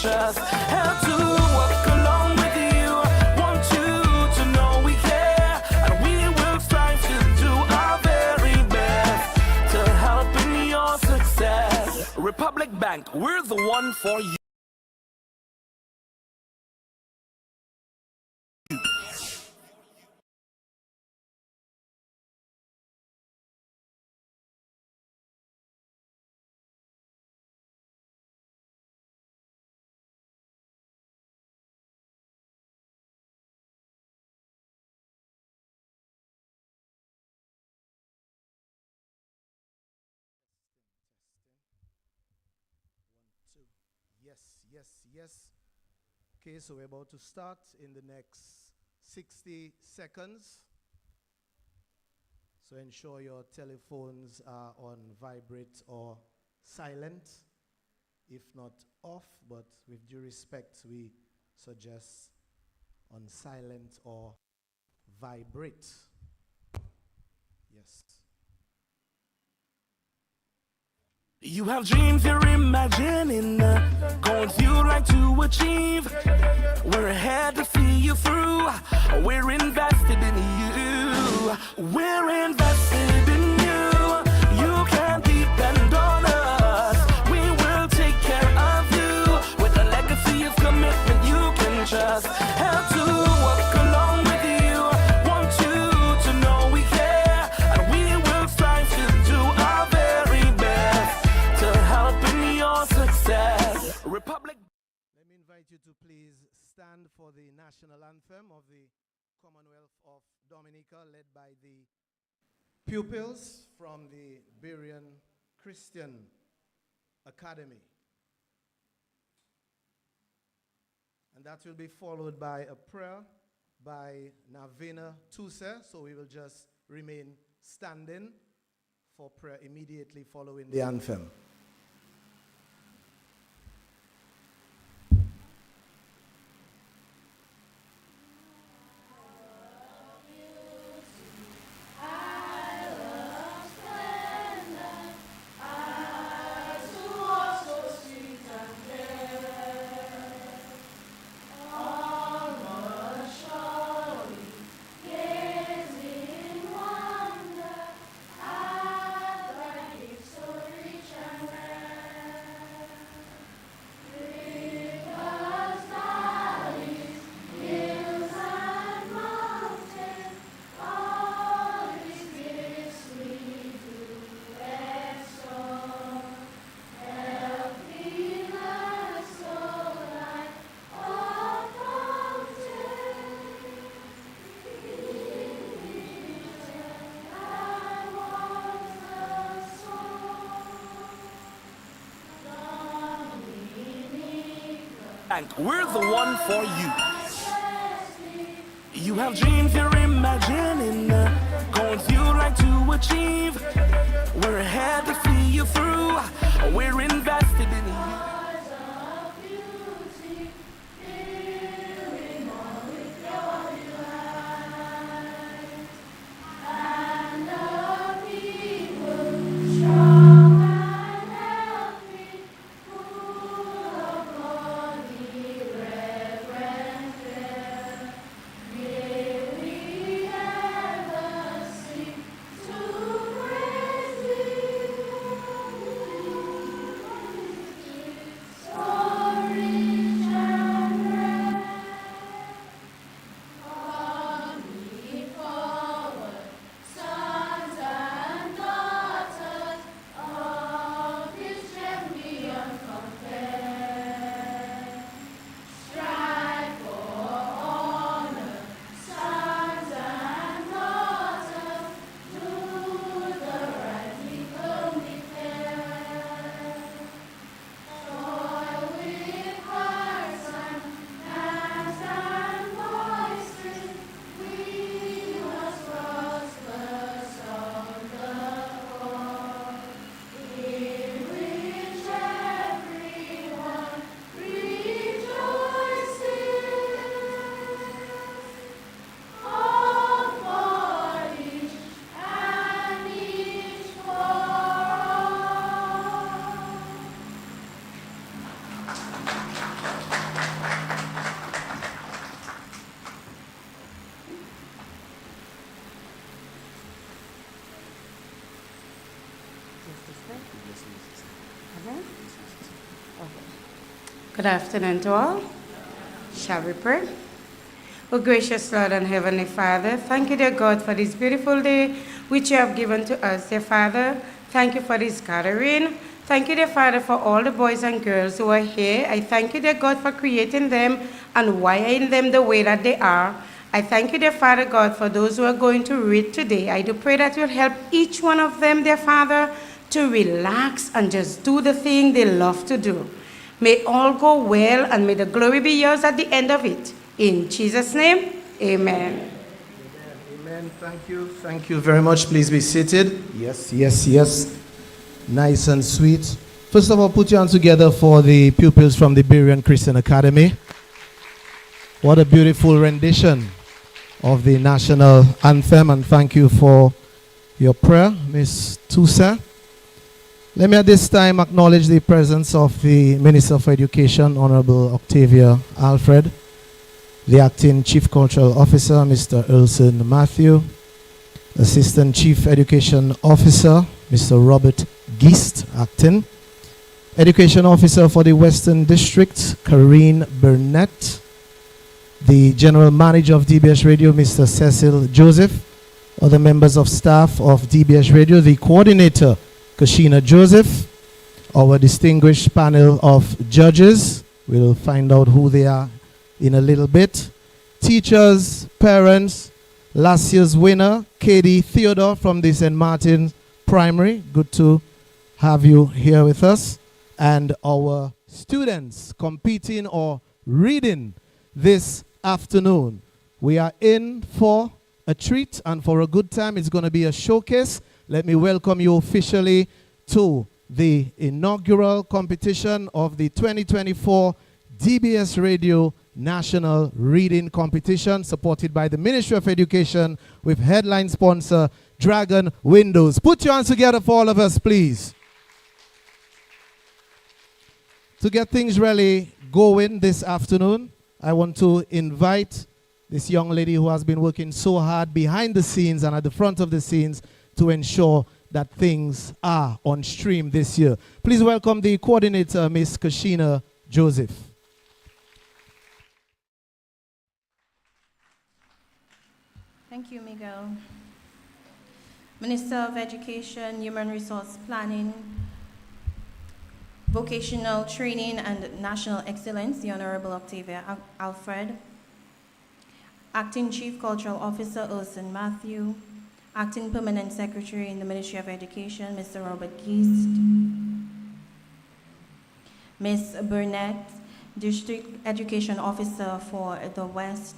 just help to walk along with you. Want you to know we care, and we will strive to do our very best to help in your success. Republic Bank, we're the one for you. Yes, yes, yes. Okay, so we're about to start in the next 60 seconds. So ensure your telephones are on vibrate or silent, if not off, but with due respect, we suggest on silent or vibrate. Yes. You have dreams you're imagining, goals you like to achieve. We're ahead to see you through. We're invested in you. We're invested in you. You can depend on us. We will take care of you with a legacy of commitment. You can just help to walk along with you. Want you to know we care, and we will strive to do our very best to help in your success. Republic. Let me invite you to please stand for the national anthem of the Commonwealth of Dominica, led by the pupils from the Berean Christian Academy. And that will be followed by a prayer by Navina Tuse. So we will just remain standing for prayer immediately following the anthem. We're the one for you. You have dreams you're imagining, goals you like to achieve. We're ahead to see you through. We're invested in you. Good afternoon to all. Shall we pray? O gracious Lord and Heavenly Father, thank you, dear God, for this beautiful day which you have given to us, dear Father. Thank you for this gathering. Thank you, dear Father, for all the boys and girls who are here. I thank you, dear God, for creating them and wiring them the way that they are. I thank you, dear Father God, for those who are going to read today. I do pray that you'll help each one of them, dear Father, to relax and just do the thing they love to do. May all go well, and may the glory be yours at the end of it. In Jesus' name, amen. Amen. Amen. Thank you. Thank you very much. Please be seated. Yes, yes, yes. Nice and sweet. First of all, put your hands together for the pupils from the Berean Christian Academy. What a beautiful rendition of the national anthem, and thank you for your prayer, Miss Tusa. Let me at this time acknowledge the presence of the Minister for Education, Honorable Octavia Alfred, the Acting Chief Cultural Officer, Mr. Elson Matthew, Assistant Chief Education Officer, Mr. Robert Geist, Acting, Education Officer for the Western District, Karine Burnett, the General Manager of DBS Radio, Mr. Cecil Joseph, other members of staff of DBS Radio, the Coordinator, Kashina Joseph, our distinguished panel of judges. We'll find out who they are in a little bit. Teachers, parents, last year's winner, Katie Theodore from the St. Martin Primary. Good to have you here with us. And our students competing or reading this afternoon. We are in for a treat and for a good time. It's going to be a showcase. Let me welcome you officially to the inaugural competition of the 2024 DBS Radio National Reading Competition, supported by the Ministry of Education with headline sponsor Dragon Windows. Put your hands together for all of us, please. To get things really going this afternoon, I want to invite this young lady who has been working so hard behind the scenes and at the front of the scenes to ensure that things are on stream this year. Please welcome the coordinator, Miss Kashina Joseph. Thank you, Miguel. Minister of Education, Human Resource Planning, Vocational Training and National Excellence, the Honorable Octavia Alfred, Acting Chief Cultural Officer, Elson Matthew, Acting Permanent Secretary in the Ministry of Education, Mr. Robert Geist, Ms. Burnett, District Education Officer for the West,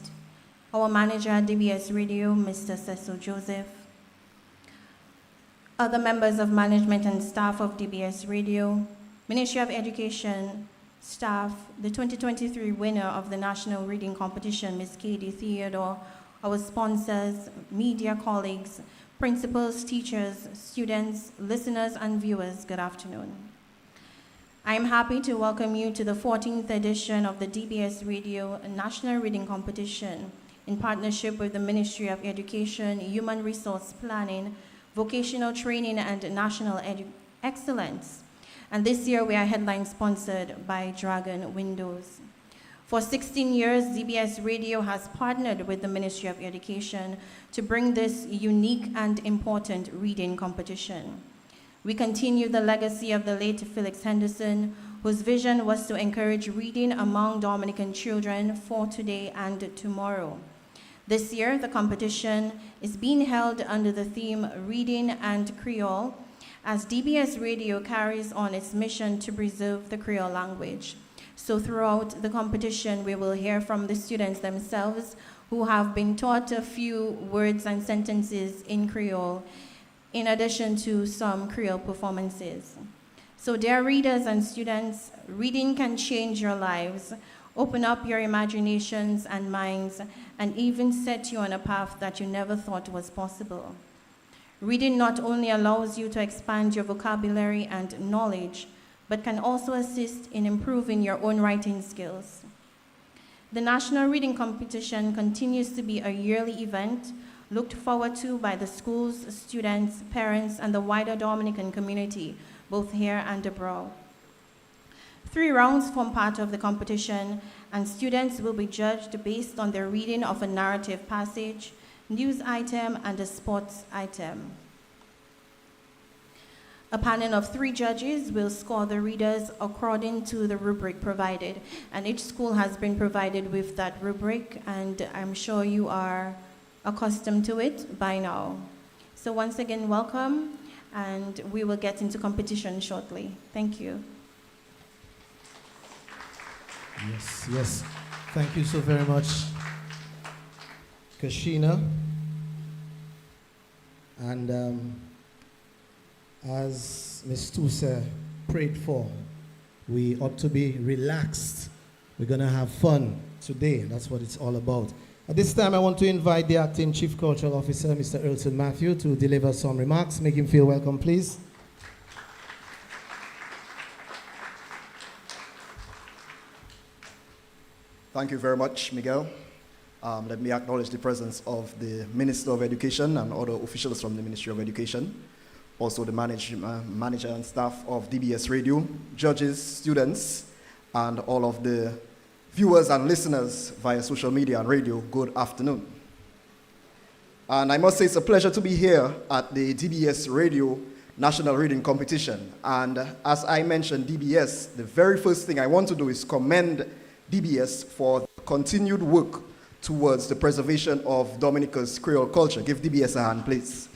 our manager at DBS Radio, Mr. Cecil Joseph, other members of management and staff of DBS Radio, Ministry of Education staff, the 2023 winner of the National Reading Competition, Ms. Katie Theodore, our sponsors, media colleagues, principals, teachers, students, listeners, and viewers, good afternoon. I am happy to welcome you to the 14th edition of the DBS Radio National Reading Competition in partnership with the Ministry of Education, Human Resource Planning, Vocational Training, and National Excellence. And this year we are headline sponsored by Dragon Windows. For 16 years, DBS Radio has partnered with the Ministry of Education to bring this unique and important reading competition. We continue the legacy of the late Felix Henderson, whose vision was to encourage reading among Dominican children for today and tomorrow. This year, the competition is being held under the theme Reading and Creole, as DBS Radio carries on its mission to preserve the Creole language. So throughout the competition, we will hear from the students themselves who have been taught a few words and sentences in Creole, in addition to some Creole performances. So dear readers and students, reading can change your lives, open up your imaginations and minds, and even set you on a path that you never thought was possible. Reading not only allows you to expand your vocabulary and knowledge, but can also assist in improving your own writing skills. The National Reading Competition continues to be a yearly event looked forward to by the schools, students, parents, and the wider Dominican community, both here and abroad. 3 rounds form part of the competition, and students will be judged based on their reading of a narrative passage, news item, and a sports item. A panel of 3 judges will score the readers according to the rubric provided, and each school has been provided with that rubric, and I'm sure you are accustomed to it by now. So once again, welcome, and we will get into competition shortly. Thank you. Yes, yes. Thank you so very much, Kashina. And as Ms. Tusa prayed for, we ought to be relaxed. We're going to have fun today. That's what it's all about. At this time, I want to invite the Acting Chief Cultural Officer, Mr. Elton Matthew, to deliver some remarks. Make him feel welcome, please. Thank you very much, Miguel. Let me acknowledge the presence of the Minister of Education and other officials from the Ministry of Education, also the manager and staff of DBS Radio, judges, students, and all of the viewers and listeners via social media and radio. Good afternoon. And I must say it's a pleasure to be here at the DBS Radio National Reading Competition. And as I mentioned DBS, the very first thing I want to do is commend DBS for continued work towards the preservation of Dominica's Creole culture. Give DBS a hand, please.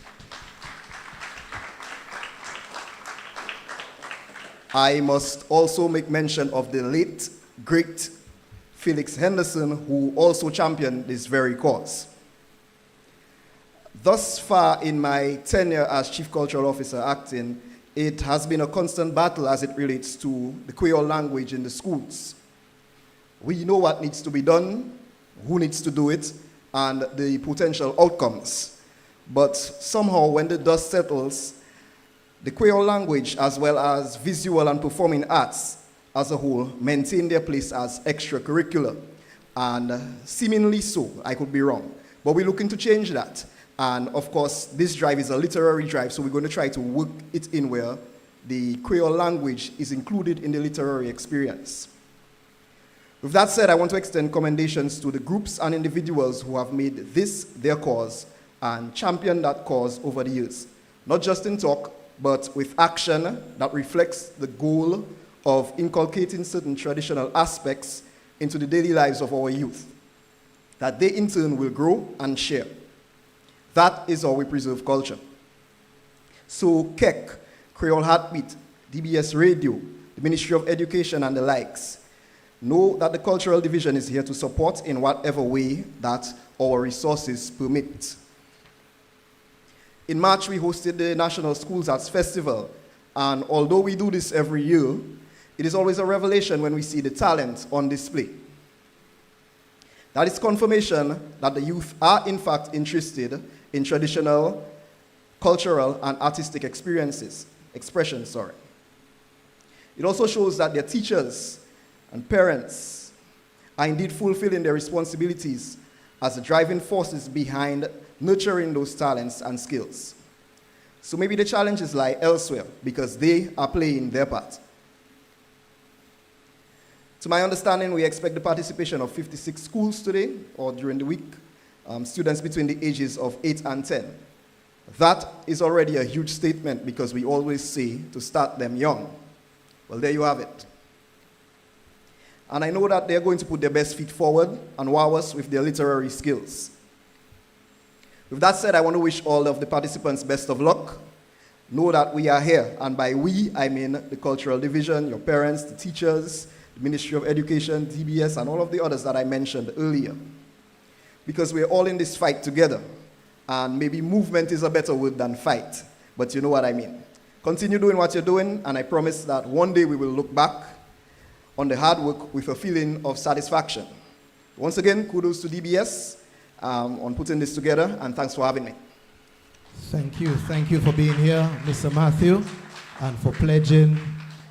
I must also make mention of the late, great Felix Henderson, who also championed this very cause. Thus far in my tenure as Chief Cultural Officer acting, it has been a constant battle as it relates to the Creole language in the schools. We know what needs to be done, who needs to do it, and the potential outcomes. But somehow when the dust settles, the Creole language as well as visual and performing arts as a whole maintain their place as extracurricular, and seemingly so. I could be wrong, but we're looking to change that. And of course, this drive is a literary drive, so we're going to try to work it in where the Creole language is included in the literary experience. With that said, I want to extend commendations to the groups and individuals who have made this their cause and championed that cause over the years, not just in talk, but with action that reflects the goal of inculcating certain traditional aspects into the daily lives of our youth, that they in turn will grow and share. That is how we preserve culture. So KEC, Creole Heartbeat, DBS Radio, the Ministry of Education and the likes, know that the Cultural Division is here to support in whatever way that our resources permit. In March, we hosted the National Schools Arts Festival, and although we do this every year, it is always a revelation when we see the talent on display. That is confirmation that the youth are in fact interested in traditional, cultural, and artistic expressions. It also shows that their teachers and parents are indeed fulfilling their responsibilities as the driving forces behind nurturing those talents and skills. So maybe the challenges lie elsewhere because they are playing their part. To my understanding, we expect the participation of 56 schools today or during the week, students between the ages of 8 and 10. That is already a huge statement because we always say to start them young. Well, there you have it. And I know that they're going to put their best feet forward and wow us with their literary skills. With that said, I want to wish all of the participants best of luck. Know that we are here, and by we, I mean the Cultural Division, your parents, the teachers, the Ministry of Education, DBS, and all of the others that I mentioned earlier. Because we're all in this fight together. And maybe movement is a better word than fight, but you know what I mean. Continue doing what you're doing, and I promise that one day we will look back on the hard work with a feeling of satisfaction. Once again, kudos to DBS on putting this together, and thanks for having me. Thank you for being here, Mr. Matthew, and for pledging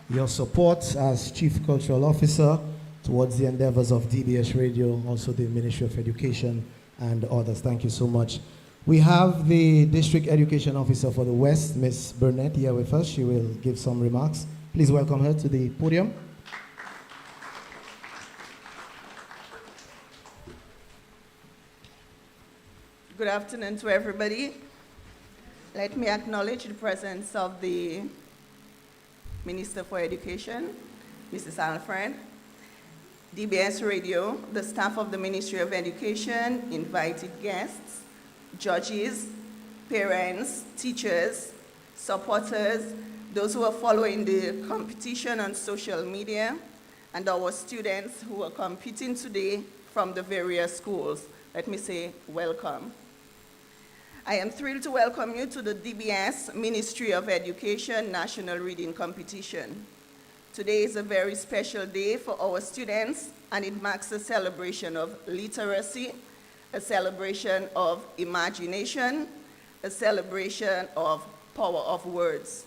your support as Chief Cultural Officer towards the endeavors of DBS Radio, also the Ministry of Education and others. Thank you so much. We have the District Education Officer for the West, Ms. Burnett, here with us. She will give some remarks. Please welcome her to the podium. Good afternoon to everybody. Let me acknowledge the presence of the Minister for Education, Mrs. Alfred, DBS Radio, the staff of the Ministry of Education, invited guests, judges, parents, teachers, supporters, those who are following the competition on social media, and our students who are competing today from the various schools. Let me say welcome. I am thrilled to welcome you to the DBS Ministry of Education National Reading Competition. Today is a very special day for our students, and it marks a celebration of literacy, a celebration of imagination, a celebration of power of words.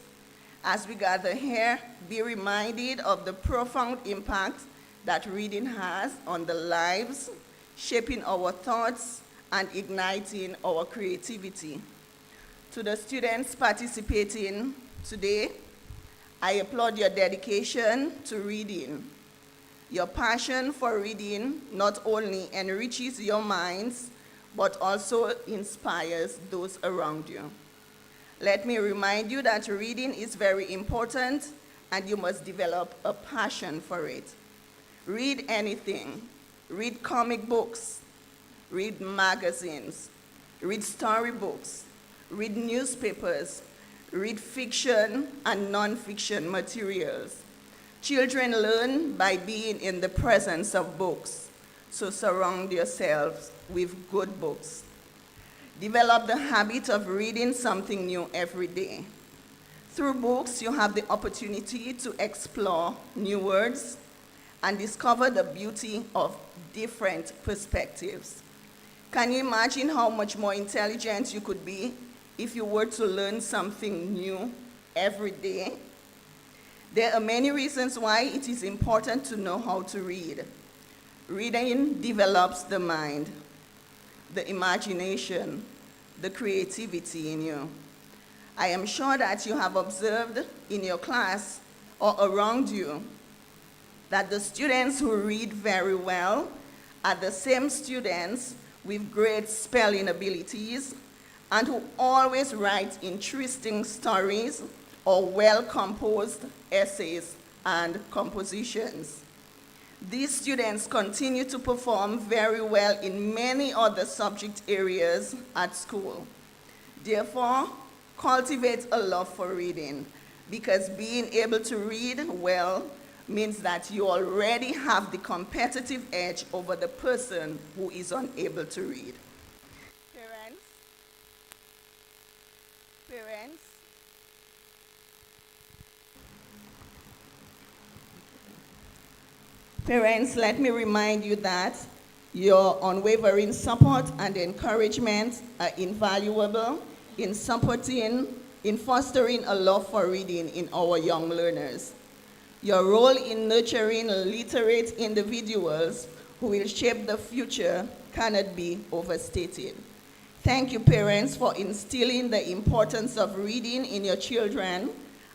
As we gather here, be reminded of the profound impact that reading has on the lives, shaping our thoughts, and igniting our creativity. To the students participating today, I applaud your dedication to reading. Your passion for reading not only enriches your minds, but also inspires those around you. Let me remind you that reading is very important, and you must develop a passion for it. Read anything. Read comic books. Read magazines, read storybooks, read newspapers, read fiction and non-fiction materials. Children learn by being in the presence of books, so surround yourselves with good books. Develop the habit of reading something new every day. Through books, you have the opportunity to explore new words and discover the beauty of different perspectives. Can you imagine how much more intelligent you could be if you were to learn something new every day? There are many reasons why it is important to know how to read. Reading develops the mind, the imagination, the creativity in you. I am sure that you have observed in your class or around you that the students who read very well are the same students with great spelling abilities and who always write interesting stories or well-composed essays and compositions. These students continue to perform very well in many other subject areas at school. Therefore, cultivate a love for reading, because being able to read well means that you already have the competitive edge over the person who is unable to read. Parents, let me remind you that your unwavering support and encouragement are invaluable in fostering a love for reading in our young learners. Your role in nurturing literate individuals who will shape the future cannot be overstated. Thank you, parents, for instilling the importance of reading in your children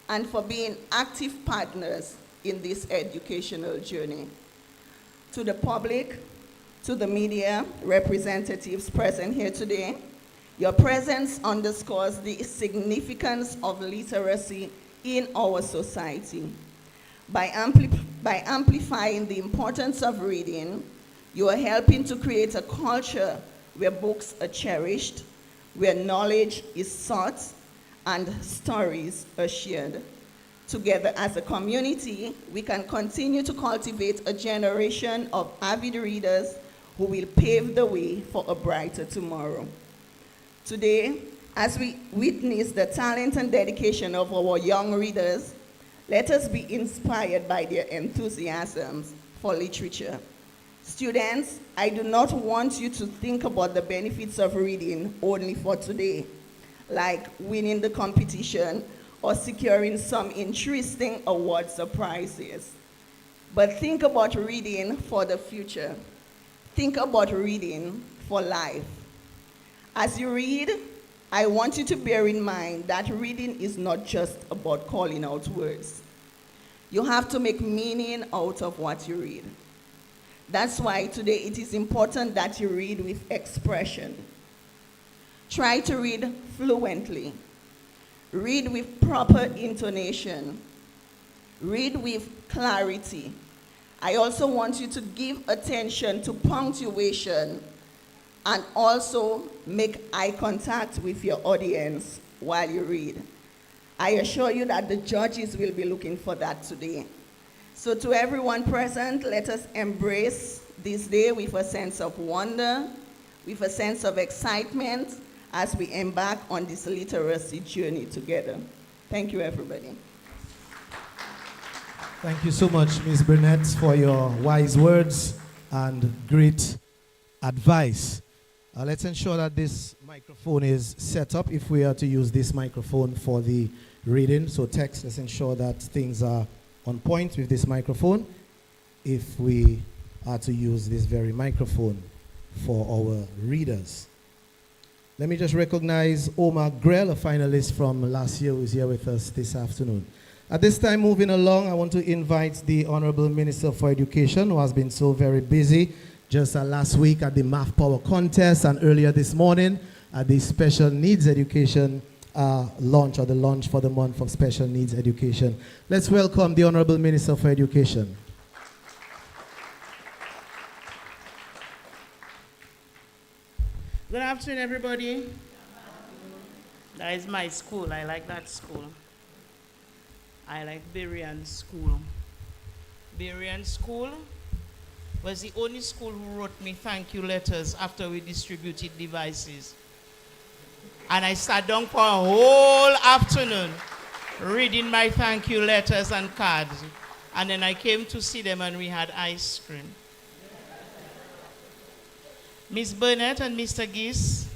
and for being active partners in this educational journey. To the public, to the media representatives present here today, your presence underscores the significance of literacy in our society. By amplifying the importance of reading, you are helping to create a culture where books are cherished, where knowledge is sought, and stories are shared. Together as a community, we can continue to cultivate a generation of avid readers who will pave the way for a brighter tomorrow. Today, as we witness the talent and dedication of our young readers, let us be inspired by their enthusiasm for literature. Students, I do not want you to think about the benefits of reading only for today, like winning the competition or securing some interesting awards or prizes. But think about reading for the future. Think about reading for life. As you read, I want you to bear in mind that reading is not just about calling out words. You have to make meaning out of what you read. That's why today it is important that you read with expression. Try to read fluently. Read with proper intonation. Read with clarity. I also want you to give attention to punctuation and also make eye contact with your audience while you read. I assure you that the judges will be looking for that today. So to everyone present, let us embrace this day with a sense of wonder, with a sense of excitement as we embark on this literacy journey together. Thank you, everybody. Thank you so much, Ms. Burnett, for your wise words and great advice. Let's ensure that this microphone is set up if we are to use this microphone for the reading. So text, let's ensure that things are on point with this microphone if we are to use this very microphone for our readers. Let me just recognize Omar Grell, a finalist from last year, who is here with us this afternoon. At this time, moving along, I want to invite the Honorable Minister for Education, who has been so very busy just last week at the Math Power Contest and earlier this morning at the Special Needs Education launch, or the launch for the month of Special Needs Education. Let's welcome the Honorable Minister for Education. Good afternoon, everybody. That is my school. I like that school. I like Berrien School. Berrien School was the only school who wrote me thank you letters after we distributed devices. And I sat down for a whole afternoon reading my thank you letters and cards. And then I came to see them and we had ice cream. Ms. Burnett and Mr. Geese,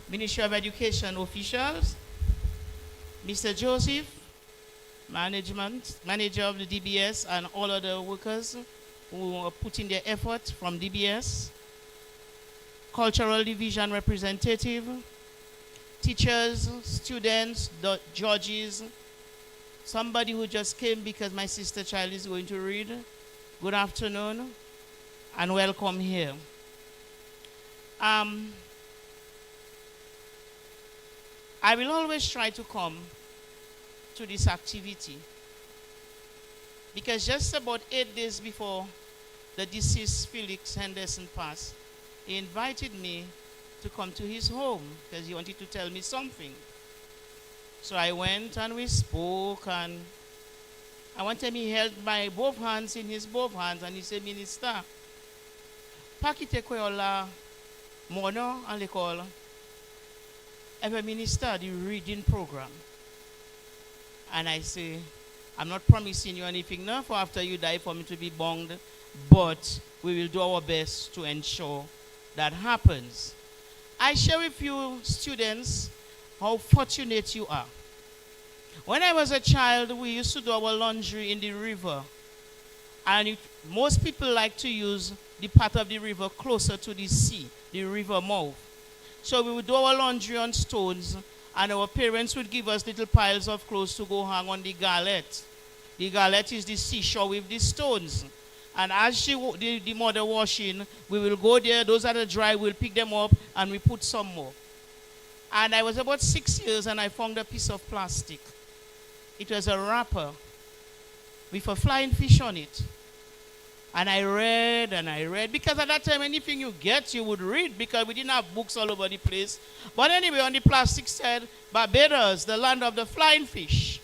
Ministry of Education officials, Mr. Joseph, manager of the DBS, and all other workers who are putting their effort from DBS, cultural division representative, teachers, students, judges, somebody who just came because my sister child is going to read. Good afternoon and welcome here. I will always try to come to this activity because just about 8 days before the deceased Felix Henderson passed, he invited me to come to his home because he wanted to tell me something. So I went and we spoke, and I wanted him, he held my both hands in his both hands, and he said, Minister, pakite kweola mono and l'école ever minister the reading program. And I say, I'm not promising you anything now for after you die for me to be bonged, but we will do our best to ensure that happens. I share with you students how fortunate you are. When I was a child, we used to do our laundry in the river. And most people like to use the part of the river closer to the sea, the river mouth. So we would do our laundry on stones, and our parents would give us little piles of clothes to go hang on the galette. The galette is the seashore with the stones. And as the mother washing, we will go there, those are the dry, we'll pick them up, and we put some more. And I was about 6 years, and I found a piece of plastic. It was a wrapper with a flying fish on it. And I read, because at that time, anything you get, you would read, because we didn't have books all over the place. But anyway, on the plastic said, Barbados, the land of the flying fish.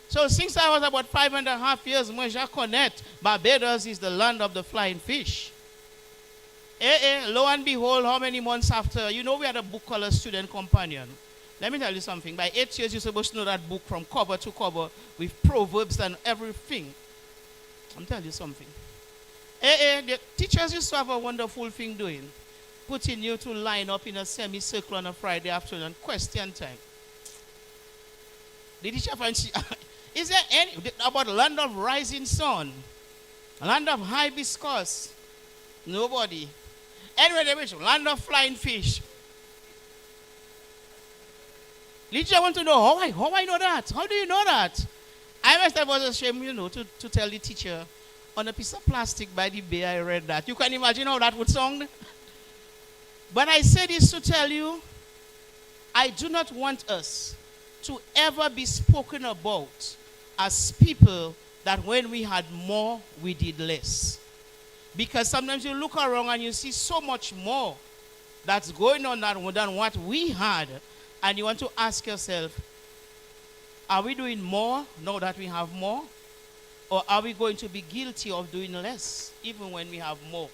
So since I was about 5.5 years, moi je connais, Barbados is the land of the flying fish. Lo and behold, how many months after, you know we had a book called A Student Companion. Let me tell you something. By 8 years, you're supposed to know that book from cover to cover with proverbs and everything. I'm telling you something. The teachers used to have a wonderful thing doing, putting you to line up in a semicircle on a Friday afternoon, question time. The teacher finds, is there any, about land of rising sun, land of hibiscus? Nobody. Anyway, they mention land of flying fish. Teacher want to know, how I know that? How do you know that? I must have was ashamed, to tell the teacher, on a piece of plastic by the bay, I read that. You can imagine how that would sound. But I say this to tell you, I do not want us to ever be spoken about as people that when we had more, we did less. Because sometimes you look around and you see so much more that's going on than what we had. And you want to ask yourself, are we doing more now that we have more? Or are we going to be guilty of doing less, even when we have more?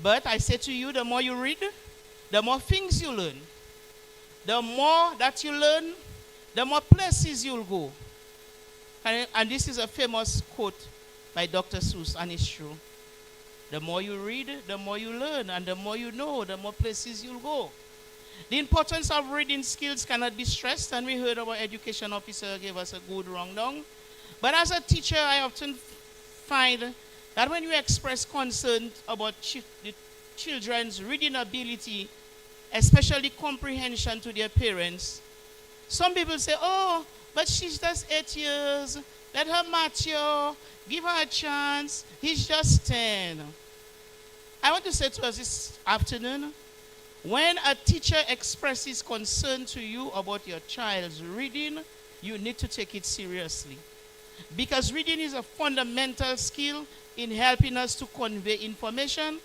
But I say to you, the more you read, the more things you learn. The more that you learn, the more places you'll go. And this is a famous quote by Dr. Seuss, and it's true. The more you read, the more you learn, and the more you know, the more places you'll go. The importance of reading skills cannot be stressed, and we heard our education officer gave us a good rundown. But as a teacher, I often find that when you express concern about the children's reading ability, especially comprehension to their parents, some people say, oh, but she's just 8 years. Let her mature. Give her a chance. He's just 10. I want to say to us this afternoon, when a teacher expresses concern to you about your child's reading, you need to take it seriously. Because reading is a fundamental skill in helping us to convey information,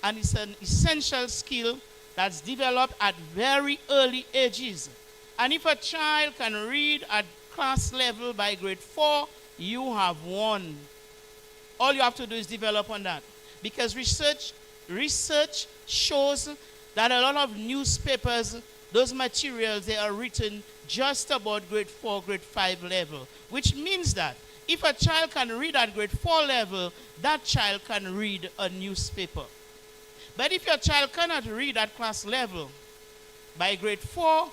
and it's an essential skill that's developed at very early ages. And if a child can read at class level by grade 4, you have won. All you have to do is develop on that. Because research shows that a lot of newspapers, those materials, they are written just about grade 4, grade 5 level. Which means that if a child can read at grade 4 level, that child can read a newspaper. But if your child cannot read at class level by grade 4,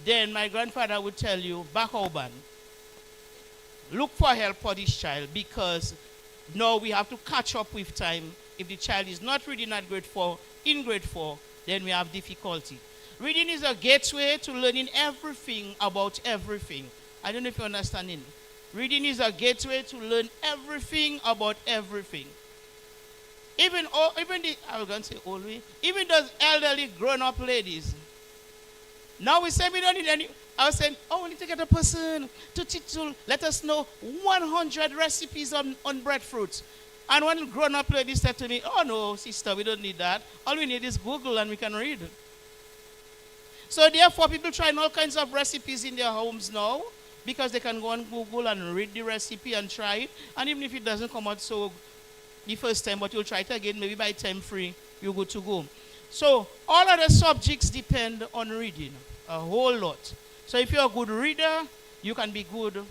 then my grandfather would tell you, back urban, look for help for this child, because now we have to catch up with time. If the child is not reading at grade 4, in grade 4, then we have difficulty. Reading is a gateway to learning everything about everything. I don't know if you're understanding. Reading is a gateway to learn everything about everything. Even those elderly grown-up ladies. Now we say we don't need any. I was saying, we need to get a person to teach, to let us know 100 recipes on breadfruit. And one grown-up lady said to me, oh no, sister, we don't need that. All we need is Google and we can read. So therefore, people trying all kinds of recipes in their homes now, because they can go on Google and read the recipe and try it. And even if it doesn't come out so the first time, but you'll try it again, maybe by time free, you're good to go. So all other subjects depend on reading, a whole lot. So if you're a good reader, you can be good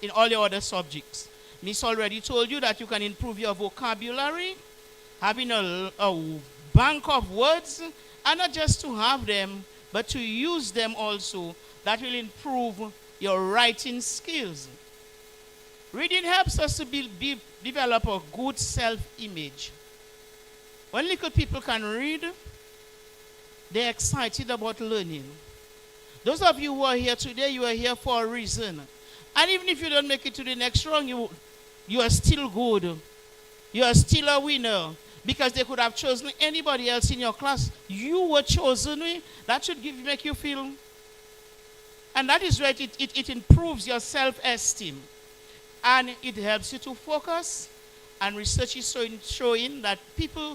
in all your other subjects. Miss already told you that you can improve your vocabulary, having a bank of words, and not just to have them, but to use them also. That will improve your writing skills. Reading helps us to develop a good self-image. When little people can read, they're excited about learning. Those of you who are here today, you are here for a reason. And even if you don't make it to the next round, you are still good. You are still a winner. Because they could have chosen anybody else in your class. You were chosen. That should make you feel. And that is right. It improves your self-esteem. And it helps you to focus. And research is showing that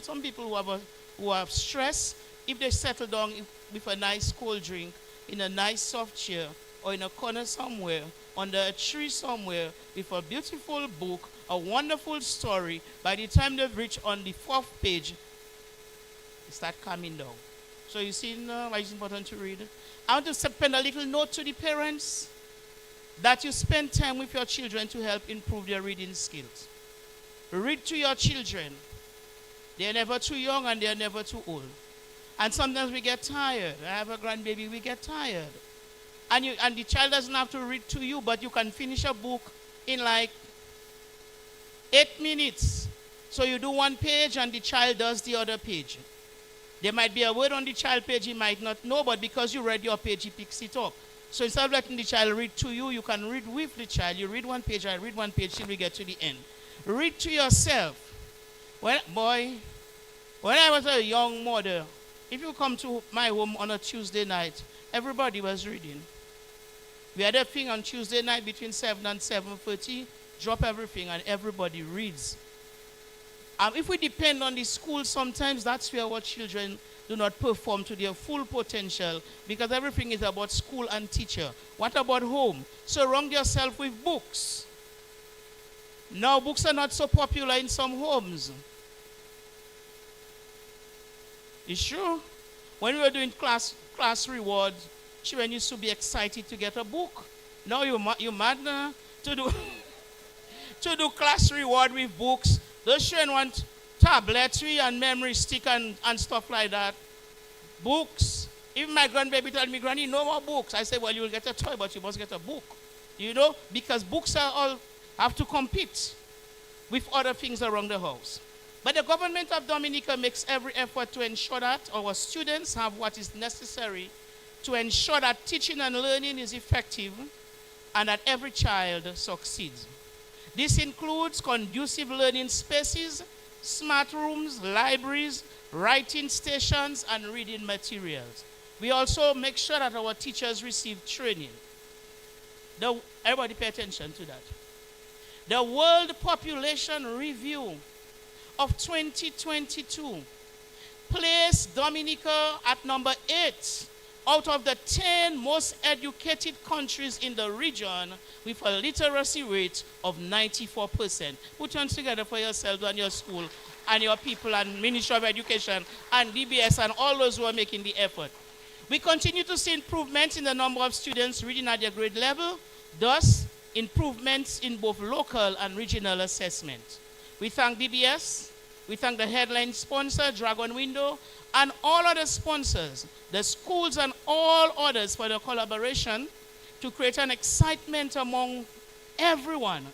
some people who have stress, if they settle down with a nice cold drink, in a nice soft chair, or in a corner somewhere, under a tree somewhere, with a beautiful book, a wonderful story, by the time they've reached on the 4th page, they start calming down. So you see why it's important to read. I want to send a little note to the parents that you spend time with your children to help improve their reading skills. Read to your children. They're never too young and they're never too old. And sometimes we get tired. I have a grandbaby, we get tired. and the child doesn't have to read to you, but you can finish a book in like 8 minutes. So you do one page and the child does the other page. There might be a word on the child page he might not know, but because you read your page, he picks it up. So instead of letting the child read to you, you can read with the child. You read one page, I read one page till we get to the end. Read to yourself. When I was a young mother, if you come to my home on a Tuesday night, everybody was reading. We had a thing on Tuesday night between 7 and 7:30, drop everything and everybody reads. If we depend on the school, sometimes that's where our children do not perform to their full potential because everything is about school and teacher. What about home? Surround yourself with books. Now, books are not so popular in some homes. It's true. When we were doing class rewards, children used to be excited to get a book. Now you're mad to do to do class reward with books. Those children want tabletry and memory stick and stuff like that. Books. Even my grandbaby told me, Granny, no more books. I said, well, you will get a toy, but you must get a book. You know, because books are all have to compete with other things around the house. But the government of Dominica makes every effort to ensure that our students have what is necessary to ensure that teaching and learning is effective and that every child succeeds. This includes conducive learning spaces, smart rooms, libraries, writing stations, and reading materials. We also make sure that our teachers receive training. Everybody pay attention to that. The World Population Review of 2022 placed Dominica at number 8 out of the 10 most educated countries in the region with a literacy rate of 94%. Put hands together for yourselves and your school and your people and Ministry of Education and DBS and all those who are making the effort. We continue to see improvements in the number of students reading at their grade level, thus improvements in both local and regional assessment. We thank DBS, we thank the headline sponsor, Dragon Window, and all other sponsors, the schools and all others for the collaboration to create an excitement among everyone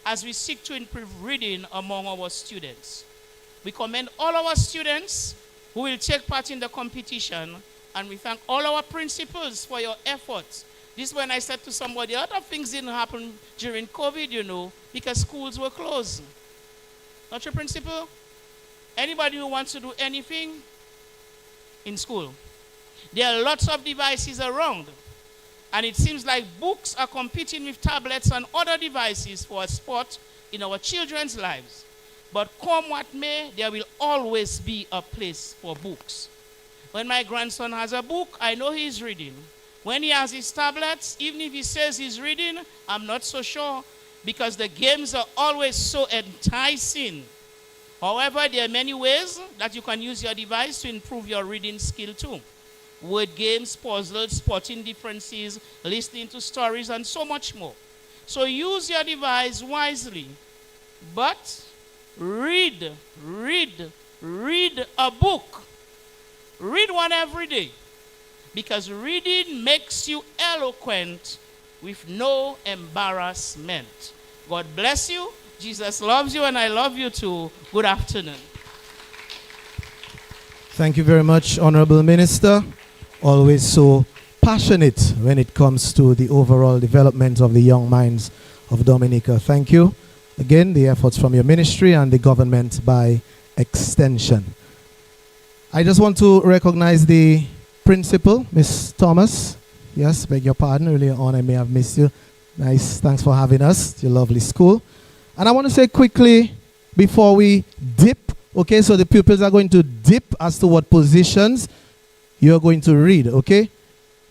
as we seek to improve reading among our students. We commend all our students who will take part in the competition, and we thank all our principals for your efforts. This is when I said to somebody, a lot of things didn't happen during COVID, you know, because schools were closed. Not your principal? Anybody who wants to do anything in school. There are lots of devices around, and it seems like books are competing with tablets and other devices for a spot in our children's lives. But come what may, there will always be a place for books. When my grandson has a book, I know he's reading. When he has his tablets, even if he says he's reading, I'm not so sure, because the games are always so enticing. However, there are many ways that you can use your device to improve your reading skill too. Word games, puzzles, spotting differences, listening to stories, and so much more. So use your device wisely. But read a book. Read one every day. Because reading makes you eloquent with no embarrassment. God bless you. Jesus loves you, and I love you too. Good afternoon. Thank you very much, Honorable Minister. Always so passionate when it comes to the overall development of the young minds of Dominica. Thank you. Again, the efforts from your ministry and the government by extension. I just want to recognize the principal, Miss Thomas. Yes, beg your pardon. Earlier on, I may have missed you. Nice. Thanks for having us. It's your lovely school. And I want to say quickly, before we dip, okay, so the pupils are going to dip as to what positions you're going to read, okay?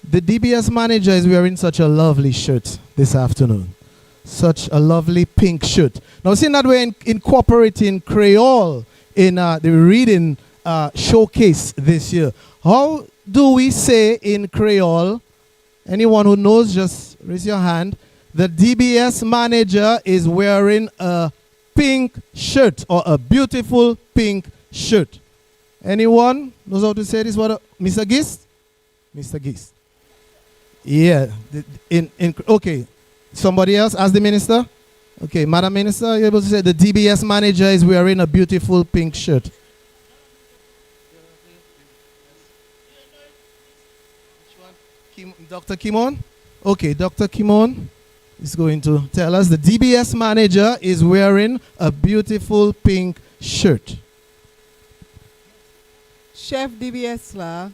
The DBS manager is wearing such a lovely shirt this afternoon. Such a lovely pink shirt. Now, seeing that we're incorporating Creole in the reading showcase this year, how do we say in Creole? Anyone who knows, just raise your hand. The DBS manager is wearing a pink shirt, or a beautiful pink shirt. Anyone knows how to say this? Mr. Gist? Mr. Gist. Yeah. Okay. Somebody else? Ask the minister. Okay, Madam Minister, are you able to say the DBS manager is wearing a beautiful pink shirt? Dr. Kimon? Okay, Dr. Kimon is going to tell us the DBS manager is wearing a beautiful pink shirt. Chef DBS là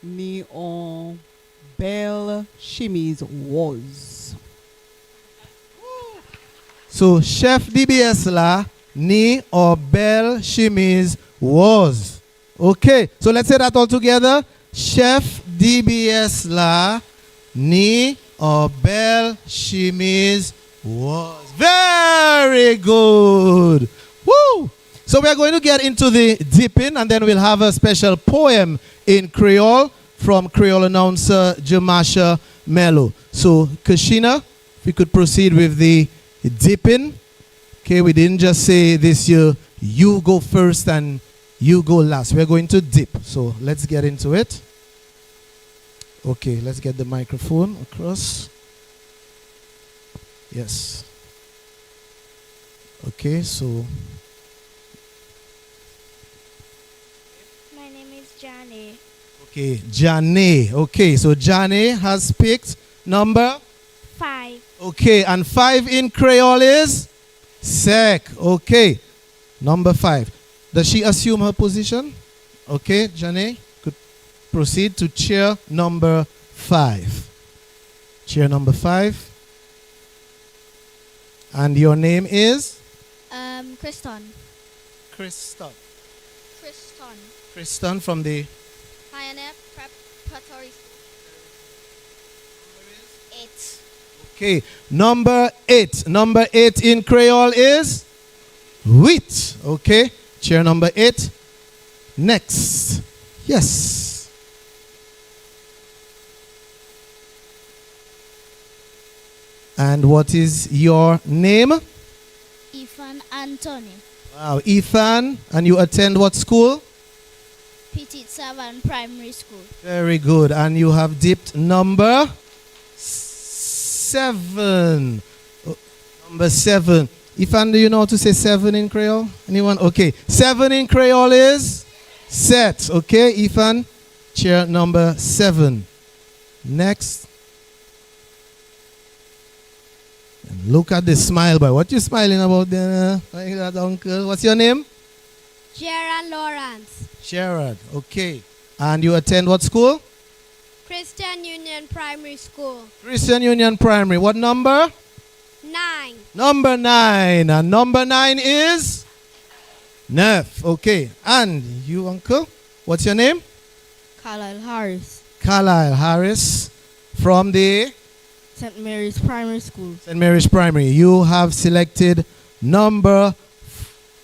ni on belle chemise rose. So, Chef DBS la ni or belle chemise was. Okay, so let's say that all together. Chef DBS la ni or belle chemise was. Very good. Woo! So we are going to get into the dipping, and then we'll have a special poem in Creole from Creole announcer Jamasha Mello. So, Kashina, if we could proceed with the dipping. Okay, we didn't just say this year, you go first and you go last. We're going to dip. So let's get into it. Okay, let's get the microphone across. Yes. Okay, so. My name is Johnny. Okay, Jane. Okay, so Jane has picked number 5. Okay, and 5 in Creole is sec. Okay, number 5. Does she assume her position? Okay, Jane, could proceed to chair number 5. Chair number 5. And your name is? Kriston. Kriston. Kriston. Kriston from the? Pioneer Preparatory School. 8. Okay, number 8. Number 8 in Creole is? Wheat. Okay, chair number 8. Next. Yes. And what is your name? Ethan Anthony. Wow, Ethan. And you attend what school? Petit 7 Primary School. Very good. And you have dipped number 7. Number 7. Ethan, do you know how to say 7 in Creole? Anyone? Okay. 7 in Creole is set. Okay, Ethan. Chair number 7. Next. And look at the smile, boy. What you smiling about there? Like that, uncle. What's your name? Gerard Lawrence. Gerard. Okay. And you attend what school? Christian Union Primary School. Christian Union Primary. What number? 9. Number 9. And number 9 is? Neuf. Okay. And you, uncle? What's your name? Carlisle Harris. Carlisle Harris. From the? St. Mary's Primary School. St. Mary's Primary. You have selected number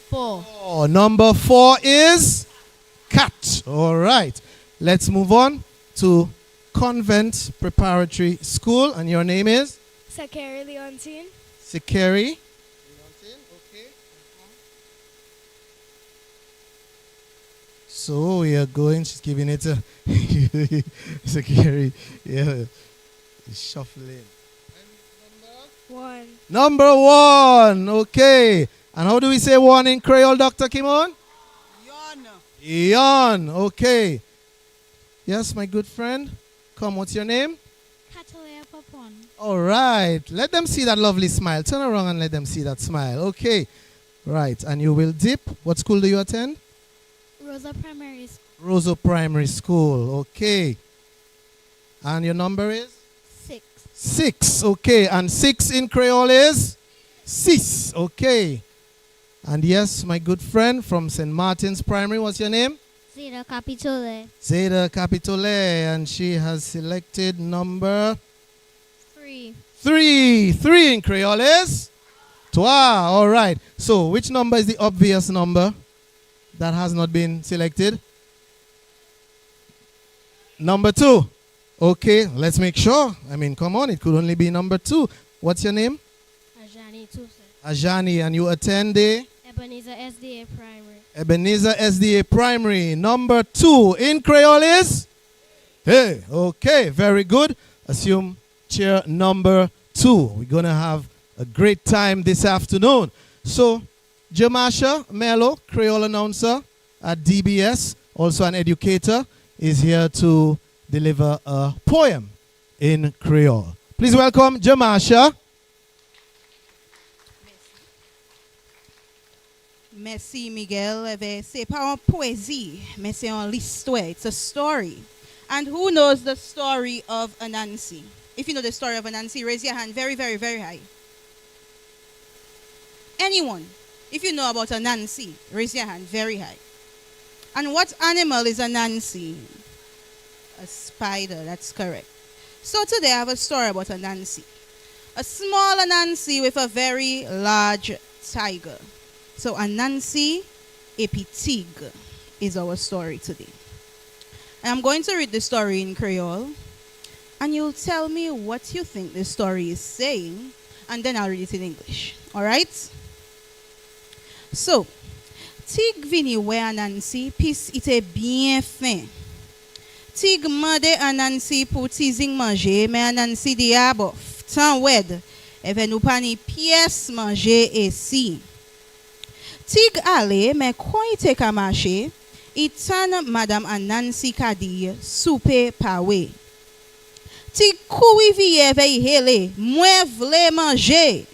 4. Number 4 is? Cat. All right. Let's move on to Convent Preparatory School. And your name is? Sakari Leontine. Sakari. Okay. So we are going, she's giving it to Sakari. Yeah. Shuffling. One. Number 1. Okay. And how do we say 1 in Creole, Dr. Kimon? Yon. Yon. Okay. Yes, my good friend. Come, what's your name? Catalea Papon. All right. Let them see that lovely smile. Turn around and let them see that smile. Okay. Right. And you will dip. What school do you attend? Rosa Primary School. Rosa Primary School. Okay. And your number is? 6. 6. Okay. And 6 in Creole is? 6. Okay. And yes, my good friend from St. Martin's Primary. What's your name? Zeta Capitole. Zeta Capitole. And she has selected number? 3. 3. 3 in Creole is? Trois. All right. So, which number is the obvious number that has not been selected? Number 2. Okay, let's make sure. I mean, come on, it could only be number 2. What's your name? Ajani Tuse. Ajani, and you attend the? Ebenezer SDA Primary. Ebenezer SDA Primary. Number 2 in Creole is? Hey, okay, very good. assume chair number 2. We're going to have a great time this afternoon. So, Jamasha Melo, Creole announcer at DBS, also an educator, is here to deliver a poem in Creole. Please welcome Jamasha. Merci, Miguel. C'est pas une poésie, mais c'est une histoire. It's a story. And who knows the story of Anansi? If you know the story of Anansi, raise your hand very, very, very high. Anyone? If you know about Anansi, raise your hand very high. And what animal is Anansi? A spider, that's correct. So today I have a story about Anansi. A small Anansi with a very large tiger. So Anansi Epitig is our story today. And I'm going to read the story in Creole, and you'll tell me what you think the story is saying, and then I'll read it in English. All right? So, Tig vini we Anansi, pis ite bien fin. Tig mande Anansi pou tizing manje, mais Anansi di abof, tan wed, even nou pa ni pièce manje esi. Tig ale, mais quand il te ka marché, itan Madame Anansi kadi soupe pawe. Tig koui viye vey hele, mwen vle manje.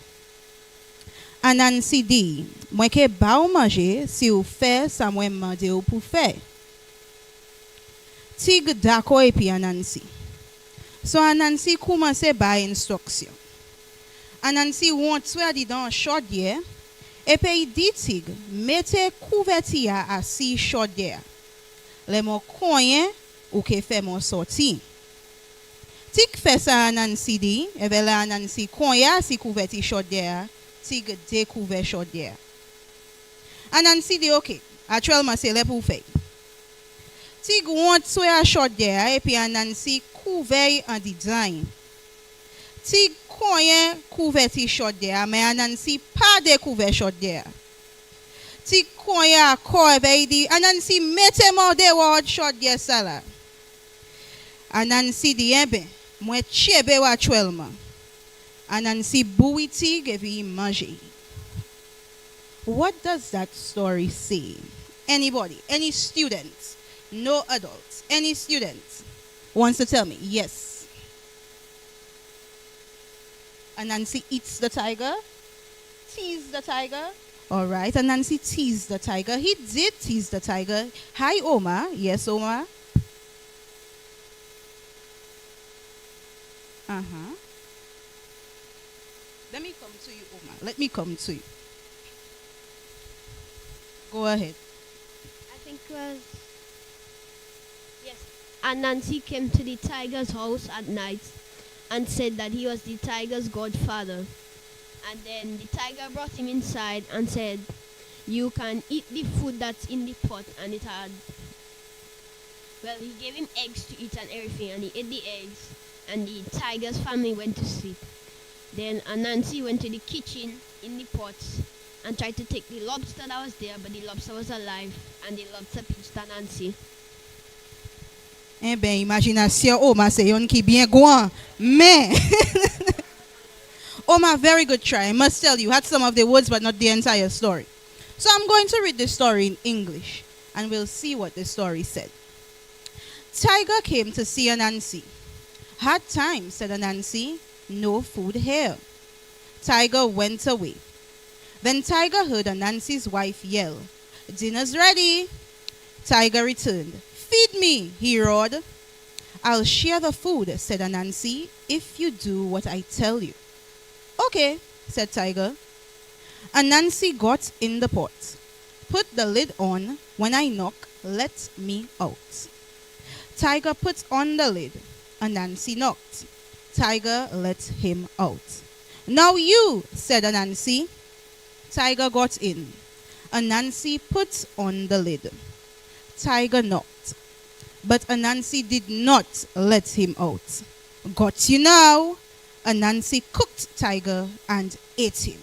Anansi di, mwen ke ba ou manje si ou fe sa mwen mande ou pou fe. Tig dako epi Anansi. So Anansi koumanse ba instruksyon. Anansi wont swe di dan chodye, epe yi di Tig, mette couvertia a si chodye. Le mo konyen ou ke fe mon sorti. Tig fe sa Anansi di, eve la Anansi konya si couverti chodye, Tig découvert chodye. Anansi di ok, actuellement c'est le pou fe. Tig wont swe a chodye, epi Anansi couvert en design. Tig konyen couverti chodye, mais Anansi pas découvert chodye. Tig konyen akor vey di, Anansi mette mon de word chodye sala. Anansi di, ben, mwen chebe actuellement. Anansi boui Tig evi manje. What does that story say? Anybody, any students, no adults, any students wants to tell me? Yes. Anansi eats the tiger, tease the tiger. All right, Anansi teased the tiger. He did tease the tiger. Hi, Oma. Yes, Oma. Uh-huh. Let me come to you, Oma. Let me come to you. Go ahead. I think it was, yes. And Nancy came to the tiger's house at night and said that he was the tiger's godfather. And then the tiger brought him inside and said, you can eat the food that's in the pot. And it had, well, he gave him eggs to eat and everything, and he ate the eggs, and the tiger's family went to sleep. Then Anansi went to the kitchen in the pot and tried to take the lobster that was there, but the lobster was alive, and the lobster pinched Anansi. Eh ben, imagination, Oma, c'est yon ki bien gouan. Mais, Oma, very good try. I must tell you, had some of the words, but not the entire story. So I'm going to read the story in English, and we'll see what the story said. Tiger came to see Anansi. Hard time, said Anansi. No food here. Tiger went away. Then Tiger heard Anansi's wife yell, dinner's ready. Tiger returned. Feed me, he roared. I'll share the food, said Anansi, if you do what I tell you. Okay, said Tiger. Anansi got in the pot. Put the lid on. When I knock, let me out. Tiger put on the lid. Anansi knocked. Tiger let him out. Now you, said Anansi. Tiger got in. Anansi put on the lid. Tiger knocked. But Anansi did not let him out. Got you now. Anansi cooked Tiger and ate him.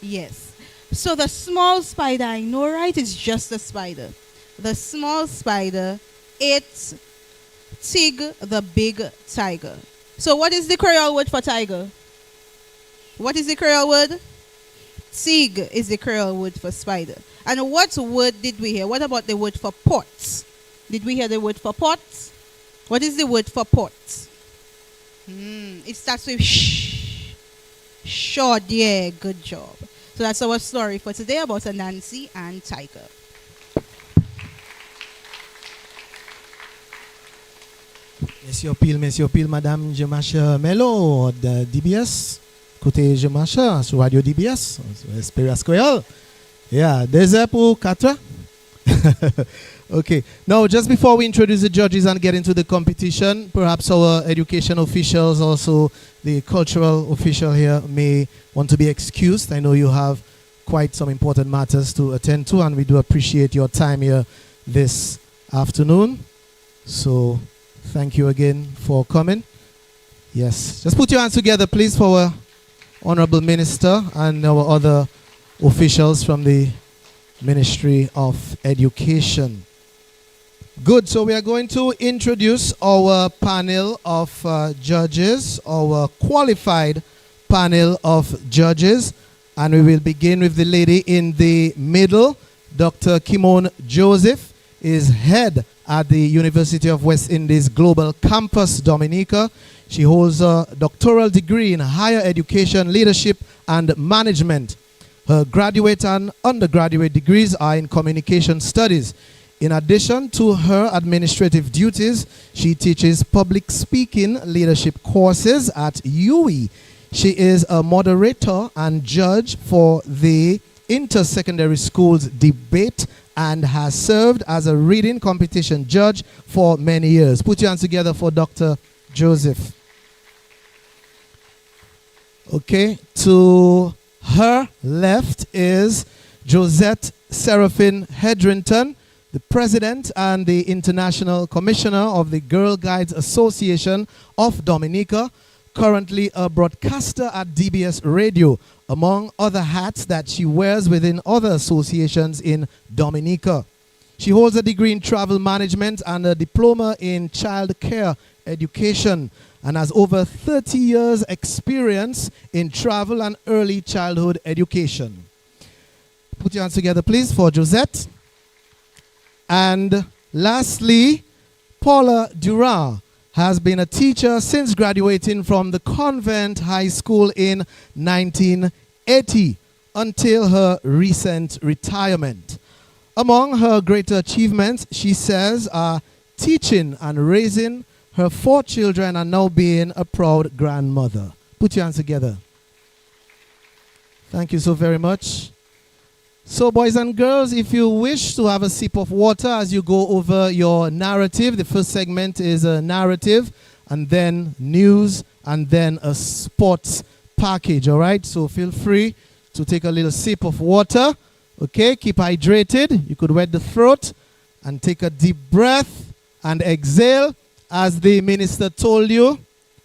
Yes. So the small spider, I know, right? It's just a spider. The small spider ate Tig the big tiger. So what is the Creole word for tiger? What is the Creole word? Tig is the Creole word for spider. And what word did we hear? What about the word for pot? Did we hear the word for pot? What is the word for pot? It starts with sh. Short, yeah, good job. So that's our story for today about Nancy and tiger. Monsieur Pile, Madame, je marche Melo de DBS. Côté je marche sur Radio DBS. Espérance Creole. Yeah, désert pour 4. Okay. Now, just before we introduce the judges and get into the competition, perhaps our education officials, also the cultural official here, may want to be excused. I know you have quite some important matters to attend to, and we do appreciate your time here this afternoon. So, thank you again for coming. Yes. Just put your hands together, please, for our Honorable Minister and our other officials from the Ministry of Education. Good. So we are going to introduce our panel of judges, our qualified panel of judges. And we will begin with the lady in the middle. Dr. Kimon Joseph is head at the University of West Indies Global Campus, Dominica. She holds a doctoral degree in higher education, leadership, and management. Her graduate and undergraduate degrees are in communication studies. In addition to her administrative duties, she teaches public speaking leadership courses at UWI. She is a moderator and judge for the Inter-Secondary Schools debate and has served as a reading competition judge for many years. Put your hands together for Dr. Joseph. Okay, to her left is Josette Seraphine Hedrington, the president and the international commissioner of the Girl Guides Association of Dominica, currently a broadcaster at DBS Radio, among other hats that she wears within other associations in Dominica. She holds a degree in travel management and a diploma in child care education and has over 30 years experience in travel and early childhood education. Put your hands together, please, for Josette. And lastly, Paula Durand has been a teacher since graduating from the Convent High School in 1980 until her recent retirement. Among her greater achievements, she says, are teaching and raising her 4 children and now being a proud grandmother. Put your hands together. Thank you so very much. So, boys and girls, if you wish to have a sip of water as you go over your narrative, the first segment is a narrative, and then news, and then a sports package, all right? So feel free to take a little sip of water, okay? Keep hydrated. You could wet the throat and take a deep breath and exhale. As the minister told you,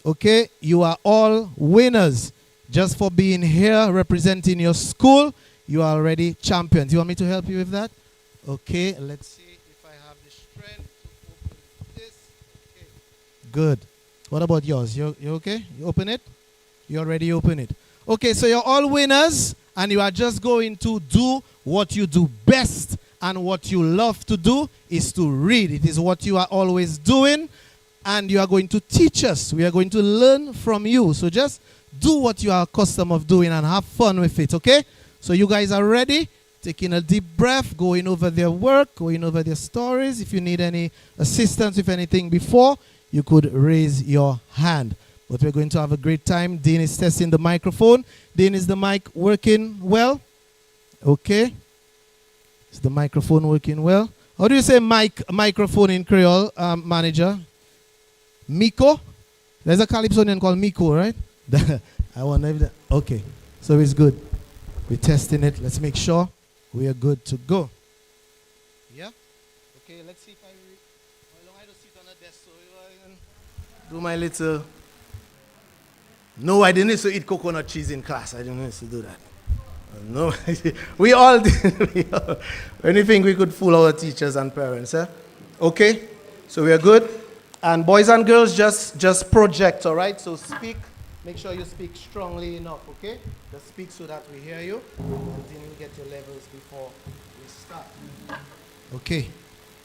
okay, you are all winners. Just for being here representing your school, you are already champions. You want me to help you with that? Okay, let's see if I have the strength to open this. Okay. Good. What about yours? You okay? You open it? You already open it. Okay, so you're all winners, and you are just going to do what you do best, and what you love to do is to read. It is what you are always doing, and you are going to teach us. We are going to learn from you. So just do what you are accustomed of doing and have fun with it, okay? So you guys are ready? Taking a deep breath, going over their work, going over their stories. If you need any assistance with anything before, you could raise your hand. But we're going to have a great time. Dean is testing the microphone. Dean, is the mic working well? Okay. Is the microphone working well? How do you say microphone in Creole, manager? Miko? There's a Calypsonian called Miko, right? I wonder if that. Okay. So it's good. We're testing it. Let's make sure we are good to go. Yeah? Okay, let's see if how long I don't sit on the desk so I can do my little. No, I didn't used to eat coconut cheese in class. I didn't used to do that. No, we all did. Anything we could fool our teachers and parents, eh? Okay, so we are good. And boys and girls, just project, all right? So speak. Make sure you speak strongly enough, okay? Just speak so that we hear you. And then you get your levels before we start. Okay.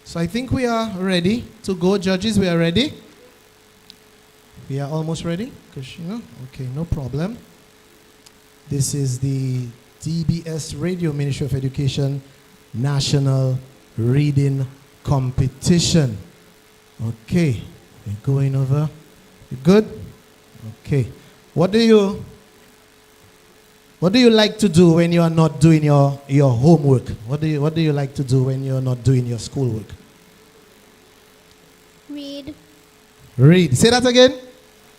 So I think we are ready to go. Judges, we are ready. We are almost ready. Krishna? Okay, no problem. This is the DBS Radio Ministry of Education National Reading Competition. Okay, we're going over. You good? Okay. What do you like to do when you are not doing your homework? What do you like to do when you're not doing your schoolwork? Read. Read. Say that again.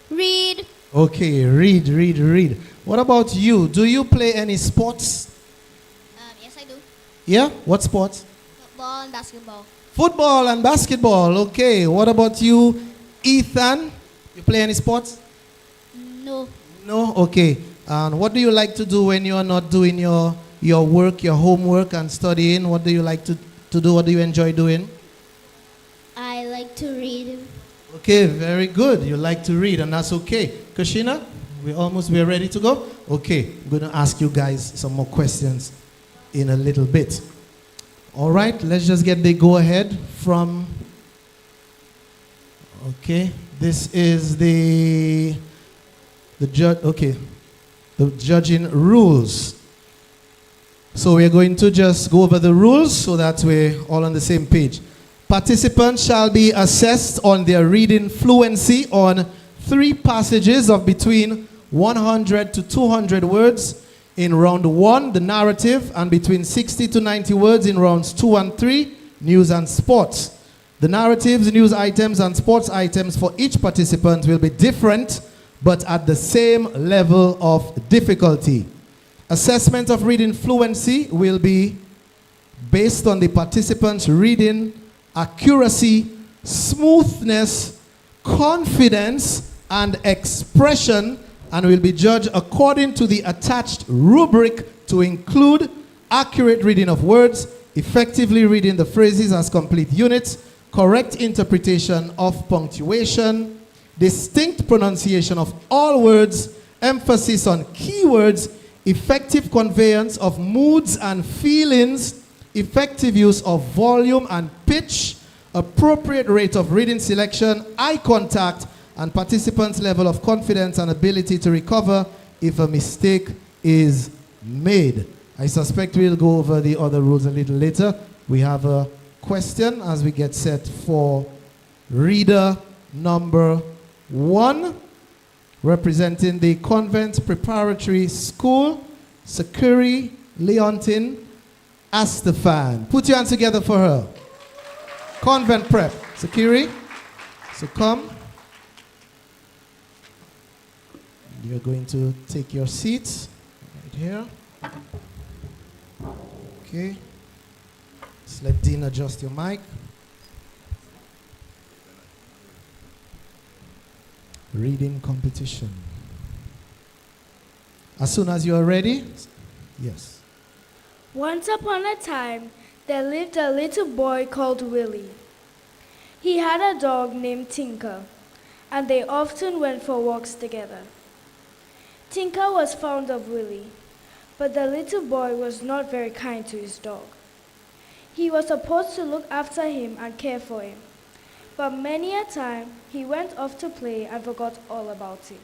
Read. Okay, read. What about you? Do you play any sports? Yes, I do. Yeah? What sports? Football and basketball. Football and basketball. Okay. What about you, Ethan? You play any sports? No. No? Okay. And what do you like to do when you are not doing your work, your homework and studying? What do you like to do? What do you enjoy doing? I like to read. Okay, very good. You like to read, and that's okay. Kashina, we're ready to go? Okay, I'm going to ask you guys some more questions in a little bit. All right, let's just get the go-ahead from... Okay, this is the judging rules. So we're going to just go over the rules so that we're all on the same page. Participants shall be assessed on their reading fluency on 3 passages of between 100 to 200 words in round 1, the narrative, and between 60 to 90 words in rounds 2 and 3, news and sports. The narratives, news items, and sports items for each participant will be different, but at the same level of difficulty. Assessment of reading fluency will be based on the participant's reading accuracy, smoothness, confidence, and expression, and will be judged according to the attached rubric to include accurate reading of words, effectively reading the phrases as complete units, correct interpretation of punctuation, distinct pronunciation of all words, emphasis on keywords, effective conveyance of moods and feelings, effective use of volume and pitch, appropriate rate of reading selection, eye contact, and participants' level of confidence and ability to recover if a mistake is made. I suspect we'll go over the other rules a little later. We have a question as we get set for reader number 1, representing the Convent Preparatory School, Sakuri Leontin Astefan. Put your hands together for her. Convent Prep. Sakuri, so come. You're going to take your seats right here. Okay. Just let Dean adjust your mic. Reading competition. As soon as you are ready, yes. Once upon a time, there lived a little boy called Willie. He had a dog named Tinker, and they often went for walks together. Tinker was fond of Willie, but the little boy was not very kind to his dog. He was supposed to look after him and care for him, but many a time he went off to play and forgot all about him.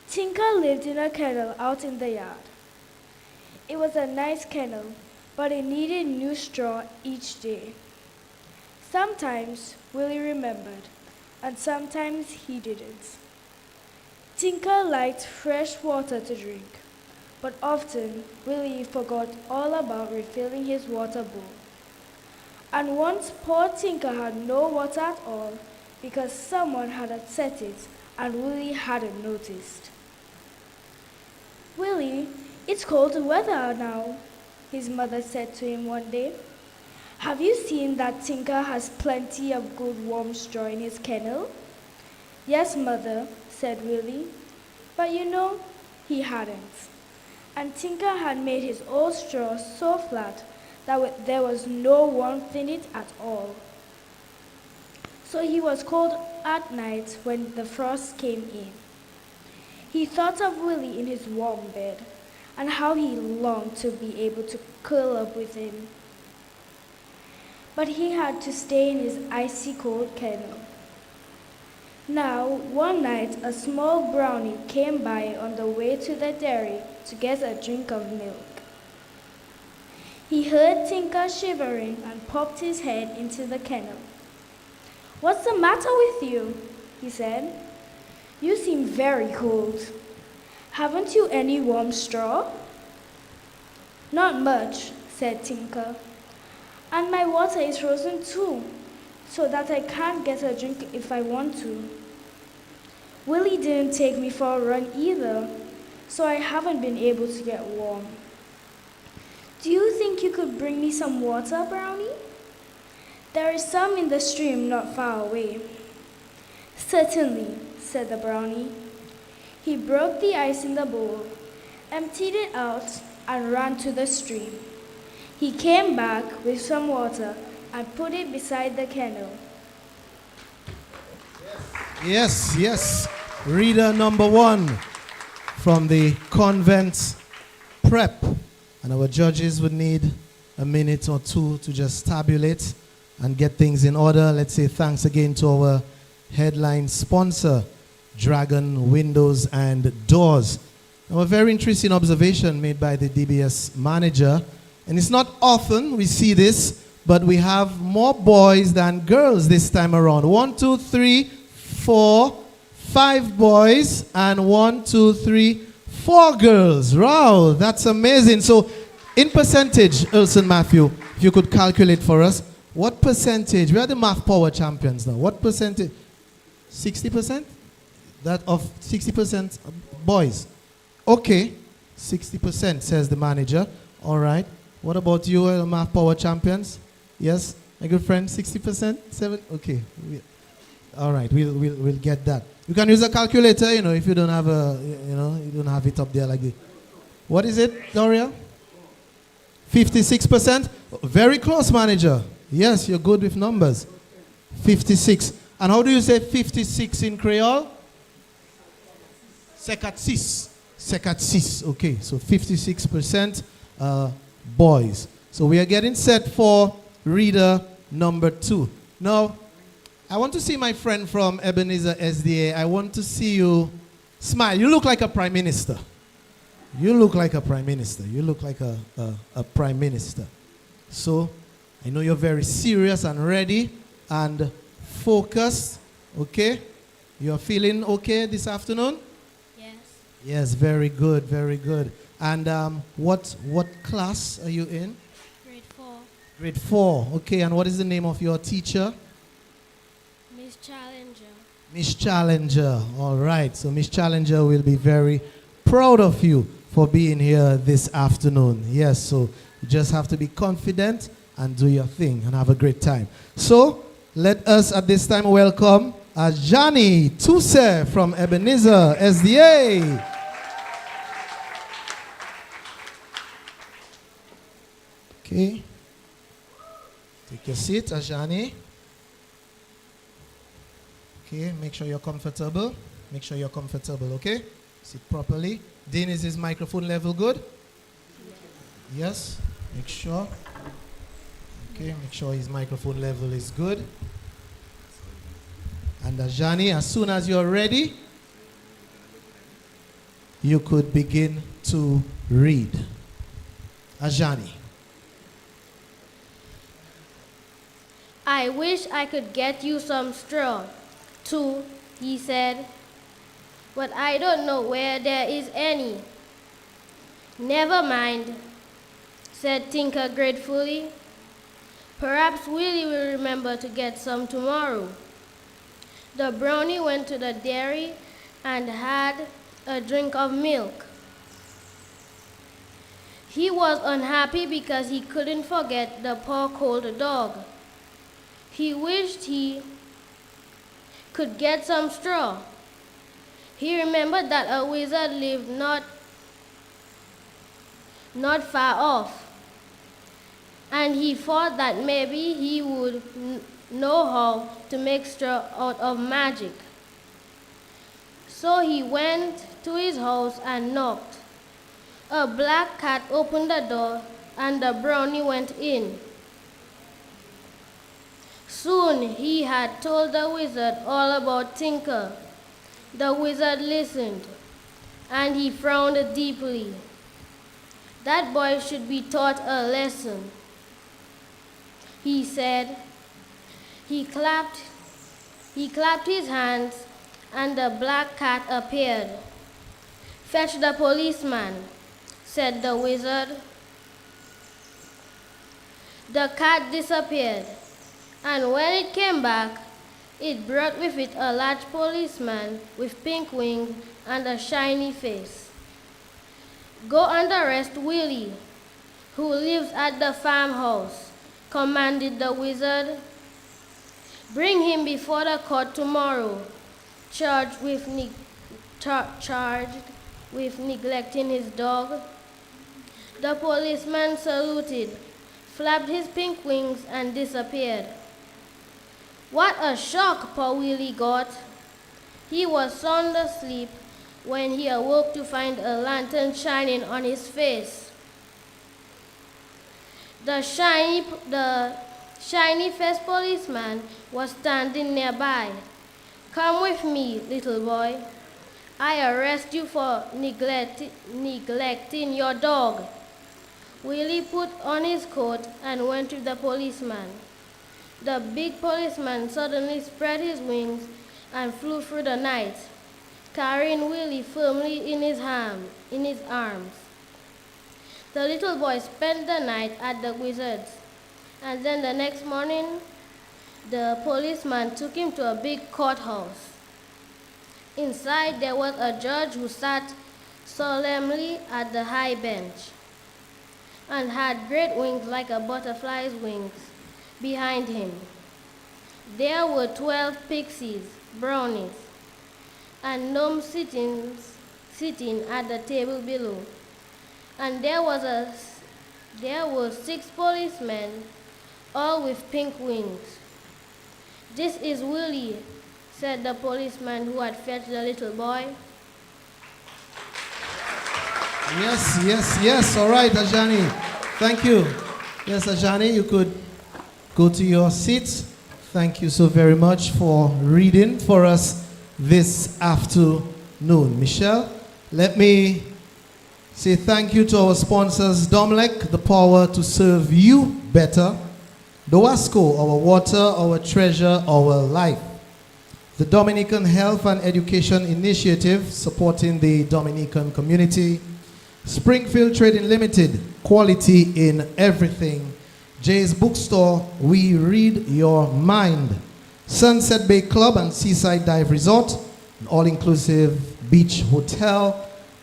Tinker lived in a kennel out in the yard. It was a nice kennel, but it needed new straw each day. Sometimes Willie remembered, and sometimes he didn't. Tinker liked fresh water to drink, but often Willie forgot all about refilling his water bowl. And once poor Tinker had no water at all because someone had upset it and Willie hadn't noticed. "Willie, it's cold weather now," his mother said to him one day. "Have you seen that Tinker has plenty of good warm straw in his kennel?" "Yes, mother," said Willie, but you know, he hadn't. And Tinker had made his old straw so flat that there was no warmth in it at all. so he was cold at night when the frost came in. He thought of Willie in his warm bed and how he longed to be able to curl up with him. But he had to stay in his icy cold kennel. Now, one night, a small brownie came by on the way to the dairy to get a drink of milk. He heard Tinker shivering and popped his head into the kennel. "What's the matter with you?" he said. "You seem very cold. Haven't you any warm straw?" "Not much," said Tinker. "And my water is frozen too, so that I can't get a drink if I want to. Willie didn't take me for a run either, so I haven't been able to get warm. Do you think you could bring me some water, Brownie? There is some in the stream not far away." "Certainly," said the brownie. He broke the ice in the bowl, emptied it out, and ran to the stream. He came back with some water and put it beside the kennel. Yes, yes. Reader number 1 from the convent prep. And our judges would need a minute or two to just tabulate and get things in order. Let's say thanks again to our headline sponsor, Dragon Windows and Doors. Now, a very interesting observation made by the DBS manager. And it's not often we see this, but we have more boys than girls this time around. 1, 2, 3, 4, 5 boys, and 1, 2, 3, 4 girls. Wow, that's amazing. So, in percentage, Elson Matthew, if you could calculate for us, what percentage, we are the math power champions now, what percentage, 60%? That of 60% boys. Okay, 60% says the manager. All right. What about you, math power champions? Yes, my good friend, 60%? 7? Okay. All right, we'll get that. You can use a calculator, if you don't have you don't have it up there like this. What is it, Doria? 56%? Very close, manager. Yes, you're good with numbers. 56. And how do you say 56 in Creole? Sekat sis. Okay, so 56% boys. So we are getting set for reader number 2. Now, I want to see my friend from Ebenezer SDA. I want to see you smile. You look like a prime minister. You look like a prime minister. You look like a prime minister. So, I know you're very serious and ready and focused. Okay? You're feeling okay this afternoon? Yes. Yes, very good, very good. And what class are you in? Grade 4. Grade 4. Okay, and what is the name of your teacher? Miss Challenger. Miss Challenger. All right. So Miss Challenger will be very proud of you for being here this afternoon. Yes, so you just have to be confident and do your thing and have a great time. So let us at this time welcome Johnny Tuse from Ebenezer SDA. Okay. Take your seat, Ajani. Okay, make sure you're comfortable. Make sure you're comfortable, okay? Sit properly. Dean, is his microphone level good? Yes? Make sure. Okay, make sure his microphone level is good. And Ajani, as soon as you're ready, you could begin to read. Ajani. I wish I could get you some straw, too, he said, but I don't know where there is any. Never mind, said Tinker gratefully. Perhaps Willie will remember to get some tomorrow. The brownie went to the dairy and had a drink of milk. He was unhappy because he couldn't forget the poor cold dog. He wished he could get some straw. He remembered that a wizard lived not far off, and and he thought that maybe he would know how to make straw out of magic. So he went to his house and knocked. A black cat opened the door, and the brownie went in. Soon he had told the wizard all about Tinker. The wizard listened, and he frowned deeply. That boy should be taught a lesson, he said. He clapped his hands, and the black cat appeared. "Fetch the policeman," said the wizard. The cat disappeared, and when it came back, it brought with it a large policeman with pink wings and a shiny face. "Go and arrest Willie, who lives at the farmhouse," commanded the wizard. "Bring him before the court tomorrow, charged with neglecting his dog." The policeman saluted, flapped his pink wings, and disappeared. What a shock poor Willie got! He was sound asleep when he awoke to find a lantern shining on his face. The shiny-faced policeman was standing nearby. "Come with me, little boy. I arrest you for neglecting your dog." Willie put on his coat and went with the policeman. The big policeman suddenly spread his wings and flew through the night, carrying Willie firmly in his arms. The little boy spent the night at the wizard's, and then the next morning, the policeman took him to a big courthouse. Inside, there was a judge who sat solemnly at the high bench and had great wings like a butterfly's wings behind him. There were 12 pixies, brownies, and gnomes sitting at the table below. And there were 6 policemen, all with pink wings. "This is Willie," said the policeman who had fetched the little boy. Yes. All right, Ajani. Thank you. Yes, Ajani, you could go to your seats. Thank you so very much for reading for us this afternoon. Michelle, let me say thank you to our sponsors, Domlec, the power to serve you better. Dowasco, our water, our treasure, our life. The Dominican Health and Education Initiative, supporting the Dominican community. Springfield Trading Limited, quality in everything. Jay's Bookstore, we read your mind. Sunset Bay Club and Seaside Dive Resort, an all-inclusive beach hotel.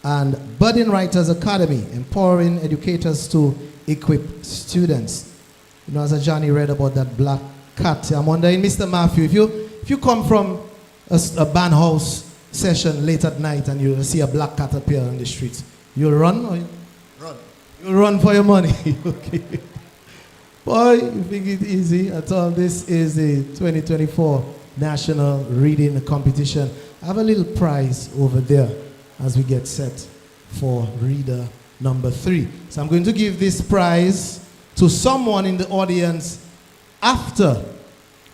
And Budding Writers Academy, empowering educators to equip students. You know, as Ajani read about that black cat, I'm wondering, Mr. Matthew, if you come from a band house session late at night and you see a black cat appear on the streets, you'll run? Or Run. you'll run for your money. Okay. Boy, you think it's easy at all. This is the 2024 National Reading Competition. I have a little prize over there as we get set for reader number 3. So I'm going to give this prize to someone in the audience after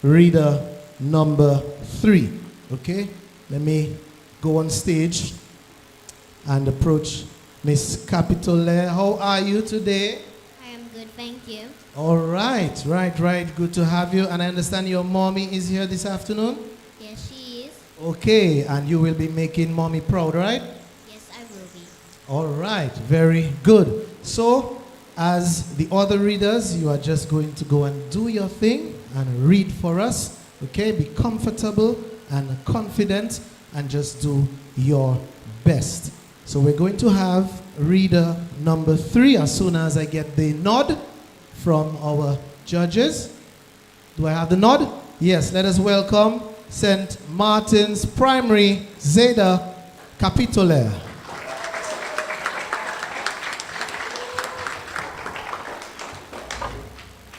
reader number 3. Okay? Let me go on stage and approach Miss Capitole. How are you today? I am good, thank you. All right. Good to have you. And I understand your mommy is here this afternoon? Yes, she is. Okay, and you will be making mommy proud, right? Yes, I will be. All right, very good. So, as the other readers, you are just going to go and do your thing and read for us. Okay, be comfortable and confident and just do your best. So we're going to have reader number 3 as soon as I get the nod from our judges. Do I have the nod? Yes, let us welcome St. Martin's Primary Zeta Capitole.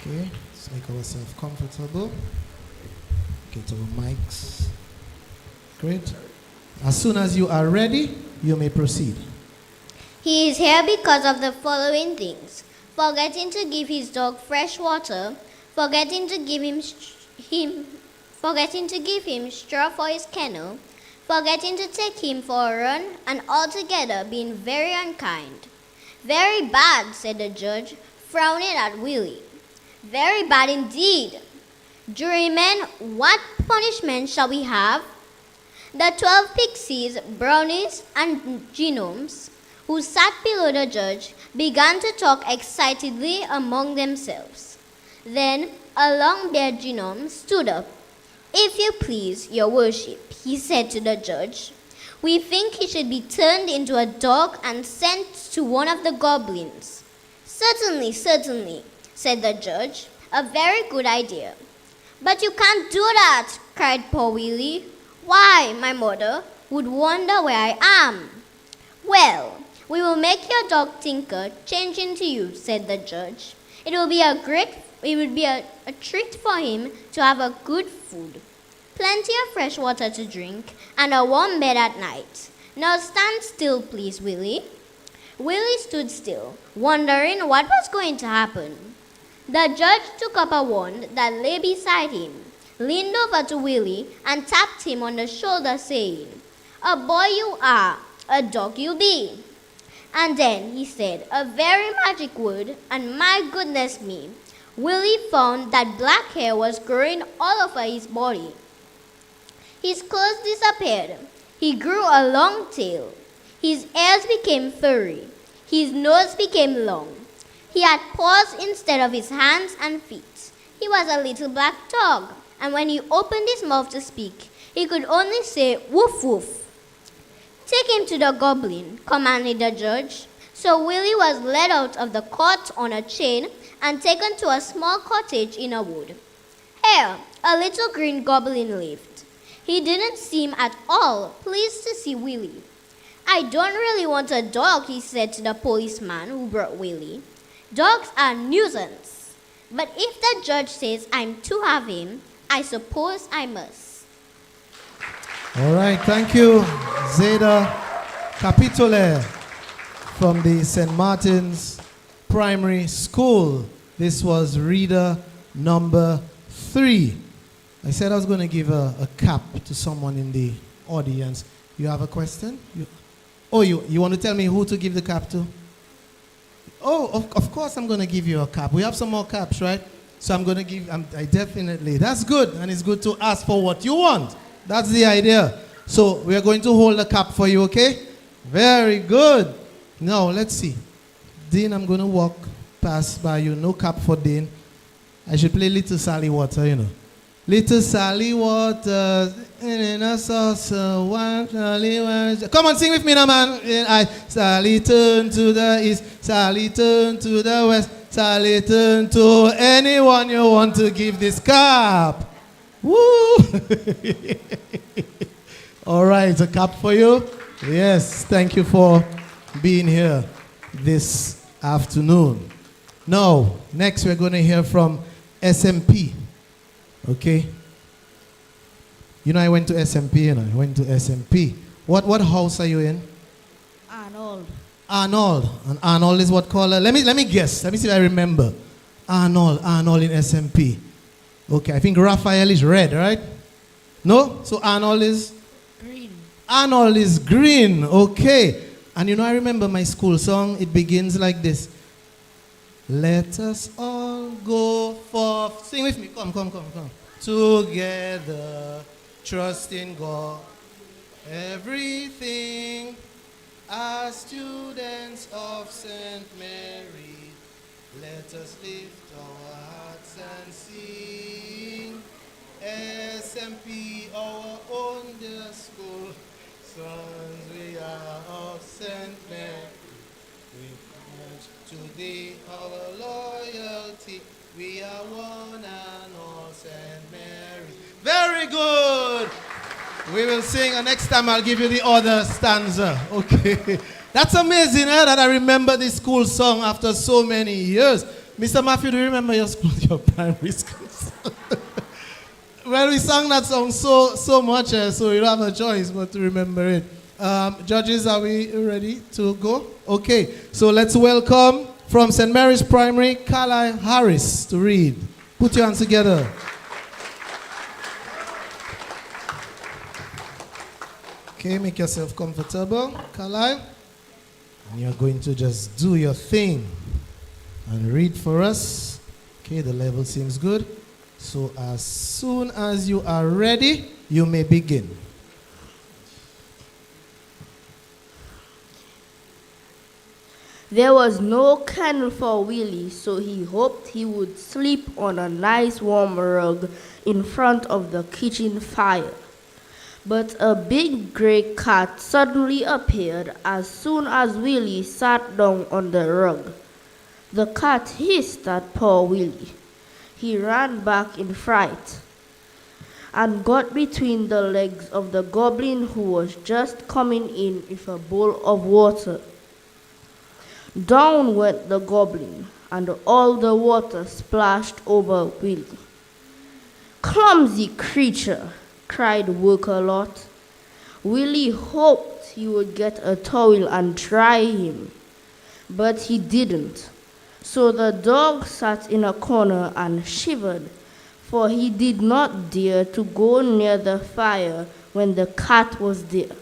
Okay, let's make ourselves comfortable. Get our mics. Great. As soon as you are ready, you may proceed. He is here because of the following things: forgetting to give his dog fresh water, forgetting to give him straw for his kennel, forgetting to take him for a run, and altogether being very unkind. Very bad, said the judge, frowning at Willie. Very bad indeed. Jurymen, what punishment shall we have? The 12 pixies, brownies, and genomes, who sat below the judge, began to talk excitedly among themselves. Then a long-bearded genome stood up. If you please, your worship, he said to the judge, we think he should be turned into a dog and sent to one of the goblins. Certainly, certainly, said the judge. A very good idea. But you can't do that, cried poor Willie. Why, my mother would wonder where I am. Well, we will make your dog Tinker change into you, said the judge. It would be a treat for him to have a good food, plenty of fresh water to drink, and a warm bed at night. Now stand still, please, Willie. Willie stood still, wondering what was going to happen. The judge took up a wand that lay beside him, leaned over to Willie, and tapped him on the shoulder, saying, a boy you are, a dog you'll be. And then he said a very magic word, and my goodness me, Willie found that black hair was growing all over his body. His clothes disappeared. He grew a long tail. His ears became furry. His nose became long. He had paws instead of his hands and feet. He was a little black dog, and when he opened his mouth to speak, he could only say woof woof. Take him to the goblin, commanded the judge. So Willie was led out of the court on a chain and taken to a small cottage in a wood. Here, a little green goblin lived. He didn't seem at all pleased to see Willie. I don't really want a dog, he said to the policeman who brought Willie. Dogs are nuisance. But if the judge says I'm to have him, I suppose I must. All right, thank you, Zeta Capitole from the St. Martin's Primary School. This was reader number 3. I said I was going to give a cap to someone in the audience. You have a question? You want to tell me who to give the cap to? Oh, of course I'm going to give you a cap. We have some more caps, right? So I'm going to give, I definitely, that's good. And it's good to ask for what you want. That's the idea. So we are going to hold a cap for you, okay? Very good. Now, let's see. Dean, I'm going to walk past by you. No cap for Dean. I should play Little Sally Water, you know. Little Sally Water in a saucer, come on, sing with me now, man. Sally turn to the east, Sally turn to the west, Sally turn to anyone you want to give this cap. Woo! All right, a cap for you. Yes, thank you for being here this afternoon. Now, next we're going to hear from SMP. Okay? You know, I went to SMP, I went to SMP. What house are you in? Arnold. Arnold. And Arnold is what color? Let me guess. Let me see if I remember. Arnold in SMP. Okay, I think Raphael is red, right? No? So Arnold is? Green. Arnold is green. Okay. And you know, I remember my school song. It begins like this. Let us all go forth. Sing with me. Come. Together, trust in God. Everything as students of St. Mary. Let us lift our hearts and sing. SMP, our own dear school. Sons, we are of St. Mary. We pledge to thee our loyalty. We are one and all St. Mary. Very good. We will sing, and next time I'll give you the other stanza. Okay. That's amazing, that I remember this school song after so many years. Mr. Matthew, do you remember your school, your primary school? Well, we sang that song so much, so you don't have a choice but to remember it. Judges, are we ready to go? Okay, so let's welcome from St. Mary's Primary, Carlisle Harris to read. Put your hands together. Okay, make yourself comfortable, Carlisle. And you're going to just do your thing and read for us. Okay, the level seems good. So as soon as you are ready, you may begin. There was no kennel for Willie, so he hoped he would sleep on a nice warm rug in front of the kitchen fire. But a big gray cat suddenly appeared as soon as Willie sat down on the rug. The cat hissed at poor Willie. He ran back in fright and got between the legs of the goblin who was just coming in with a bowl of water. Down went the goblin, and all the water splashed over Willie. "Clumsy creature!" cried Work-a-Lot. Willie hoped he would get a towel and dry him, but he didn't. So the dog sat in a corner and shivered, for he did not dare to go near the fire when the cat was there.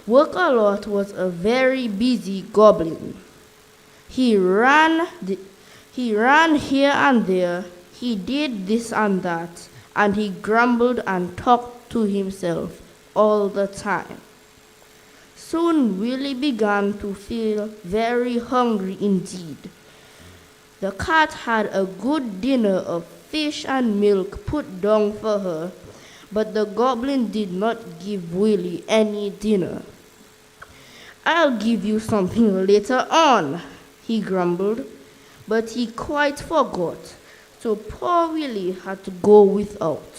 Work-a-Lot was a very busy goblin. He ran here and there, he did this and that, and he grumbled and talked to himself all the time. Soon Willie began to feel very hungry indeed. The cat had a good dinner of fish and milk put down for her, but the goblin did not give Willie any dinner. "I'll give you something later on," he grumbled, but he quite forgot, so poor Willie had to go without.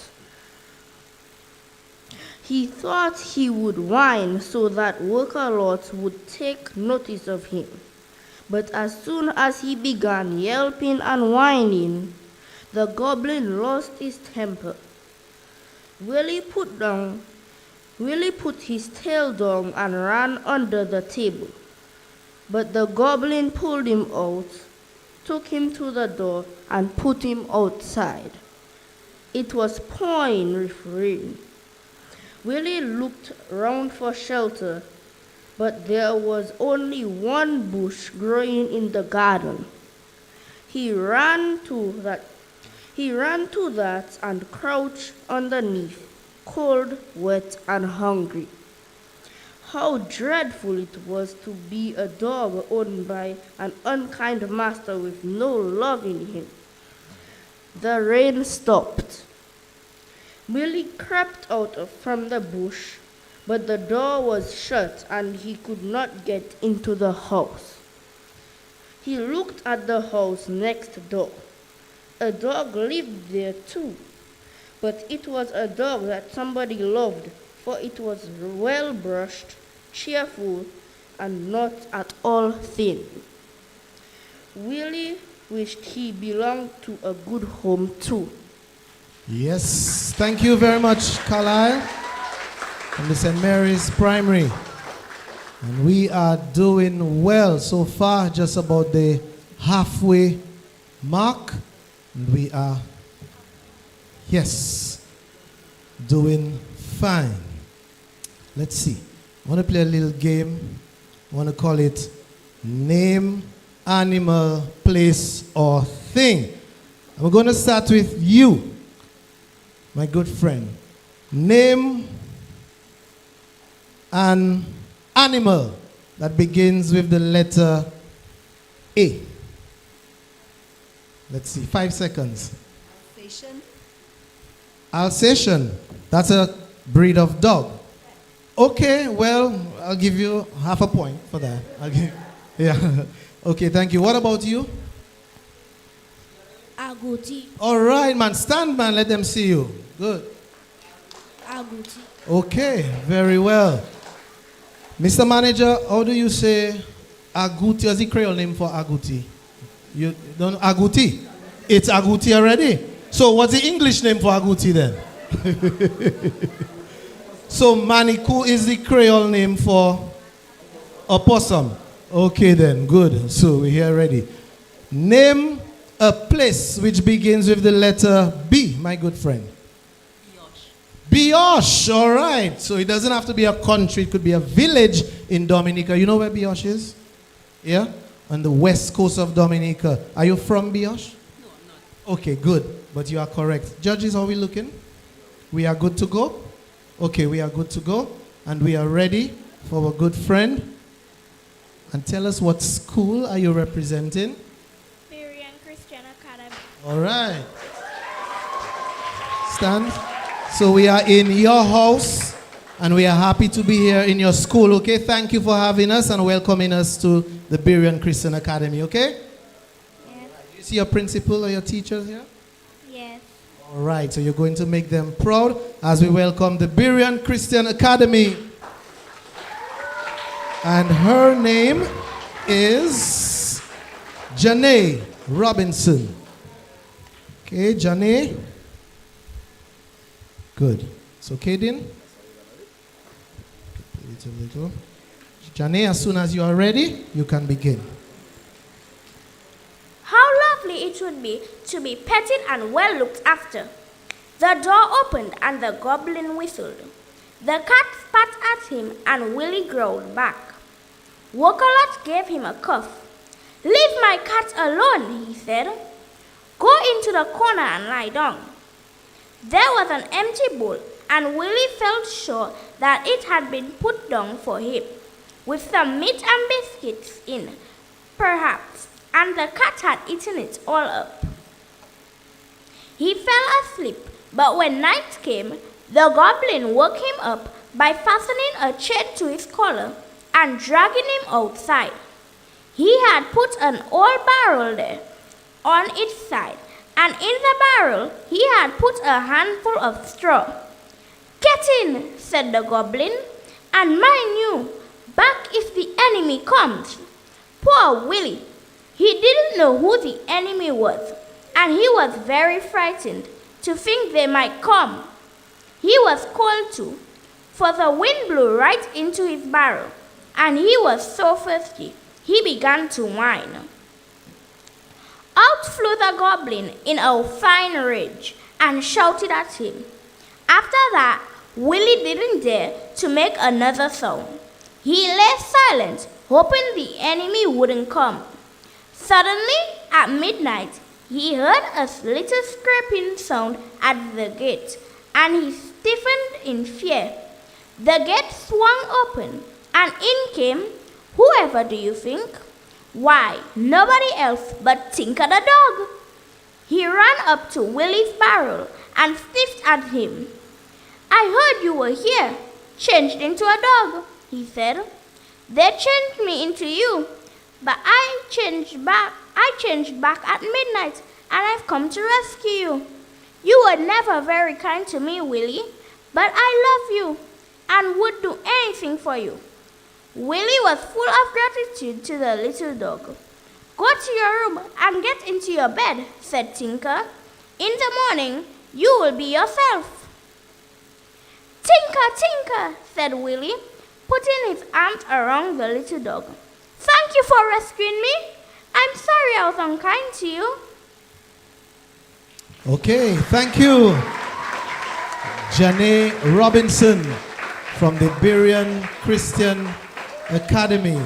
He thought he would whine so that Work-a-Lot would take notice of him. But as soon as he began yelping and whining, the goblin lost his temper. Willie put his tail down and ran under the table. But the goblin pulled him out, took him to the door, and put him outside. It was pouring with rain. Willie looked round for shelter, but there was only one bush growing in the garden. He ran to that and crouched underneath, cold, wet, and hungry. How dreadful it was to be a dog owned by an unkind master with no love in him. The rain stopped. Willie crept out from the bush, but the door was shut and he could not get into the house. He looked at the house next door. A dog lived there too, but it was a dog that somebody loved, for it was well brushed, cheerful, and not at all thin. Willie wished he belonged to a good home too. Yes, thank you very much, Carlisle, from the St. Mary's Primary. And we are doing well so far, just about the halfway mark. And we are, yes, doing fine. Let's see. I want to play a little game. I want to call it Name, Animal, Place, or Thing. I'm going to start with you, my good friend. Name an animal that begins with the letter A. Let's see, 5 seconds. Alsatian. Alsatian. That's a breed of dog. Okay, well, I'll give you half a point for that. Yeah. Okay, thank you. What about you? Agouti. All right, man. Stand, man. Let them see you. Good. Agouti. Okay, very well. Mr. Manager, how do you say agouti? What's the Creole name for agouti? You don't Agouti. It's Agouti already. So what's the English name for Agouti then? So Manikou is the Creole name for opossum. Okay then, good. So we're here ready. Name a place which begins with the letter B, my good friend. Bioche, all right. So it doesn't have to be a country, it could be a village in Dominica. You know where Bioche is? Yeah? On the west coast of Dominica. Are you from Bioche? No, I'm not. Okay, good. But you are correct. Judges, are we looking? We are good to go? Okay, we are good to go. And we are ready for our good friend. And tell us what school are you representing? Ministerial Christian Academy. All right. Stand. So we are in your house, and we are happy to be here in your school, okay? Thank you for having us and welcoming us to the Berean Christian Academy, okay? Yes. Do you see your principal or your teachers here? Yes. All right, so you're going to make them proud as we welcome the Berean Christian Academy. And her name is Janae Robinson. Okay, Janae. Good. So, Kaden. Little. Janae, as soon as you are ready, you can begin. How lovely it would be to be petted and well looked after. The door opened and the goblin whistled. The cat spat at him and Willie growled back. Wokolot gave him a cuff. "Leave my cat alone," he said. "Go into the corner and lie down." There was an empty bowl, and Willie felt sure that it had been put down for him, with some meat and biscuits in, perhaps, and the cat had eaten it all up. He fell asleep, but when night came, the goblin woke him up by fastening a chain to his collar and dragging him outside. He had put an old barrel there on its side, and in the barrel he had put a handful of straw. "Get in," said the goblin, "and mind you, back if the enemy comes." Poor Willie! He didn't know who the enemy was, and he was very frightened to think they might come. He was cold too, for the wind blew right into his barrel, and he was so thirsty he began to whine. Out flew the goblin in a fine rage and shouted at him. After that, Willie didn't dare to make another sound. He lay silent, hoping the enemy wouldn't come. Suddenly, at midnight, he heard a little scraping sound at the gate, and he stiffened in fear. The gate swung open, and in came, whoever do you think? Why, nobody else but Tinker the dog. He ran up to Willie's barrel and sniffed at him. "I heard you were here, changed into a dog," he said. "They changed me into you, but I changed back at midnight, and I've come to rescue you. You were never very kind to me, Willie, but I love you and would do anything for you." Willie was full of gratitude to the little dog. "Go to your room and get into your bed," said Tinker. "In the morning, you will be yourself." "Tinker, Tinker," said Willie, putting his arms around the little dog. "Thank you for rescuing me. I'm sorry I was unkind to you." Okay, thank you. Janae Robinson from the Berean Christian Academy,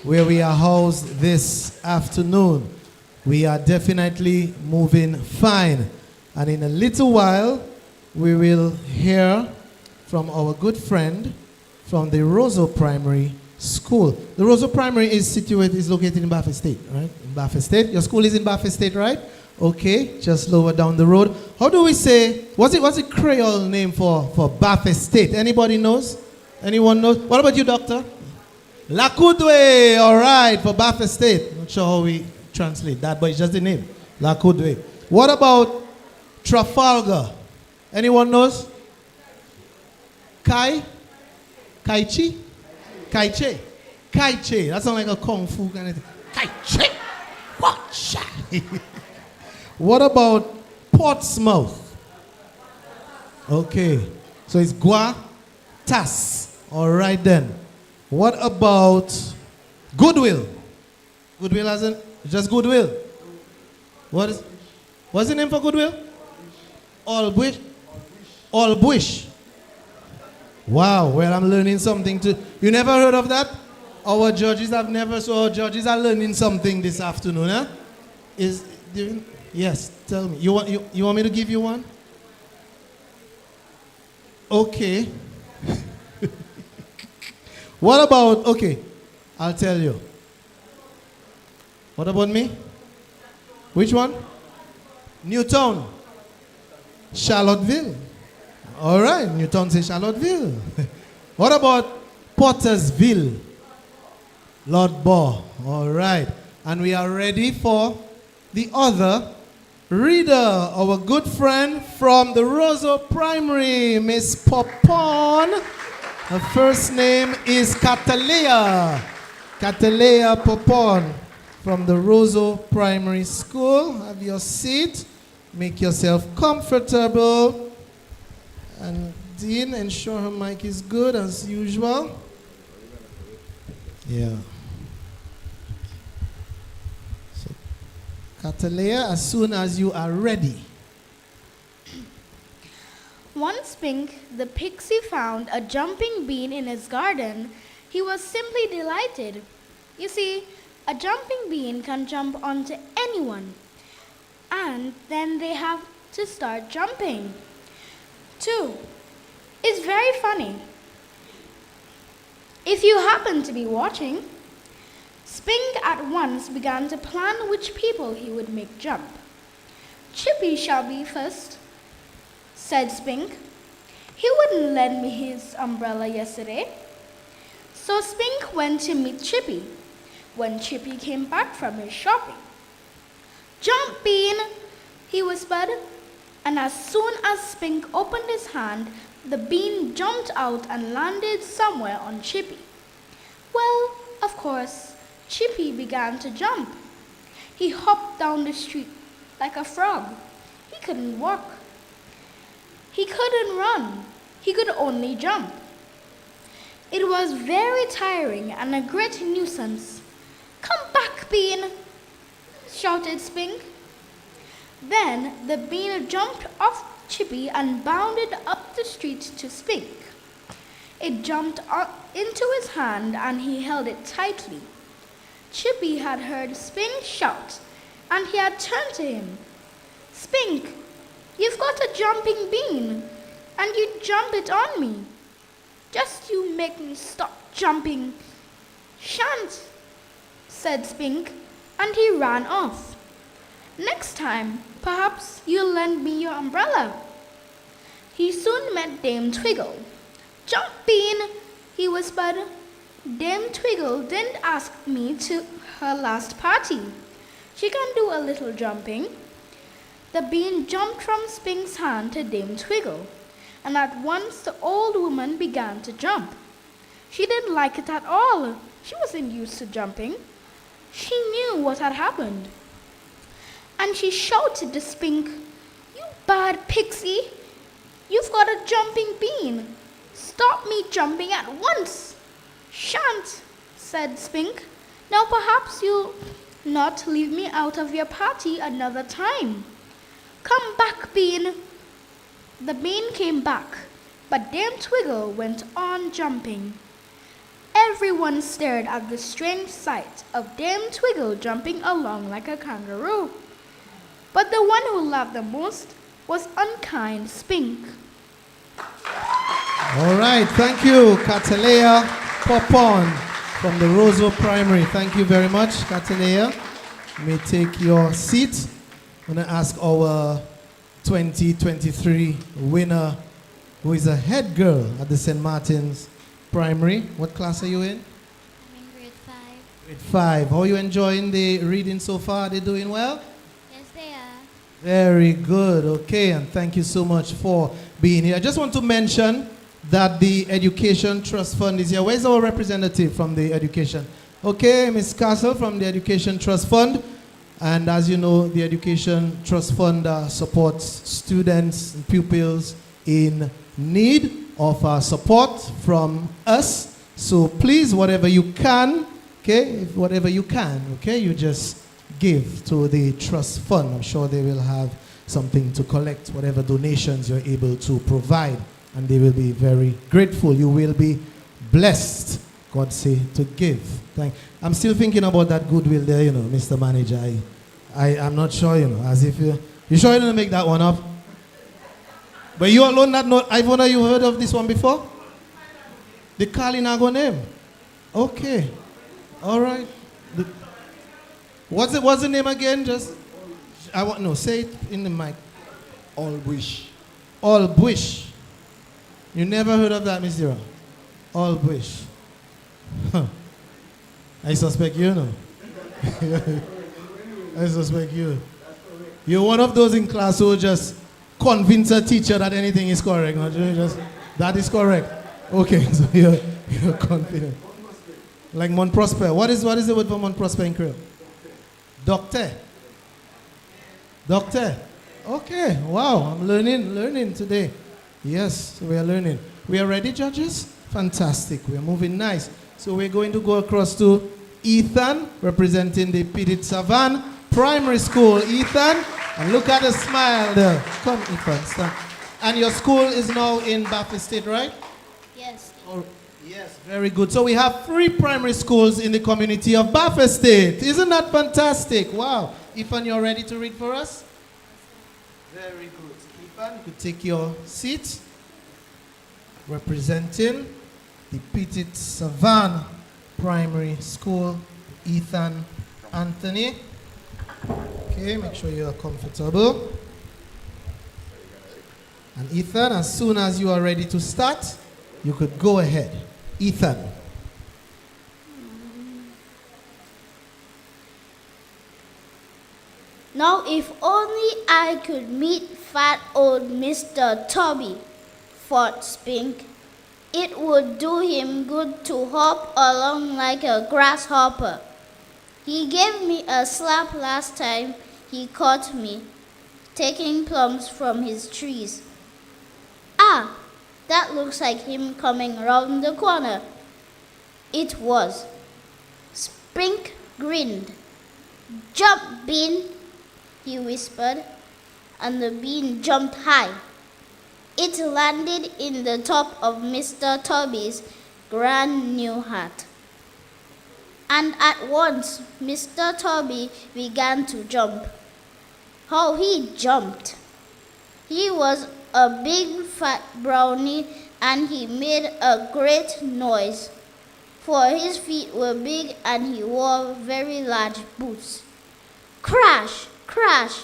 where we are housed this afternoon. We are definitely moving fine. And in a little while, we will hear from our good friend from the Roseau Primary School. The Roseau Primary is located in Baffin State, right? In Baffin State. Your school is in Baffin State, right? Okay, just lower down the road. How do we say, what's the Creole name for Baffin State? Anybody knows? Anyone knows? What about you, doctor? Lacoudwe, all right, for Baffin State. Not sure how we translate that, but it's just the name. Lacoudwe. What about Trafalgar? Anyone knows? Kaiche. That sounds like a kung fu kind of thing. Kaiche. Watch. What about Portsmouth? Okay. So it's Gua Tas. All right then. What about Goodwill? Goodwill as in just Goodwill. What's the name for Goodwill? Allbush. Allbush. Wow, well I'm learning something too. You never heard of that? Our judges have never, so our judges are learning something this afternoon, huh? Yes, tell me. You want me to give you one? Okay. What about, okay, I'll tell you. What about me? Which one? Newtown. Charlottesville. All right, Newtown says Charlottesville. What about Pottersville? Lord Bow. All right. And we are ready for the other reader, our good friend from the Roseau Primary, Miss Popon. Her first name is Catalea. Catalea Popon from the Roseau Primary School. Have your seat. Make yourself comfortable. And Dean, ensure her mic is good as usual. Yeah. So, Catalea, as soon as you are ready. Once Pink, the pixie, found a jumping bean in his garden, he was simply delighted. You see, a jumping bean can jump onto anyone, and then they have to start jumping. 2. It's very funny. If you happen to be watching, Spink at once began to plan which people he would make jump. Chippy shall be first, said Spink. He wouldn't lend me his umbrella yesterday. So Spink went to meet Chippy when Chippy came back from his shopping. Jump, Bean, he whispered, and as soon as Spink opened his hand, the bean jumped out and landed somewhere on Chippy. Well, of course, Chippy began to jump. He hopped down the street like a frog. He couldn't walk. He couldn't run. He could only jump. It was very tiring and a great nuisance. Come back, Bean, shouted Spink. Then the bean jumped off Chippy and bounded up the street to Spink. It jumped into his hand and he held it tightly. Chippy had heard Spink shout and he had turned to him. Spink, you've got a jumping bean and you jump it on me. Just you make me stop jumping. Shan't, said Spink, and he ran off. Next time, perhaps you'll lend me your umbrella. He soon met Dame Twiggle. Jump, Bean, he whispered. Dame Twiggle didn't ask me to her last party. She can do a little jumping. The bean jumped from Spink's hand to Dame Twiggle, and at once the old woman began to jump. She didn't like it at all. She wasn't used to jumping. She knew what had happened. And she shouted to Spink, "You bad pixie! You've got a jumping bean! Stop me jumping at once!" "Shan't," said Spink. "Now perhaps you'll not leave me out of your party another time. Come back, Bean." The bean came back, but Dame Twiggle went on jumping. Everyone stared at the strange sight of Dame Twiggle jumping along like a kangaroo. But the one who laughed the most was unkind Spink. All right, thank you, Catalea Popon from the Roseau Primary. Thank you very much, Catalea. You may take your seat. I'm going to ask our 2023 winner, who is a head girl at the St. Martin's Primary. What class are you in? I'm in grade 5. Grade 5. How are you enjoying the reading so far? Are they doing well? Yes, they are. Very good. Okay, and thank you so much for being here. I just want to mention that the Education Trust Fund is here. Where's our representative from the Education? Okay, Ms. Castle from the Education Trust Fund. And as you know, the Education Trust Fund supports students and pupils in need of support from us. So please, whatever you can, okay, whatever you can, okay, you just give to the trust fund. I'm sure they will have something to collect, whatever donations you're able to provide, and they will be very grateful. You will be blessed, God say, to give. I'm still thinking about that goodwill there, you know, Mr. Manager. I'm not sure, you know, as if you sure you didn't make that one up? But you alone not know, Ivona, you heard of this one before? The Kalinago name. Okay. All right. What's the name again? Just say it in the mic. All-Bush. All-Bush. You never heard of that, Mr. All-Bush. Huh. I suspect you know. I suspect you. You're one of those in class who just convince a teacher that anything is correct. Not just that is correct. Okay, so you're confident. Like Mont Prosper. What is the word for Mont Prosper in Creole? Doctor. Doctor. Okay. Wow. I'm learning today. Yes, we are learning. We are ready, judges? Fantastic. We are moving nice. So we're going to go across to Ethan, representing the Petit Savan Primary School. Ethan, and look at the smile there. Come, Ethan, stand. And your school is now in Baffin State, right? Yes. Yes, very good. So we have 3 primary schools in the community of Baffin State. Isn't that fantastic? Wow. Ethan, you're ready to read for us? Very good. Ethan, you could take your seat. Representing the Petit Savan Primary School, Ethan Anthony. Okay, make sure you're comfortable. And Ethan, as soon as you are ready to start, you could go ahead. Ethan. Now, if only I could meet fat old Mr. Tubby, thought Spink. It would do him good to hop along like a grasshopper. He gave me a slap last time he caught me taking plums from his trees. Ah, that looks like him coming round the corner. It was. Spink grinned. Jump, Bean, he whispered, and the bean jumped high. It landed in the top of Mr. Tubby's grand new hat. And at once Mr. Tubby began to jump. How he jumped! He was a big fat brownie and he made a great noise, for his feet were big and he wore very large boots. Crash! Crash!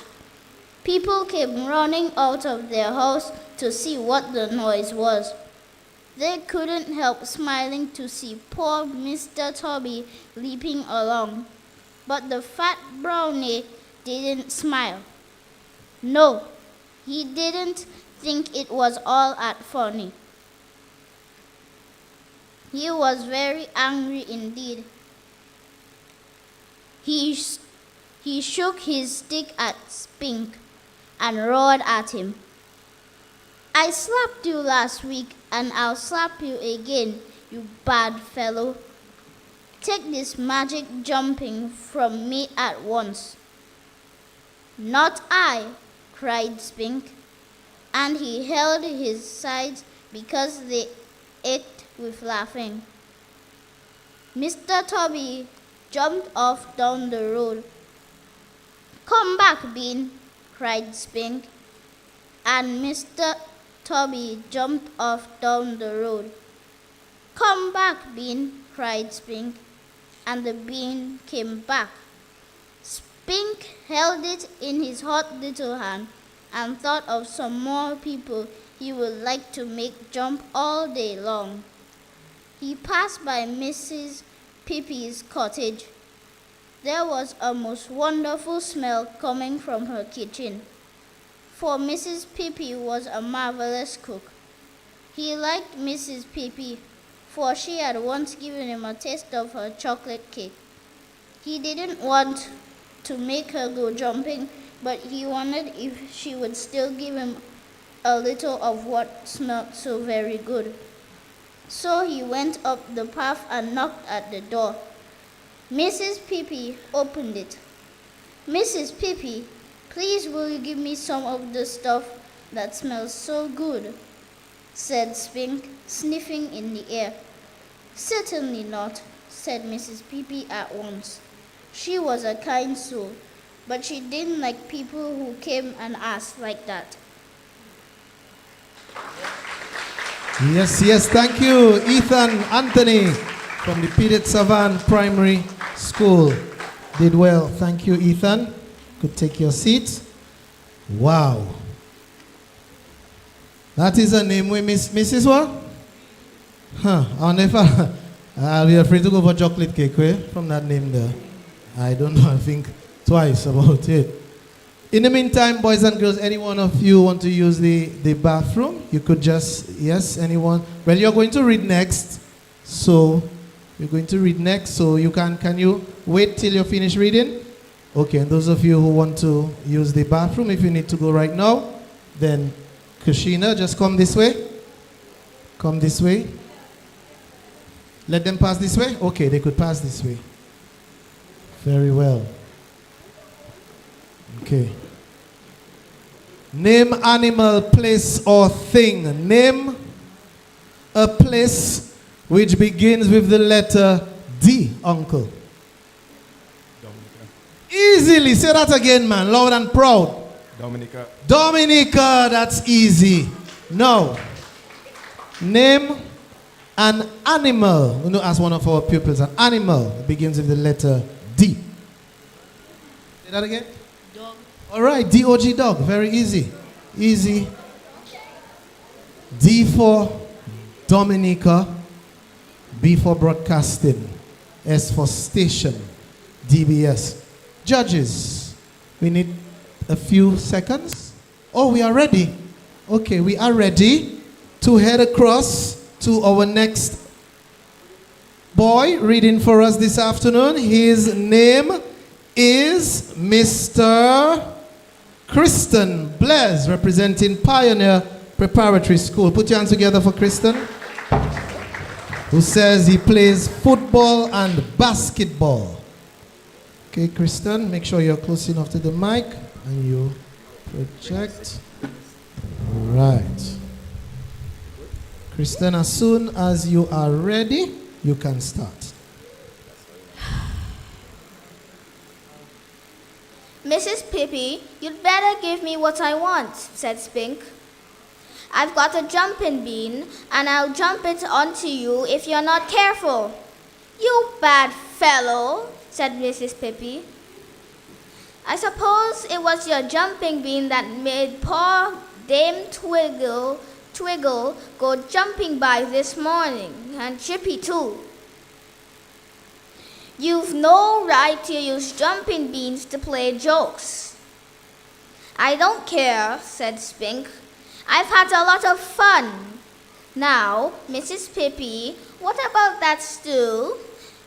People came running out of their house to see what the noise was. They couldn't help smiling to see poor Mr. Tubby leaping along. But the fat brownie didn't smile. No, he didn't think it was all that funny. He was very angry indeed. He shook his stick at Spink and roared at him. I slapped you last week and I'll slap you again, you bad fellow. Take this magic jumping from me at once. Not I, cried Spink, and he held his sides because they ached with laughing. Mr. Tubby jumped off down the road. Come back, Bean, cried Spink, and Mr. Tubby jumped off down the road. Come back, Bean, cried Spink, and the bean came back. Spink held it in his hot little hand and thought of some more people he would like to make jump all day long. He passed by Mrs. Pippi's cottage. There was a most wonderful smell coming from her kitchen, for Mrs. Pippi was a marvelous cook. He liked Mrs. Pippi, for she had once given him a taste of her chocolate cake. He didn't want to make her go jumping, but he wondered if she would still give him a little of what smelled so very good. So he went up the path and knocked at the door. Mrs. Peepy opened it. Mrs. Peepy, please will you give me some of the stuff that smells so good? Said Spink, sniffing in the air. Certainly not, said Mrs. Peepy at once. She was a kind soul, but she didn't like people who came and asked like that. Yes, thank you, Ethan Anthony from the Pedet Savan Primary School. Did well. Thank you, Ethan. Could take your seat. Wow. That is a name we Mrs. what? I'll never. I'll be afraid to go for chocolate cake from that name there. I don't know. I think twice about it. In the meantime, boys and girls, any one of you want to use the bathroom? You could just, yes, anyone? Well, you're going to read next. So, you can you wait till you finish reading? Okay, and those of you who want to use the bathroom, if you need to go right now, then Kushina, just come this way. Come this way. Let them pass this way? Okay, they could pass this way. Very well. Okay. Name animal, place, or thing. Name a place which begins with the letter D, uncle. Easily. Say that again, man. Loud and proud. Dominica. Dominica, that's easy. Now, name an animal. We're going to ask one of our pupils. An animal that begins with the letter D. Say that again. Dog. All right, D-O-G, dog. Very easy. Easy. D for Dominica. B for broadcasting. S for station. DBS. Judges, we need a few seconds. Oh, we are ready. Okay, we are ready to head across to our next boy reading for us this afternoon. His name is Mr. Kristen Blaise, representing Pioneer Preparatory School. Put your hands together for Kristen, who says he plays football and basketball. Okay, Kristen, make sure you're close enough to the mic and you project. All right. Kristen, as soon as you are ready, you can start. Mrs. Pippi, you'd better give me what I want, said Spink. I've got a jumping bean, and I'll jump it onto you if you're not careful. You bad fellow, said Mrs. Pippi. I suppose it was your jumping bean that made poor Dame Twiggle go jumping by this morning, and Chippy too. You've no right to use jumping beans to play jokes. I don't care, said Spink. I've had a lot of fun. Now, Mrs. Pippi, what about that stew?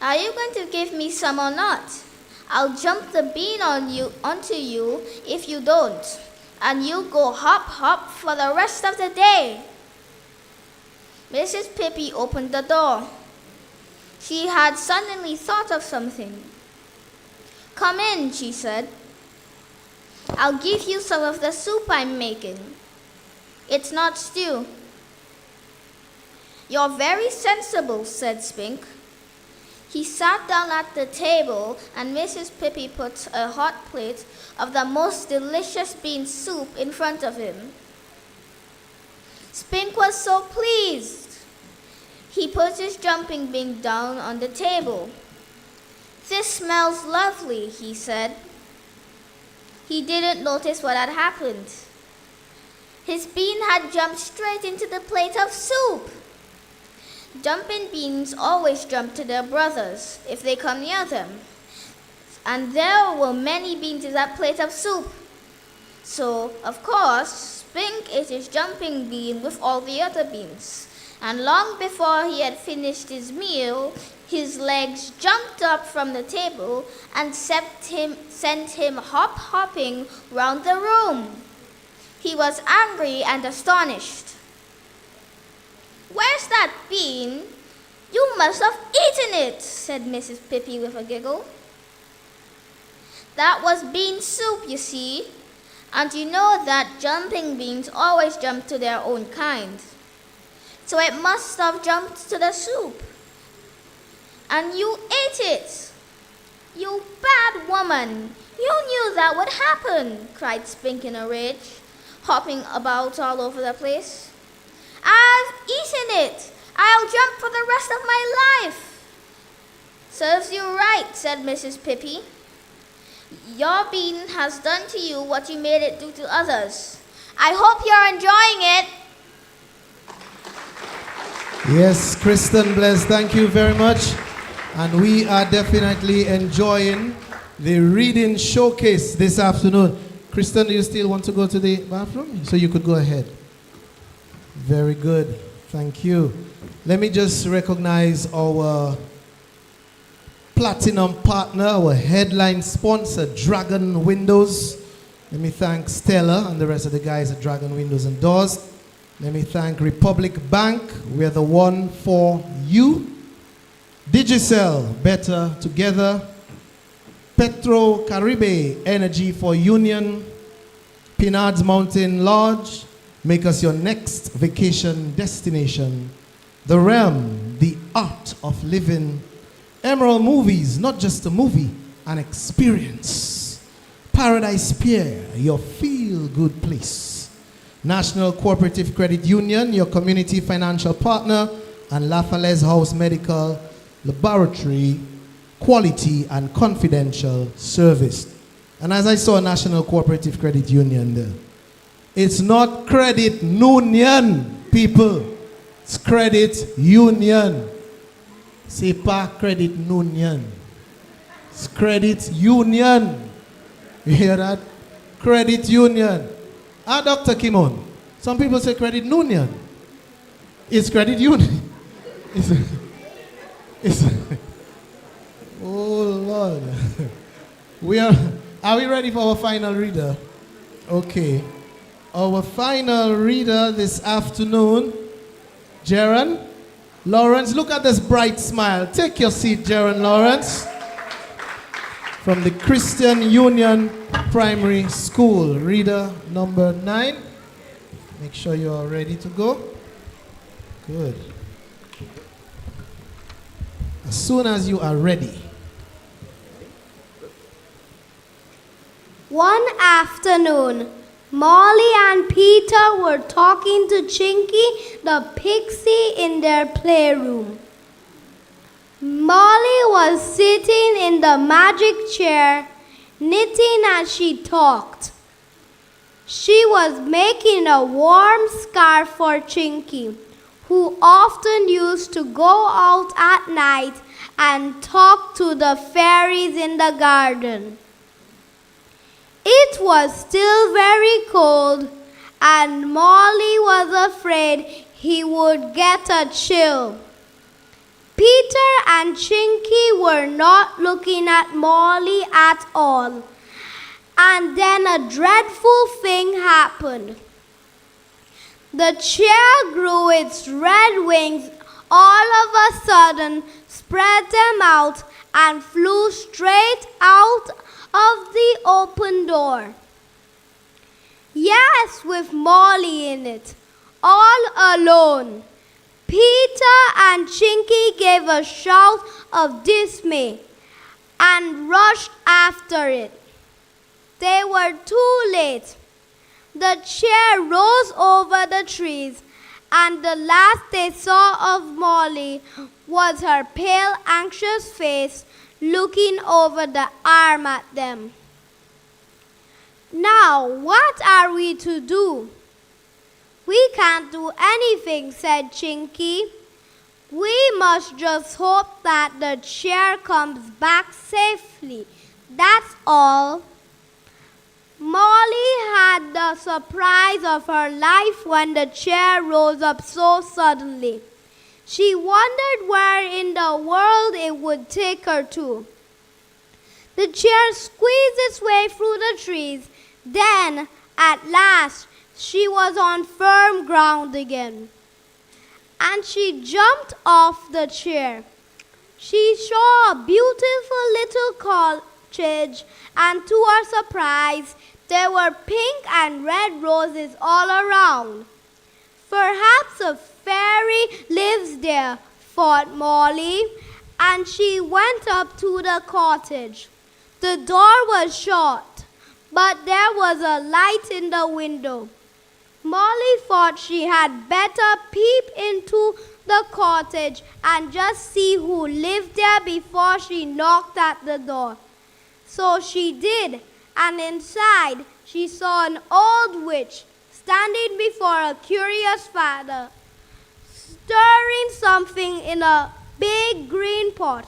Are you going to give me some or not? I'll jump the bean onto you if you don't, and you go hop hop for the rest of the day. Mrs. Pippi opened the door. She had suddenly thought of something. Come in, she said. I'll give you some of the soup I'm making. It's not stew. You're very sensible, said Spink. He sat down at the table, and Mrs. Pippi put a hot plate of the most delicious bean soup in front of him. Spink was so pleased. He put his jumping bean down on the table. This smells lovely, he said. He didn't notice what had happened. His bean had jumped straight into the plate of soup. Jumping beans always jump to their brothers if they come near them. And there were many beans in that plate of soup. So, of course, Spink ate his jumping bean with all the other beans. And long before he had finished his meal, his legs jumped up from the table and sent him hopping round the room. He was angry and astonished. "Where's that bean? You must have eaten it," said Mrs. Pippi with a giggle. "That was bean soup, you see. And you know that jumping beans always jump to their own kind. So it must have jumped to the soup. And you ate it. You bad woman. You knew that would happen," cried Spink in a rage, hopping about all over the place. "I've eaten it. I'll jump for the rest of my life." "Serves you right," said Mrs. Pippi. "Your bean has done to you what you made it do to others. I hope you're enjoying it." Yes, Kristen Bless, thank you very much. And we are definitely enjoying the reading showcase this afternoon. Kristen, do you still want to go to the bathroom? So you could go ahead. Very good. Thank you. Let me just recognize our platinum partner, our headline sponsor, Dragon Windows. Let me thank Stella and the rest of the guys at Dragon Windows and Doors. Let me thank Republic Bank. We're the one for you. Digicel, better together. Petro Caribe, energy for union. Pinard's Mountain Lodge, make us your next vacation destination. The Realm, the art of living. Emerald Movies, not just a movie, an experience. Paradise Pier, your feel-good place. National Cooperative Credit Union, your community financial partner, and La Falaise House Medical Laboratory, quality and confidential service. And as I saw National Cooperative Credit Union there, it's not credit union, people. It's credit union. C'est pas credit union. It's credit union. You hear that? Credit union. Ah, Dr. Kimon. Some people say credit union. It's credit union. It's oh Lord. Are we ready for our final reader? Okay. Our final reader this afternoon, Jaron Lawrence. Look at this bright smile. Take your seat, Jaron Lawrence. From the Christian Union Primary School, reader number 9. Make sure you are ready to go. Good. As soon as you are ready. One afternoon, Molly and Peter were talking to Chinky the pixie in their playroom. Molly was sitting in the magic chair, knitting as she talked. She was making a warm scarf for Chinky, who often used to go out at night and talk to the fairies in the garden. It was still very cold, and Molly was afraid he would get a chill. Peter and Chinky were not looking at Molly at all. And then a dreadful thing happened. The chair grew its red wings all of a sudden, spread them out, and flew straight out of the open door. Yes, with Molly in it, all alone. Peter and Chinky gave a shout of dismay and rushed after it. They were too late. The chair rose over the trees, and the last they saw of Molly was her pale, anxious face looking over the arm at them. Now, what are we to do? We can't do anything, said Chinky. We must just hope that the chair comes back safely. That's all. Molly had the surprise of her life when the chair rose up so suddenly. She wondered where in the world it would take her to. The chair squeezed its way through the trees. Then, at last, she was on firm ground again. And she jumped off the chair. She saw a beautiful little cottage, and to her surprise, there were pink and red roses all around. Perhaps a fairy lives there, thought Molly, and she went up to the cottage. The door was shut, but there was a light in the window. Molly thought she had better peep into the cottage and just see who lived there before she knocked at the door. So she did, and inside she saw an old witch standing before a curious father, stirring something in a big green pot.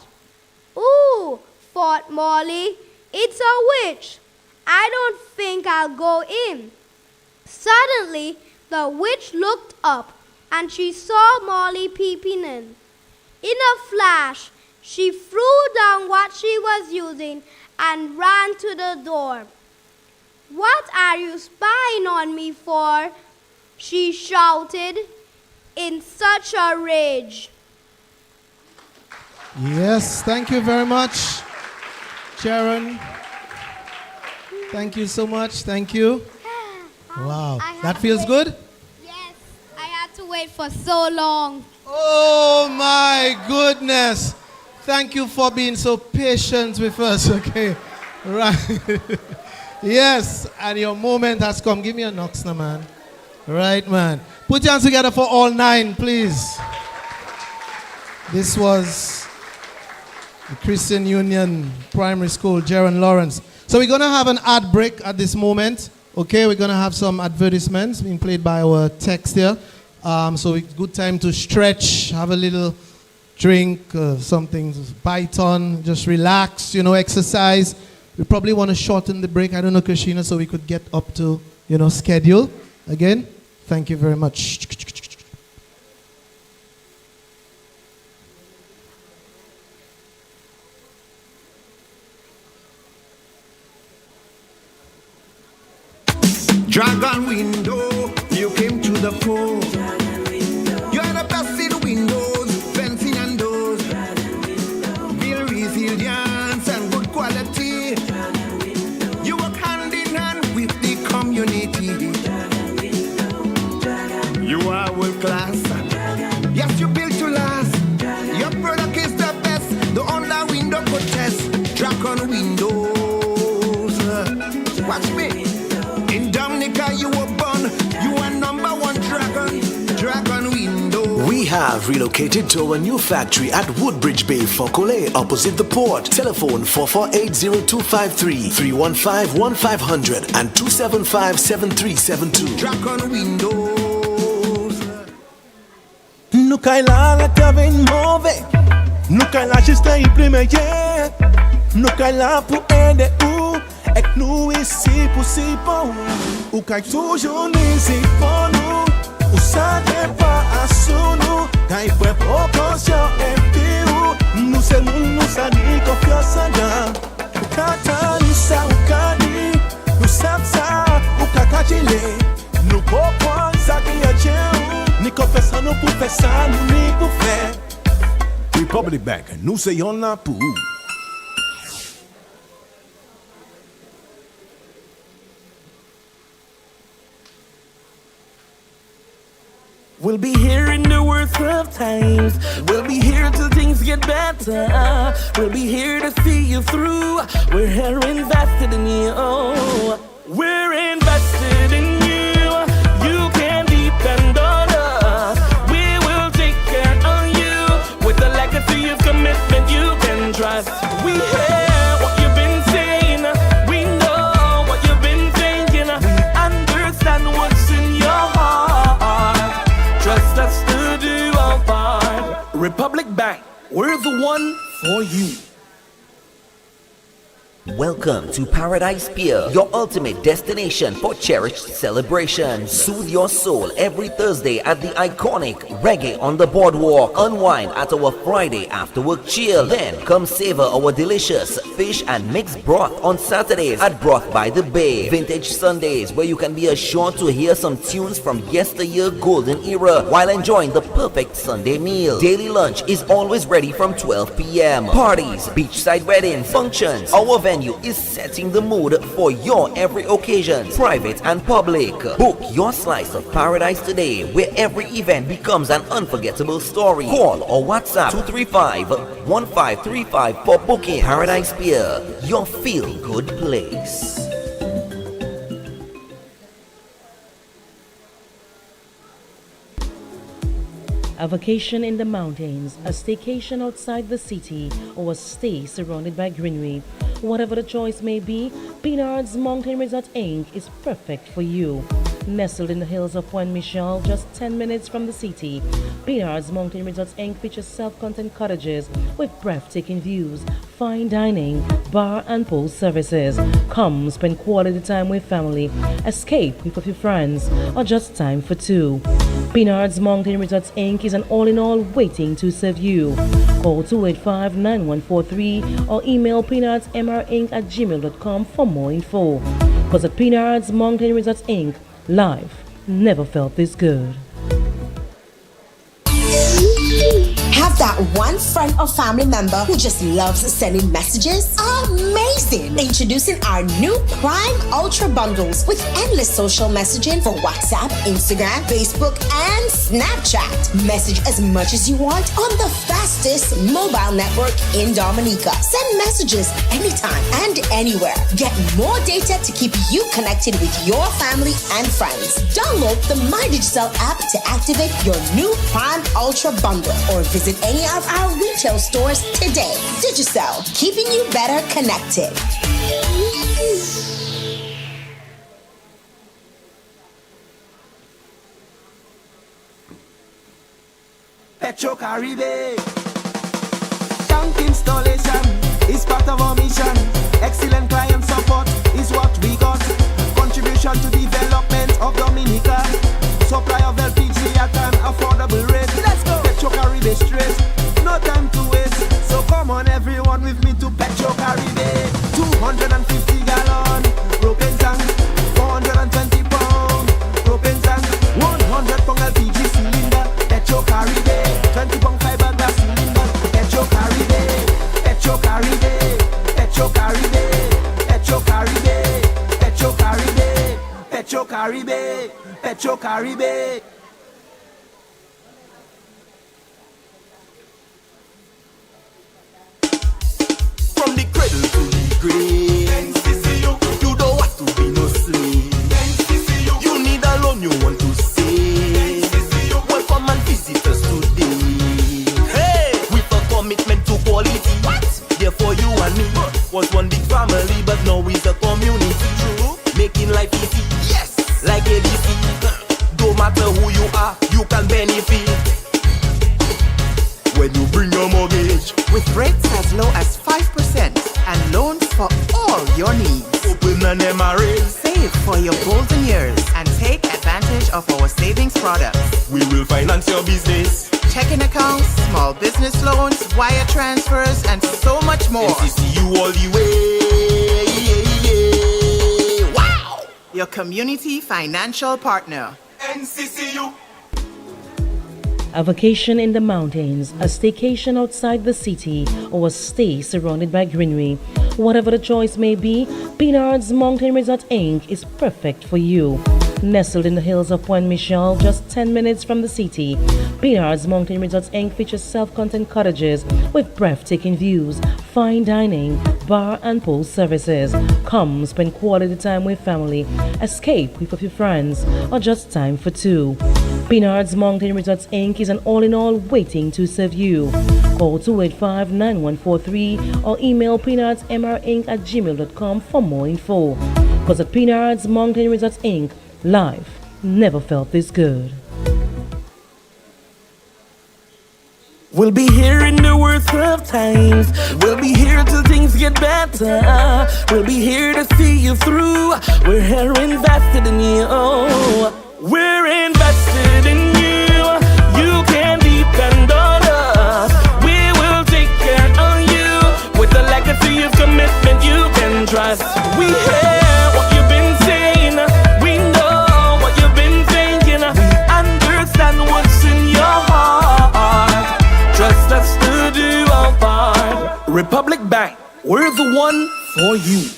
Ooh, thought Molly, it's a witch. I don't think I'll go in. Suddenly, the witch looked up and she saw Molly peeping in. In a flash, she threw down what she was using and ran to the door. What are you spying on me for? She shouted in such a rage. Yes, thank you very much, Sharon. Thank you so much. Thank you. Wow, that feels good? Yes, I had to wait for so long. Oh my goodness. Thank you for being so patient with us, okay? Right. Yes, and your moment has come. Give me a knocks now, man. Right, man. Put your hands together for all 9, please. This was the Christian Union Primary School, Jaron Lawrence. So we're going to have an ad break at this moment. Okay, we're going to have some advertisements being played by our text here. So it's good time to stretch, have a little drink, something, bite on, just relax, exercise. We probably want to shorten the break. I don't know, Krishina, so we could get up to, schedule. Again, thank you very much. Dragon window, you came to the fore. You are the best in windows, fencing and doors. Build resilience and good quality. You work hand in hand with the community. You are world class. Yes, you built to last. Your product is the best. The only window could test. Dragon windows. Watch me. In Dominica you were born, you are number 1 dragon window. We have relocated to our new factory at Woodbridge Bay, Fokole, opposite the port. Telephone 448-0253, 315-1500 and 275-7372. Dragon windows. Nu cai la te vem move. Nu cai la și stai primeie. Nu cai la pu ede u. Ek nu isi possível. O cai toujours nisi ponu. O sade pa asunu. Cai foi proporção empiu. Nu se nu sani confiança já. O kata nu sa o kani. Nu sapsa o kakachile. Nu popo saki a cheu. Ni confessando por pensar ni por fé. Republic Bank, nu se yon la pu. We'll be here in the worst of times. We'll be here till things get better. We'll be here to see you through. We're here invested in you. We're invested in you. You can depend on us. We will take care of you. With a legacy of commitment you can trust. We hear what you've been saying. We know what you've been thinking. We understand what's in your heart. Trust us to do our part. Republic Bank, we're the one for you. Welcome to Paradise Pier, your ultimate destination for cherished celebrations. Soothe your soul every Thursday at the iconic Reggae on the Boardwalk. Unwind at our Friday after work chill. Then come savor our delicious fish and mixed broth on Saturdays at Broth by the Bay. Vintage Sundays, where you can be assured to hear some tunes from yesteryear golden era while enjoying the perfect Sunday meal. Daily lunch is always ready from 12 p.m. Parties, beachside weddings, functions. Our venue is setting the mood for your every occasion, private and public. Book your slice of paradise today, where every event becomes an unforgettable story. Call or WhatsApp 235-1535 for booking. Paradise Pier, your feel-good place. A vacation in the mountains, a staycation outside the city, or a stay surrounded by greenery. Whatever the choice may be, Pinard's Mountain Resort Inc. is perfect for you. Nestled in the hills of Point Michel, just 10 minutes from the city, Pinard's Mountain Resort Inc. features self-contained cottages with breathtaking views, fine dining, bar and pool services. Come spend quality time with family, escape with a few friends, or just time for two. Pinard's Mountain Resorts Inc. is an all-in-all waiting to serve you. Call 285-9143 or email pinardsmrinc@gmail.com for more info. Because at Pinard's Mountain Resorts Inc., life never felt this good. Have that one friend or family member who just loves sending messages? Amazing! Introducing our new Prime Ultra bundles with endless social messaging for WhatsApp, Instagram, Facebook, and Snapchat. Message as much as you want on the fastest mobile network in Dominica. Send messages anytime and anywhere. Get more data to keep you connected with your family and friends. Download the My Digital app to activate your new Prime Ultra bundle or visit any of our retail stores today. Digicel, keeping you better connected. Petro Caribe. Tank installation is part of our mission. Excellent client support is what we got. Contribution to development of Dominica. Supply of LPG at an affordable rate. Let's go. Petro Caribe straight. No time to waste. So come on everyone with me to Petro Caribe. 250 gallon propane tank. 420 pound propane tank. 100 pound LPG cylinder. Petro Caribe. 20 pound fiberglass cylinder. Petro Caribe. Petro Caribe. Petro Caribe. Petro Caribe. Petro Caribe. Petro Caribe. Petro Caribe. From the cradle to the grave, you don't want to be no slave. You need a loan, you want to save. Welcome and visitors today. Hey, with a commitment to quality. What? Therefore you and me was one big family, but now it's a community. True. Making life easy. Yes. Like ABC. No matter who you are, you can benefit. When you bring your mortgage with rates as low as 5% and loans for all your needs. Open an MRA. Save for your golden years and take advantage of our savings products. We will finance your business. Checking accounts, small business loans, wire transfers, and so much more. NCCU all the way. Wow! Your community financial partner. NCCU. A vacation in the mountains, a staycation outside the city, or a stay surrounded by greenery. Whatever the choice may be, Pinard's Mountain Resort Inc. is perfect for you. Nestled in the hills of Point Michel, just 10 minutes from the city, Pinard's Mountain Resort Inc. features self-contained cottages with breathtaking views, fine dining, bar and pool services. Come spend quality time with family, escape with a few friends, or just time for two. Pinard's Mountain Resorts Inc. is an all-in-all waiting to serve you. Call 285-9143 or email pinardsmrinc@gmail.com for more info. Because at Pinard's Mountain Resorts Inc., life never felt this good. We'll be here in the worst of times. We'll be here till things get better. We'll be here to see you through. We're here invested in you. We're invested in you. You can depend on us. We will take care of you with a legacy of commitment you can trust. We hear what you've been saying. We know what you've been thinking. We understand what's in your heart. Trust us to do our part. Republic Bank, we're the one for you.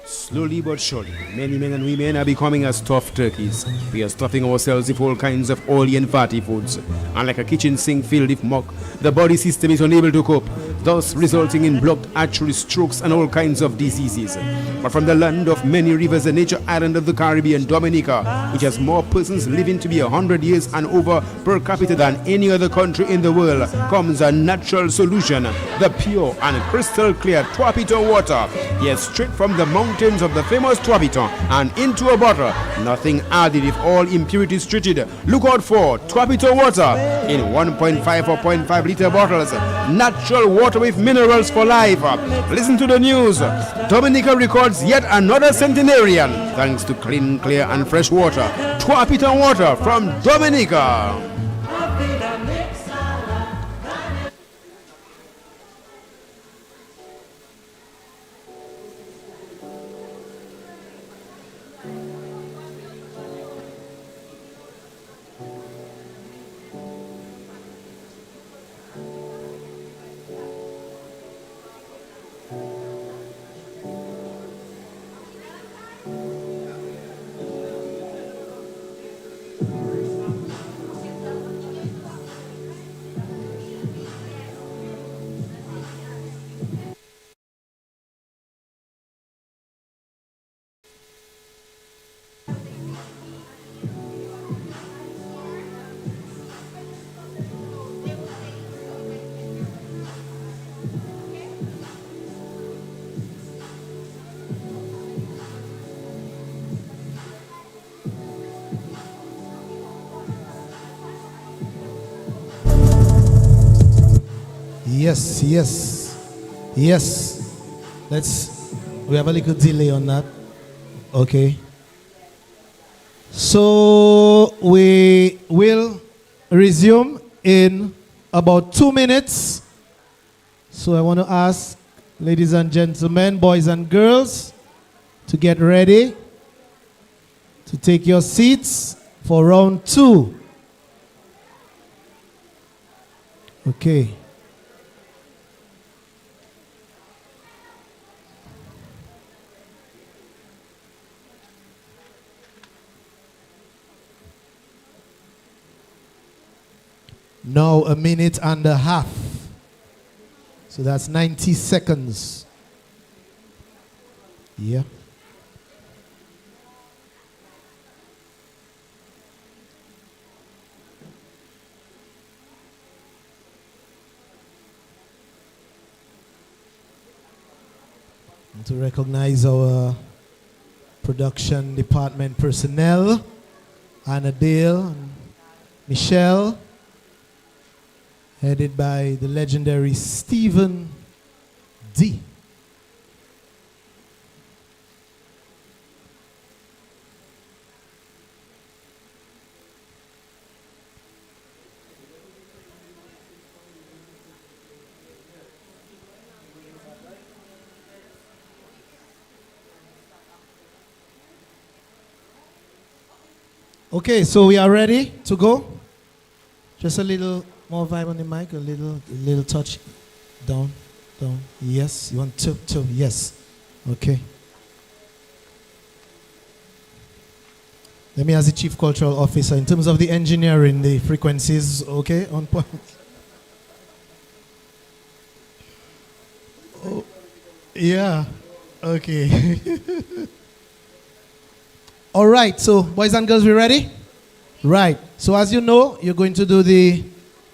Slowly but surely, many men and women are becoming as tough turkeys. We are stuffing ourselves with all kinds of oily and fatty foods. And like a kitchen sink filled with muck, the body system is unable to cope, thus resulting in blocked artery strokes and all kinds of diseases. But from the land of many rivers, the nature island of the Caribbean, Dominica, which has more persons living to be 100 years and over per capita than any other country in the world, comes a natural solution, the pure and crystal clear Tuapito water. Yes, straight from the mountains of the famous Tuapito and into a bottle, nothing added if all impurities treated. Look out for Tuapito water in 1.5 or 0.5 liter bottles. Natural water with minerals for life. Listen to the news. Dominica records yet another centenarian thanks to clean, clear and fresh water. Tuapito water from Dominica. Yes. We have a little delay on that. Okay. So we will resume in about 2 minutes. So I want to ask ladies and gentlemen, boys and girls, to get ready to take your seats for round 2. Okay. Now 1.5 minutes. So that's 90 seconds. Yeah. And to recognize our production department personnel, Anna Dale and Michelle, headed by the legendary Stephen D. Okay, so we are ready to go. Just a little more vibe on the mic, a little touch. Down. Yes, you want to, yes. Okay. Let me ask the Chief Cultural Officer, in terms of the engineering, the frequencies, okay, on point? Oh, yeah, okay. All right, so boys and girls, we ready? Right, so as you know, you're going to do the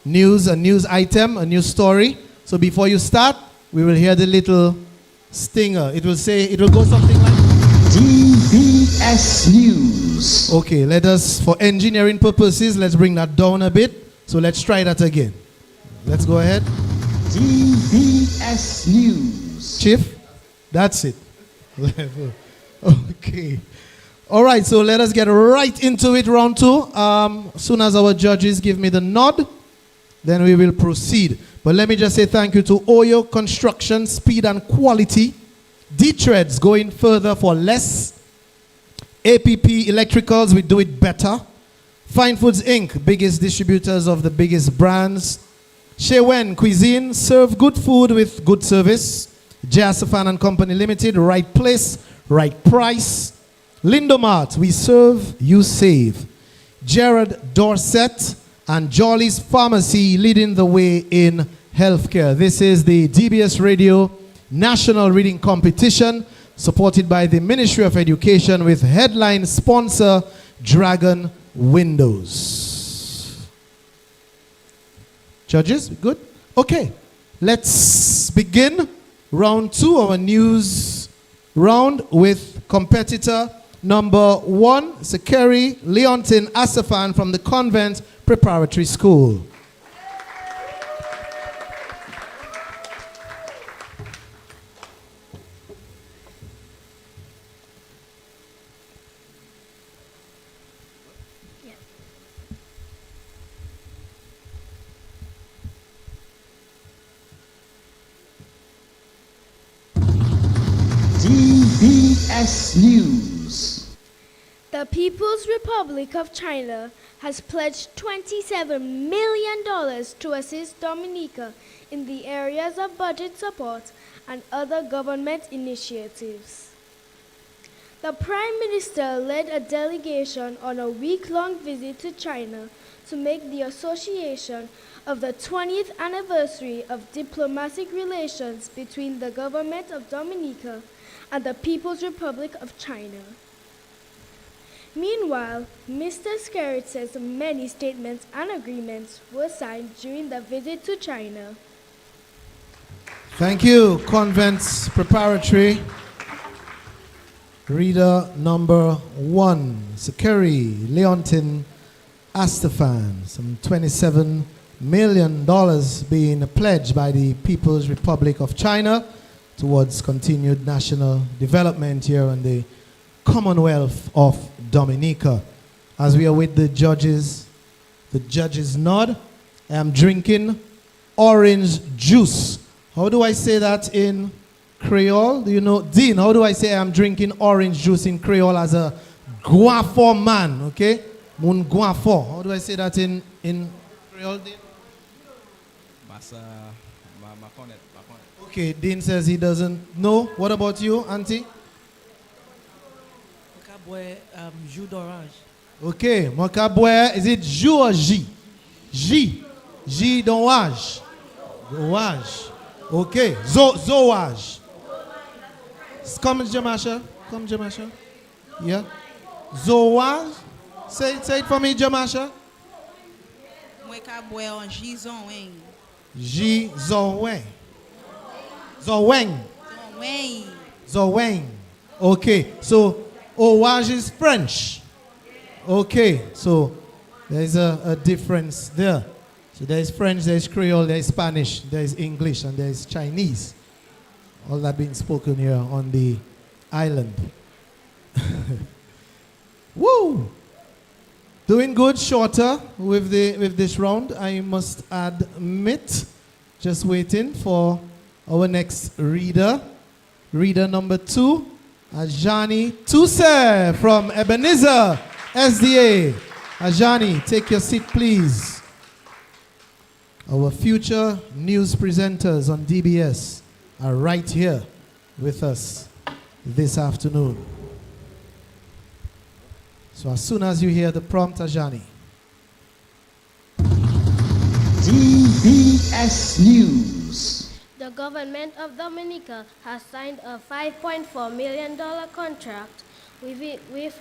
news, a news item, a news story. So before you start, we will hear the little stinger. It will go something like DBS News. Okay, for engineering purposes, let's bring that down a bit. So let's try that again. Let's go ahead. DBS News. Chief, that's it. Level. Okay. All right, so let us get right into it, round two. As soon as our judges give me the nod, then we will proceed. But let me just say thank you to Oyo Construction, Speed and Quality, D-Treads going further for less, APP Electricals, we do it better, Fine Foods Inc., biggest distributors of the biggest brands, Shewen Cuisine, serve good food with good service, Jasafan and Company Limited, right place, right price, Lindomart, we serve, you save, Jared Dorset, and Jolly's Pharmacy leading the way in healthcare. This is the DBS Radio National Reading Competition supported by the Ministry of Education with headline sponsor Dragon Windows. Judges, good? Okay, let's begin round two, our news round with competitor number one, Sekeri Leontin Asafan from the Convent Preparatory School. DBS News. The People's Republic of China has pledged $27 million to assist Dominica in the areas of budget support and other government initiatives. The Prime Minister led a delegation on a week-long visit to China to make the association of the 20th anniversary of diplomatic relations between the government of Dominica and the People's Republic of China. Meanwhile, Mr. Skerritt says many statements and agreements were signed during the visit to China. Thank you, Convents Preparatory. Reader number one, Sekeri Leontin Astafan. Some $27 million being pledged by the People's Republic of China towards continued national development here in the Commonwealth of Dominica. As we are with the judges nod, I am drinking orange juice. How do I say that in Creole? Do you know? Dean, how do I say I'm drinking orange juice in Creole as a guafo man, okay? Mun guafo. How do I say that in Creole, Dean? Okay, Dean says he doesn't know. What about you, Auntie? Jus d'orange. Okay, Mokabwe, is it jus or J? J. J d'orange. Orange. Okay, zoage. Come, Jamasha. Come, Jamasha. Yeah. Zoage. Say it for me, Jamasha. Mokabwe on Jizonweng. Jizonweng. Zaweng. Zaweng. Zaweng. Okay, so orange is French. Okay, so there's a difference there. So there's French, there's Creole, there's Spanish, there's English, and there's Chinese. All that being spoken here on the island. Woo! Doing good, shorter with this round, I must admit. Just waiting for our next reader. Reader number two, Ajani Tuse from Ebenezer SDA. Ajani, take your seat, please. Our future news presenters on DBS are right here with us this afternoon. So as soon as you hear the prompt, Ajani. DBS News. The government of Dominica has signed a $5.4 million contract with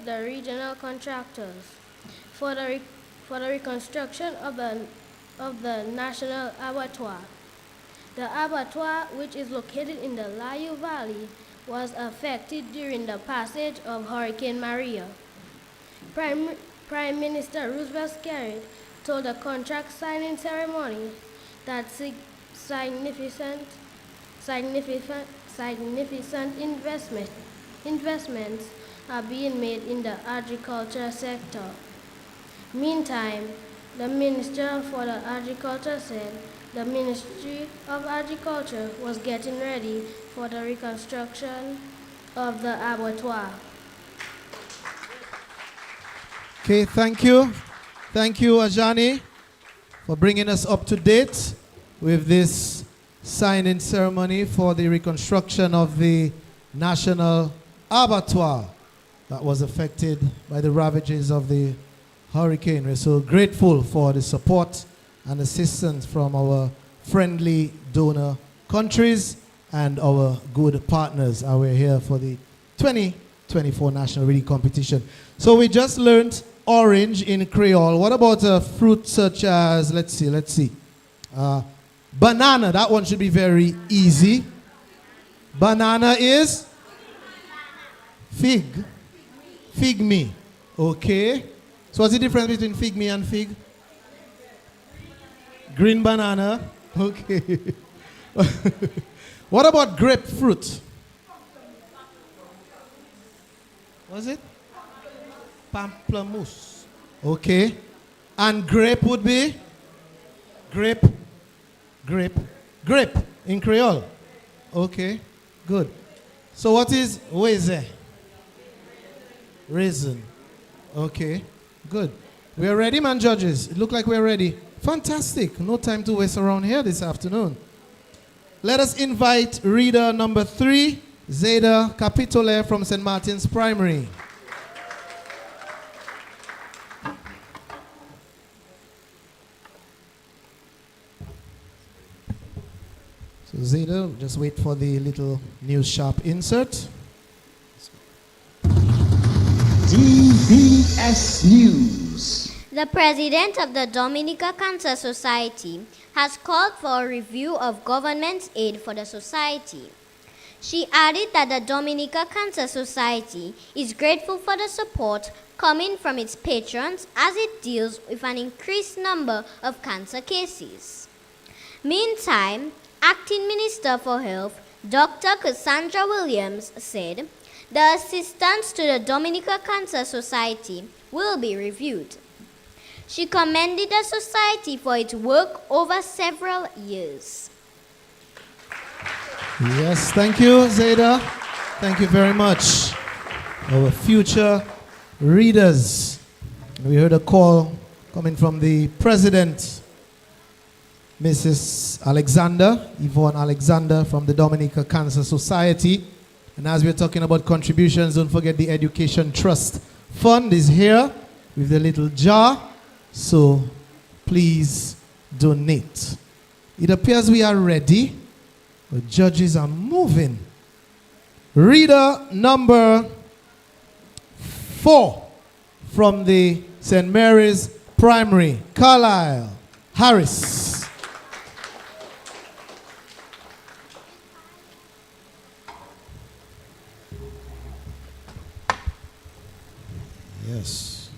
the regional contractors for the reconstruction of the National Abattoir. The abattoir, which is located in the Layou Valley, was affected during the passage of Hurricane Maria. Prime Minister Roosevelt Skerritt told the contract signing ceremony that significant investments are being made in the agriculture sector. Meantime, the Minister for the Agriculture said the Ministry of Agriculture was getting ready for the reconstruction of the abattoir. Okay, thank you. Thank you, Ajani, for bringing us up to date with this signing ceremony for the reconstruction of the National Abattoir that was affected by the ravages of the hurricane. We're so grateful for the support and assistance from our friendly donor countries and our good partners. And we're here for the 2024 National Reading Competition. So we just learned orange in Creole. What about a fruit such as, let's see. Banana, that one should be very easy. Banana is? Fig. Fig me. Okay. So what's the difference between fig me and fig? Green banana. Okay. What about grapefruit? Was it? Pamplemousse. Okay. And grape would be? Grape in Creole. Okay. Good. So what is raisin? Raisin. Okay. Good. We are ready, man, judges. It looks like we're ready. Fantastic. No time to waste around here this afternoon. Let us invite reader number 3, Zeta Capitole from St. Martin's Primary. So Zeta, just wait for the little news sharp insert. DBS News. The president of the Dominica Cancer Society has called for a review of government aid for the society. She added that the Dominica Cancer Society is grateful for the support coming from its patrons as it deals with an increased number of cancer cases. Meantime, Acting Minister for Health, Dr. Cassandra Williams, said the assistance to the Dominica Cancer Society will be reviewed. She commended the society for its work over several years. Yes, thank you, Zeta. Thank you very much. Our future readers. We heard a call coming from the president, Mrs. Alexander, Yvonne Alexander from the Dominica Cancer Society. And as we're talking about contributions, don't forget the Education Trust Fund is here with the little jar. So please donate. It appears we are ready. The judges are moving. Reader number 4 from the St. Mary's Primary, Carlisle Harris. Yes.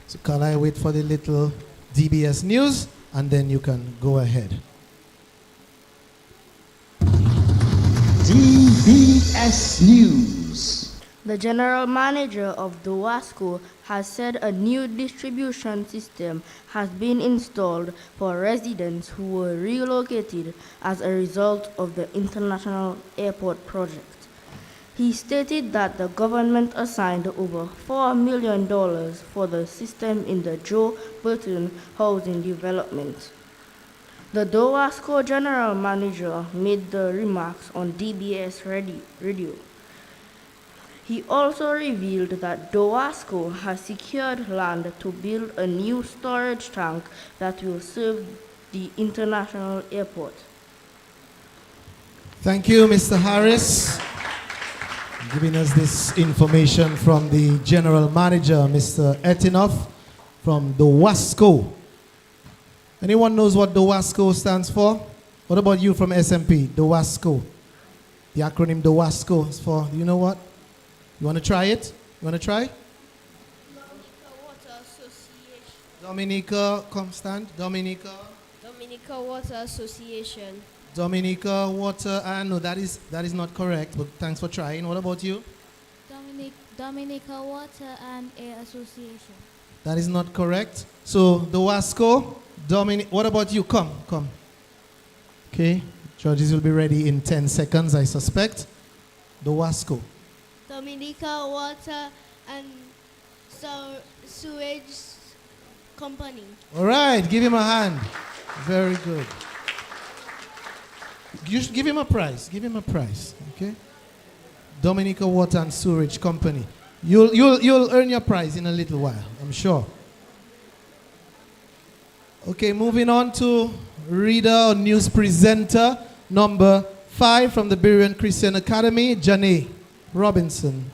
So can I wait for the little DBS news and then you can go ahead. DBS News. The general manager of the WASCO has said a new distribution system has been installed for residents who were relocated as a result of the International Airport project. He stated that the government assigned over $4 million for the system in the Joe Burton housing development. The DOWASCO general manager made the remarks on DBS radio. He also revealed that DOWASCO has secured land to build a new storage tank that will serve the international airport. Thank you, Mr. Harris, giving us this information from the general manager, Mr. Etinoff, from DOWASCO. Anyone knows what DOWASCO stands for? What about you from SMP? DOWASCO. The acronym DOWASCO is for, you know what? You want to try it? You want to try? Dominica Water Association. Dominica, come stand. Dominica. Dominica Water Association. Dominica Water, no, that is not correct, but thanks for trying. What about you? Dominica Water and Air Association. That is not correct. So, the Wasco, what about you? Come. Okay, judges will be ready in 10 seconds, I suspect. The Wasco. Dominica Water and Sewage Company. All right, give him a hand. Very good. You should give him a prize. Give him a prize, okay? Dominica Water and Sewerage Company. You'll earn your prize in a little while, I'm sure. Okay, moving on to reader or news presenter number 5 from the Berean Christian Academy, Janae Robinson.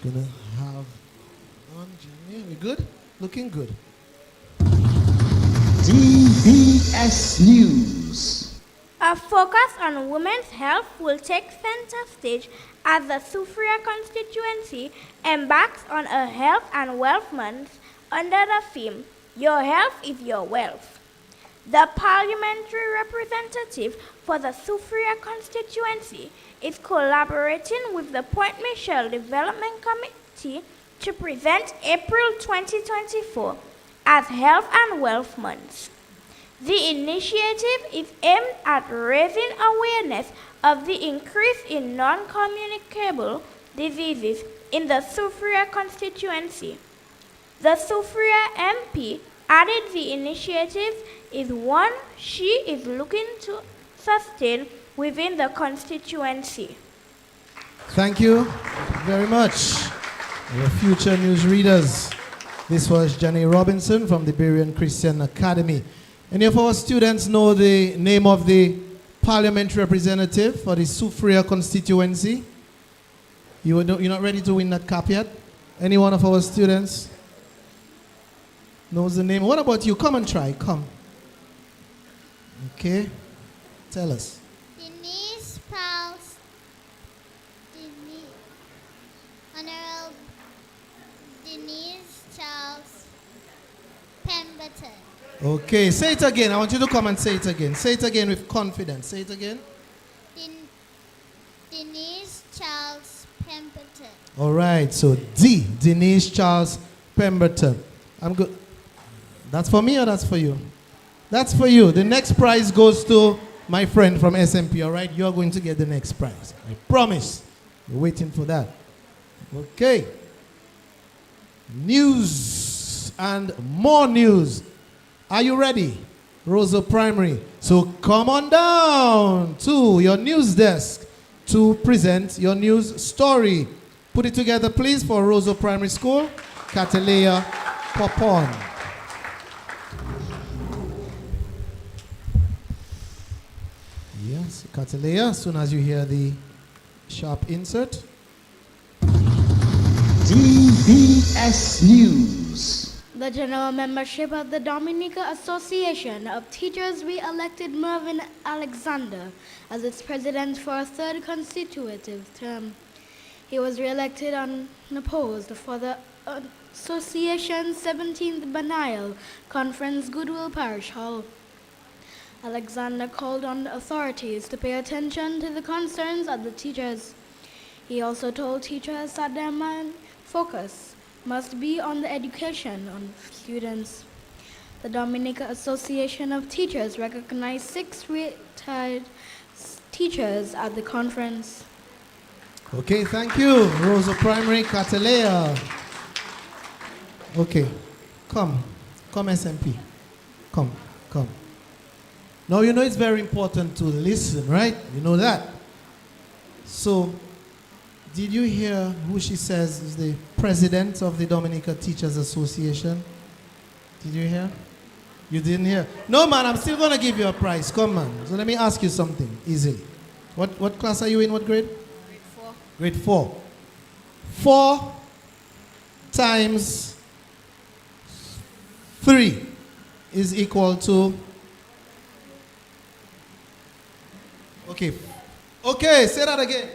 Gonna have on Janae. We good? Looking good. DBS News. A focus on women's health will take center stage as the Sufria constituency embarks on a Health and Wealth Month under the theme, Your Health is Your Wealth. The parliamentary representative for the Sufria constituency is collaborating with the Point Michel Development Committee to present April 2024 as Health and Wealth Month. The initiative is aimed at raising awareness of the increase in non-communicable diseases in the Sufria constituency. The Sufria MP added the initiative is one she is looking to sustain within the constituency. Thank you very much. Your future news readers. This was Janae Robinson from the Berean Christian Academy. Any of our students know the name of the parliamentary representative for the Sufria constituency? You're not ready to win that cap yet? Any one of our students knows the name? What about you? Come and try. Come. Okay. Tell us. Denise Pals. Honorable Denise Charles Pemberton. Okay, say it again. I want you to come and say it again. Say it again with confidence. Say it again. Denise Charles Pemberton. All right, so Denise Charles Pemberton. I'm good. That's for me or that's for you? That's for you. The next prize goes to my friend from SMP, all right? You're going to get the next prize. I promise. We're waiting for that. Okay. News and more news. Are you ready? Rosa Primary. So come on down to your news desk to present your news story. Put it together, please, for Rosa Primary School. Catalea Popon. Yes, Catalea, as soon as you hear the sharp insert. DBS News. The general membership of the Dominica Association of Teachers re-elected Mervyn Alexander as its president for a third consecutive term. He was re-elected unopposed for the association's 17th biennial conference, Goodwill Parish Hall. Alexander called on the authorities to pay attention to the concerns of the teachers. He also told teachers that their main focus must be on the education of students. The Dominica Association of Teachers recognized 6 retired teachers at the conference. Okay, thank you, Rosa Primary, Catalea. Okay, come SMP, come. Now you know it's very important to listen, right? You know that. So, did you hear who she says is the president of the Dominica Teachers Association? Did you hear? You didn't hear? No, man, I'm still going to give you a prize. Come, man. So let me ask you something easily. What class are you in? What grade? Grade 4. Grade 4. 4 times 3 is equal to... Okay, say that again.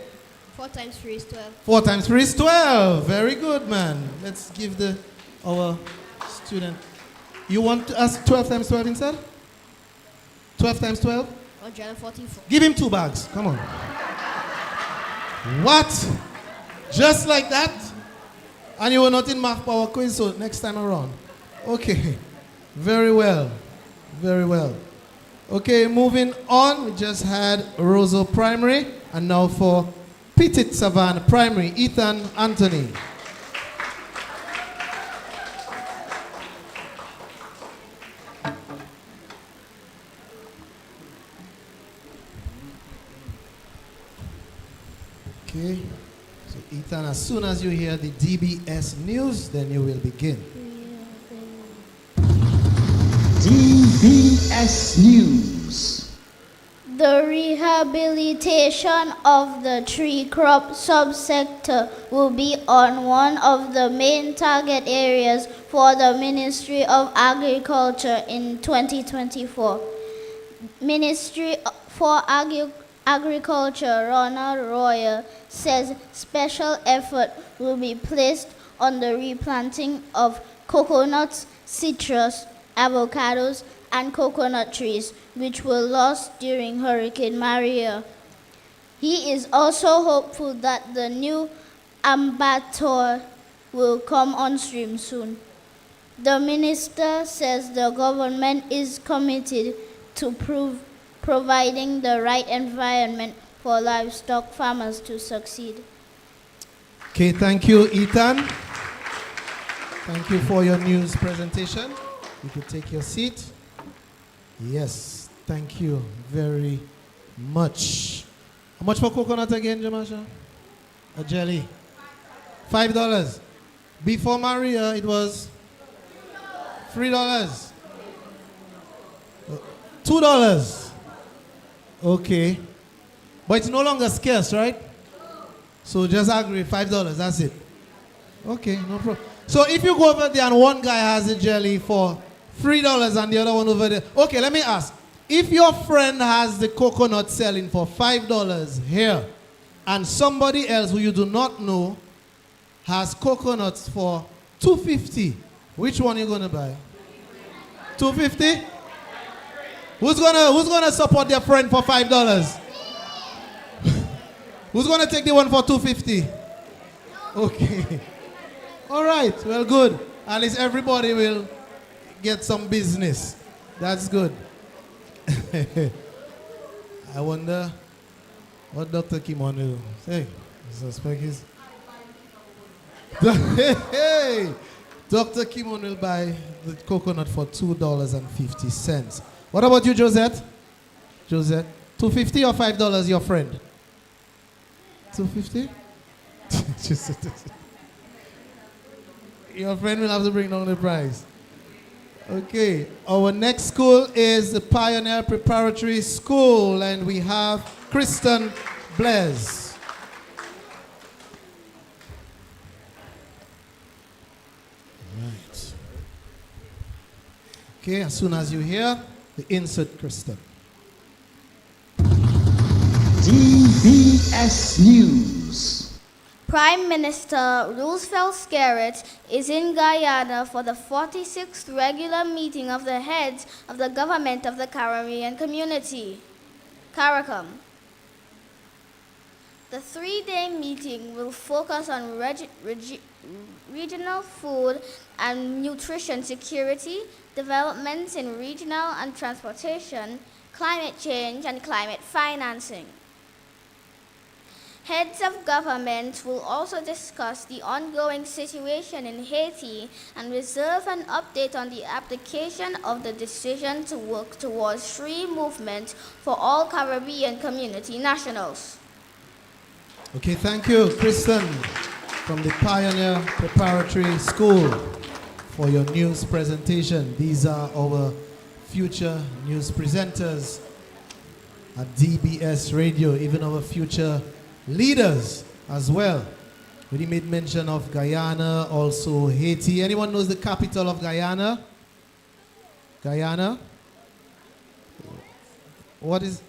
4 times 3 is 12. 4 times 3 is 12. Very good, man. Let's give our student. You want to ask 12 times 12 instead? 12 times 12? 144. Give him 2 bags. Come on. What? Just like that? And you were not in math power quiz, so next time around. Okay. Very well. Very well. Okay, moving on. We just had Roseau Primary. And now for Petit Savannah Primary, Ethan Anthony. Okay, so Ethan, as soon as you hear the DBS news, then you will begin. DBS News. The rehabilitation of the tree crop subsector will be on one of the main target areas for the Ministry of Agriculture in 2024. Ministry for Agriculture, Ronald Royer, says special effort will be placed on the replanting of coconuts, citrus, avocados, and coconut trees, which were lost during Hurricane Maria. He is also hopeful that the new abattoir will come on stream soon. The minister says the government is committed to providing the right environment for livestock farmers to succeed. Okay, thank you, Ethan. Thank you for your news presentation. You could take your seat. Yes, thank you very much. How much for coconut again, Jamasha? A jelly? $5. Before Maria, it was $3. $2. Okay. But it's no longer scarce, right? So just agree, $5, that's it. Okay, no problem. So if you go over there and one guy has a jelly for $3 and the other one over there. Okay, let me ask. If your friend has the coconut selling for $5 here and somebody else who you do not know has coconuts for $2.50, which one are you going to buy? $2.50? Who's gonna support their friend for $5? Who's gonna take the one for $2.50? Okay. All right. Well, good. At least everybody will get some business. That's good. I wonder what Dr. Kimon will say. I suspect he's. Hey, Dr. Kimon will buy the coconut for $2.50. What about you, Josette? Josette, $2.50 or $5, your friend? $2.50? Your friend will have to bring down the price. Okay, our next school is the Pioneer Preparatory School, and we have Kristen Blaise. Right. Okay, as soon as you hear, the insert Kristen. DBS News. Prime Minister Roosevelt Skerrit is in Guyana for the 46th regular meeting of the heads of the government of the Caribbean community, CARICOM. The 3-day meeting will focus on regional food and nutrition security, developments in regional and transportation, climate change, and climate financing. Heads of government will also discuss the ongoing situation in Haiti and reserve an update on the application of the decision to work towards free movement for all Caribbean community nationals. Okay, thank you, Kristen, from the Pioneer Preparatory School, for your news presentation. These are our future news presenters at DBS Radio, even our future leaders as well. We made mention of Guyana, also Haiti. Anyone knows the capital of Guyana? Guyana? What is?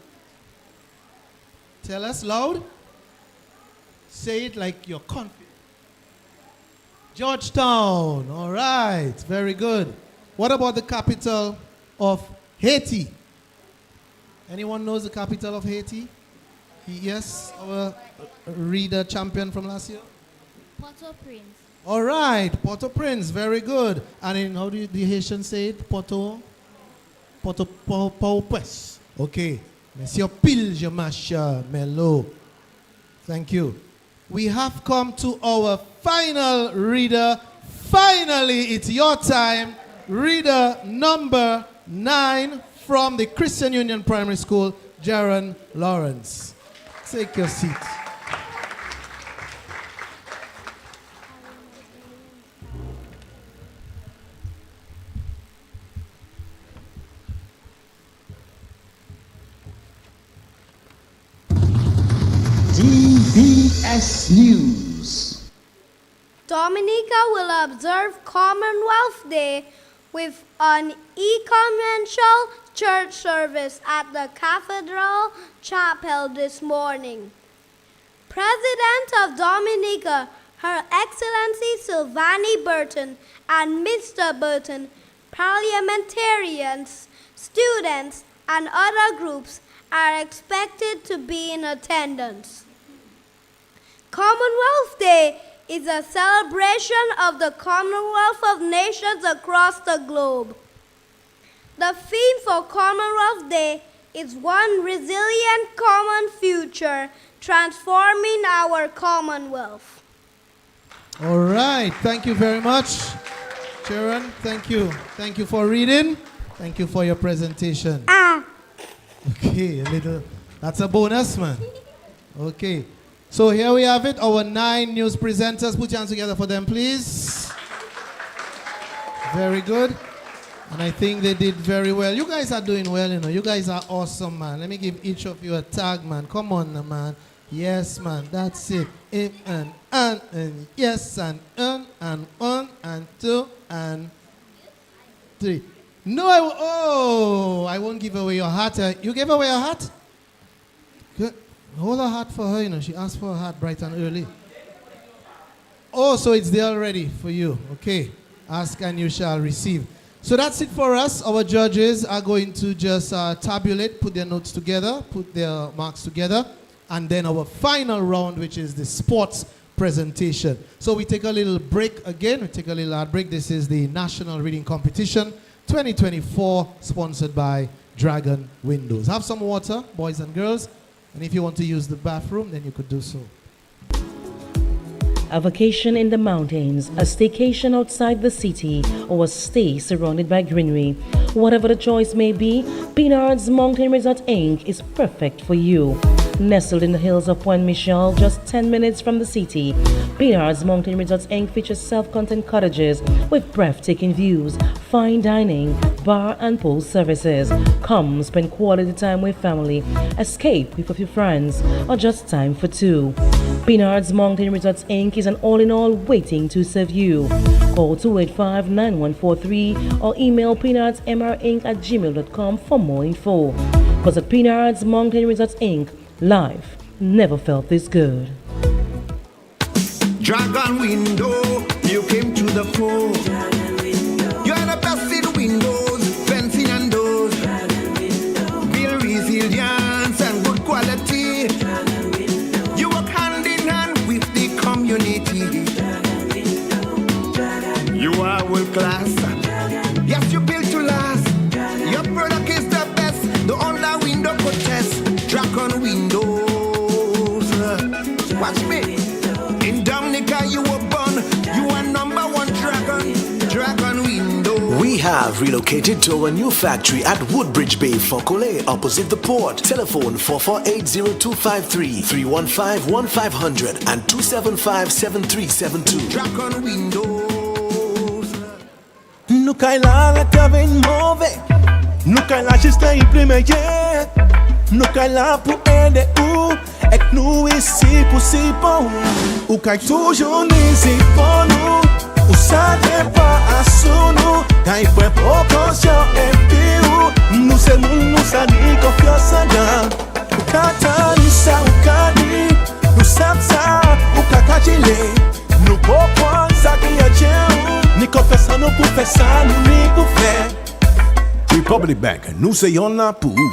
Tell us loud. Say it like you're confident. Georgetown. All right. Very good. What about the capital of Haiti? Anyone knows the capital of Haiti? Yes, our reader champion from last year. Port-au-Prince. All right, Port-au-Prince, very good. And in how do the Haitians say it? Port-au-Prince. Okay. Monsieur Pilge Masha Melo. Thank you. We have come to our final reader. Finally, it's your time. Reader number 9 from the Christian Union Primary School, Jaron Lawrence. Take your seat. DBS News. Dominica will observe Commonwealth Day with an ecumenical church service at the Cathedral Chapel this morning. President of Dominica, Her Excellency Sylvanie Burton, and Mr. Burton, parliamentarians, students, and other groups are expected to be in attendance. Commonwealth Day is a celebration of the Commonwealth of Nations across the globe. The theme for Commonwealth Day is One Resilient Common Future, Transforming Our Commonwealth. All right, thank you very much. Sharon, thank you. Thank you for reading. Thank you for your presentation. Okay, that's a bonus, man. Okay. So here we have it, our 9 news presenters. Put your hands together for them, please. Very good. And I think they did very well. You guys are doing well, you know. You guys are awesome, man. Let me give each of you a tag, man. Come on, man. Yes, man. That's it. And yes, and 1, and 2, and 3. No, I won't give away your hat. You gave away a hat? Good. Hold a hat for her, you know. She asked for a hat bright and early. Oh, so it's there already for you. Okay. Ask and you shall receive. So that's it for us. Our judges are going to just tabulate, put their notes together, put their marks together, and then our final round, which is the sports presentation. So we take a little break again. We take a little hard break. This is the National Reading Competition 2024, sponsored by Dragon Windows. Have some water, boys and girls. And if you want to use the bathroom, then you could do so. A vacation in the mountains, a staycation outside the city, or a stay surrounded by greenery. Whatever the choice may be, Pinard's Mountain Resort Inc. is perfect for you. Nestled in the hills of Point Michel, just 10 minutes from the city, Pinard's Mountain Resort Inc. features self-contained cottages with breathtaking views, fine dining, bar and pool services. Come spend quality time with family, escape with a few friends, or just time for two. Pinard's Mountain Resorts Inc. is an all-in-all waiting to serve you. Call 285-9143 or email pinardsmrinc@gmail.com for more info. Because at Pinard's Mountain Resorts Inc., life never felt this good. Dragon window, you came to the fore. You are the best in windows, fencing and doors. Build resilience and good quality. You work hand in hand with the community. You are world class. Yes, you built to last. Your product is the best. The under window could test. Dragon windows. Watch me. In Dominica you were born. You are number 1 dragon. Dragon window. We have relocated to our new factory at Woodbridge Bay, Fokole, opposite the port. Telephone 448-0253, 315-1500, and 275-7372. Dragon windows. Nu kai la la te avem move. Nu kai la și stai primeie. Nu kai la pu ende u. Ek nu isi possible. U kai toujours nisi ponu. U sa te pa asunu. Kai foi proportion e piu. Nu se mun nu sa ni confiança ga. U kata ni sa u kani. Nu sa sa. fè sa nou ni pou fè. Republic Bank, nou se yon la pou ou.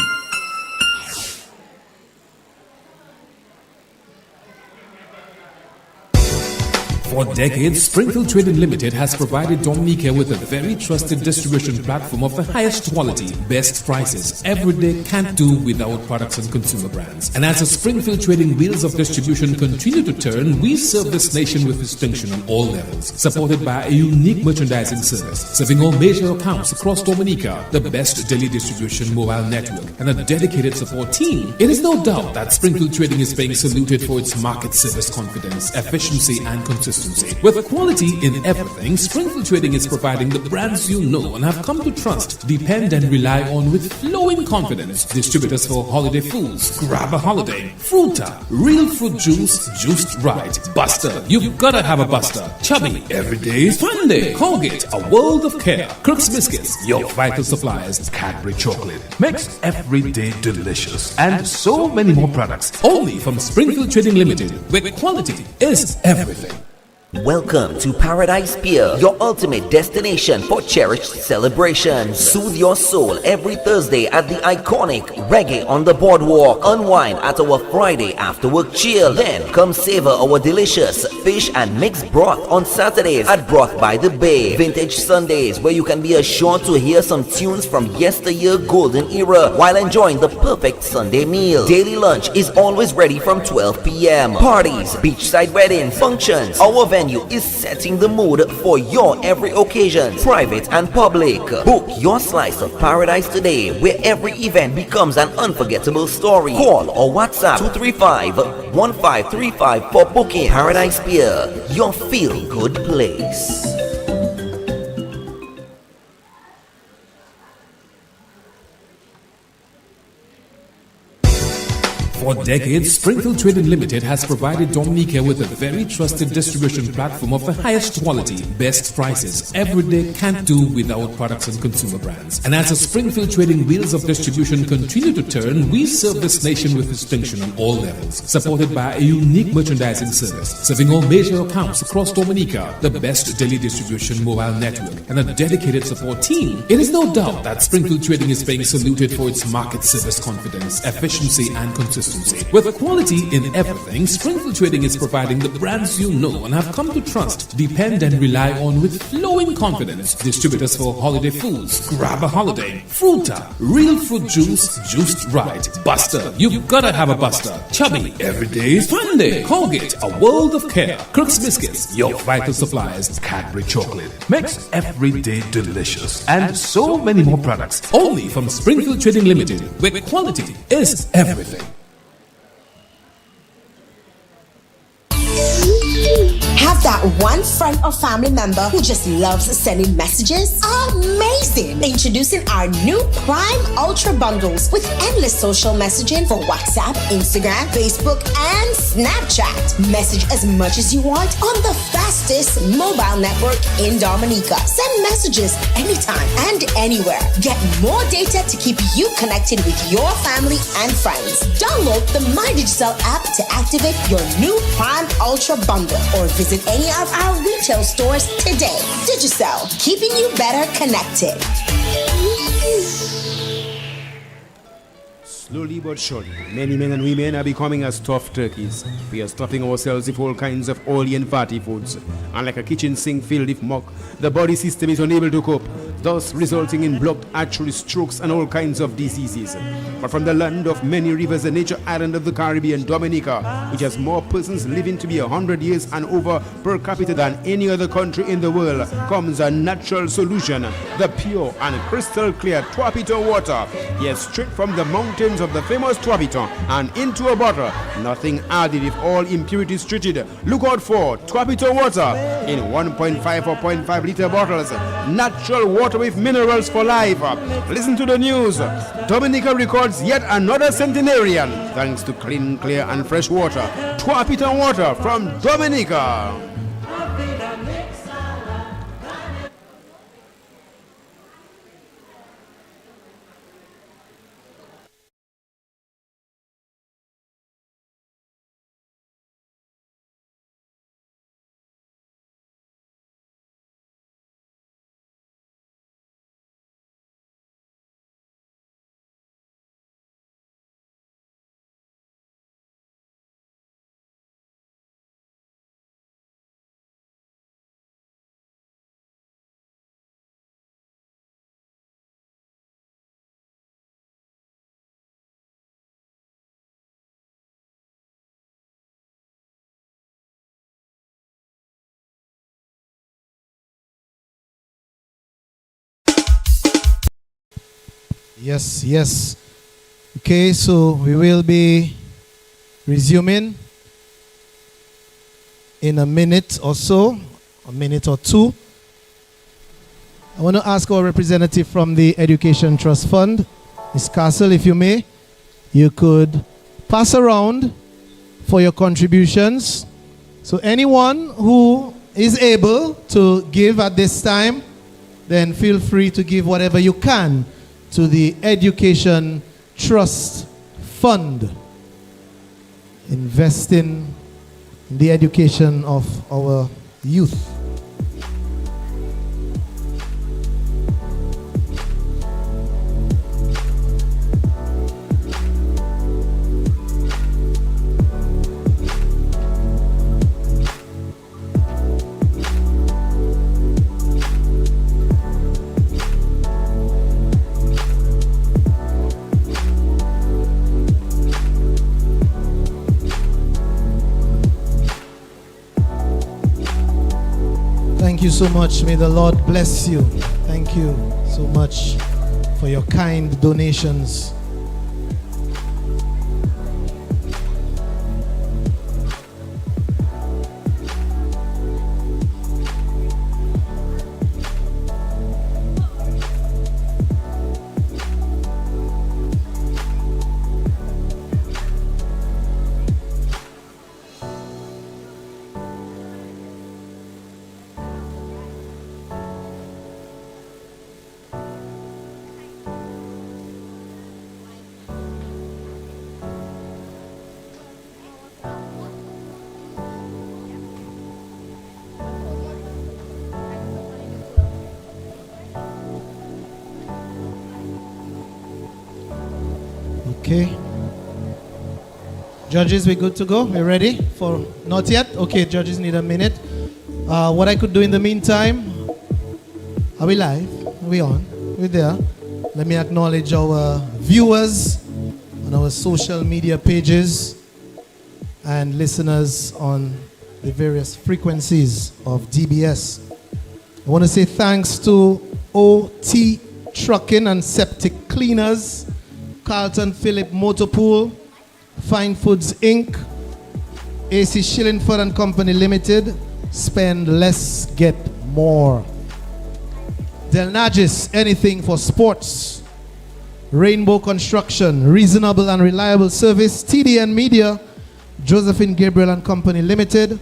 For decades, Springfield Trading Limited has provided Dominica with a very trusted distribution platform of the highest quality, best prices, everyday can't do without products and consumer brands. And as the Springfield Trading wheels of distribution continue to turn, we serve this nation with distinction on all levels, supported by a unique merchandising service, serving all major accounts across Dominica, the best daily distribution mobile network, and a dedicated support team. It is no doubt that Springfield Trading is being saluted for its market service confidence, efficiency, and consistency. With quality in everything, Springfield Trading is providing the brands you know and have come to trust, depend, and rely on with flowing confidence. Distributors for holiday foods, Grab a Holiday, Fruta, Real Fruit Juice, Juiced Right, Buster, you've gotta have a Buster, Chubby, Everyday Fun Day, Colgate, A World of Care, Crooks Biscuits, your vital supplies, Cadbury Chocolate, makes every day delicious, and so many more products, only from Springfield Trading Limited, where quality is everything. Welcome to Paradise Pier, your ultimate destination for cherished celebrations. Soothe your soul every Thursday at the iconic Reggae on the Boardwalk. Unwind at our Friday after work chill. Then come savor our delicious fish and mixed broth on Saturdays at Broth by the Bay. Vintage Sundays, where you can be assured to hear some tunes from yesteryear golden era while enjoying the perfect Sunday meal. Daily lunch is always ready from 12 p.m. Parties, beachside weddings, functions. Our venue is setting the mood for your every occasion, private and public. Book your slice of paradise today, where every event becomes an unforgettable story. Call or WhatsApp 235-1535 for booking. Paradise Pier, your feel-good place. For decades, Springfield Trading Limited has provided Dominica with a very trusted distribution platform of the highest quality, best prices, everyday can't do without products and consumer brands. And as the Springfield Trading wheels of distribution continue to turn, we serve this nation with distinction on all levels, supported by a unique merchandising service, serving all major accounts across Dominica, the best daily distribution mobile network, and a dedicated support team. It is no doubt that Springfield Trading is being saluted for its market service confidence, efficiency, and consistency. With quality in everything, Springfield Trading is providing the brands you know and have come to trust, depend, and rely on with flowing confidence. Distributors for holiday foods, Grab a Holiday, Fruta, Real Fruit Juice, Juiced Right, Buster, you've gotta have a Buster, Chubby, Everyday Fun Day, Colgate, A World of Care, Crooks Biscuits, your vital supplies, Cadbury Chocolate, makes every day delicious, and so many more products, only from Springfield Trading Limited, where quality is everything. Have that one friend or family member who just loves sending messages? Amazing! Introducing our new Prime Ultra Bundles with endless social messaging for WhatsApp, Instagram, Facebook, and Snapchat. Message as much as you want on the fastest mobile network in Dominica. Send messages anytime and anywhere. Get more data to keep you connected with your family and friends. Download the MyDigital app to activate your new Prime Ultra Bundle or visit any of our retail stores today. Digicel, keeping you better connected. Slowly but surely, many men and women are becoming as tough turkeys. We are stuffing ourselves with all kinds of oily and fatty foods. And like a kitchen sink filled with muck, the body system is unable to cope, thus resulting in blocked artery strokes and all kinds of diseases. But from the land of many rivers, the nature island of the Caribbean, Dominica, which has more persons living to be 100 years and over per capita than any other country in the world, comes a natural solution: the pure and crystal clear Tuapito water. Yes, straight from the mountains of the famous Tuapito and into a bottle, nothing added if all impurities treated. Look out for Tuapito water in 1.5 or 0.5 liter bottles. Natural water with minerals for life. Listen to the news. Dominica records yet another centenarian thanks to clean, clear and fresh water. Tuapito water from Dominica. Yes, yes. Okay, so we will be resuming in a minute or so, a minute or two. I want to ask our representative from the Education Trust Fund, Ms. Castle, if you may, you could pass around for your contributions. So anyone who is able to give at this time, then feel free to give whatever you can to the Education Trust Fund, investing in the education of our youth. Thank you so much. May the Lord bless you. Thank you so much for your kind donations. Okay. Judges, we good to go? We ready for? Not yet? Okay, judges need a minute. What I could do in the meantime, are we live? Are we on? We're there. Let me acknowledge our viewers on our social media pages and listeners on the various frequencies of DBS. I want to say thanks to OT Trucking and Septic Cleaners, Carlton Phillip Motorpool, Fine Foods Inc., AC Shillingford and Company Limited, Spend Less, Get More. Del Najis, anything for sports. Rainbow Construction, reasonable and reliable service. TDN Media, Josephine Gabriel and Company Limited,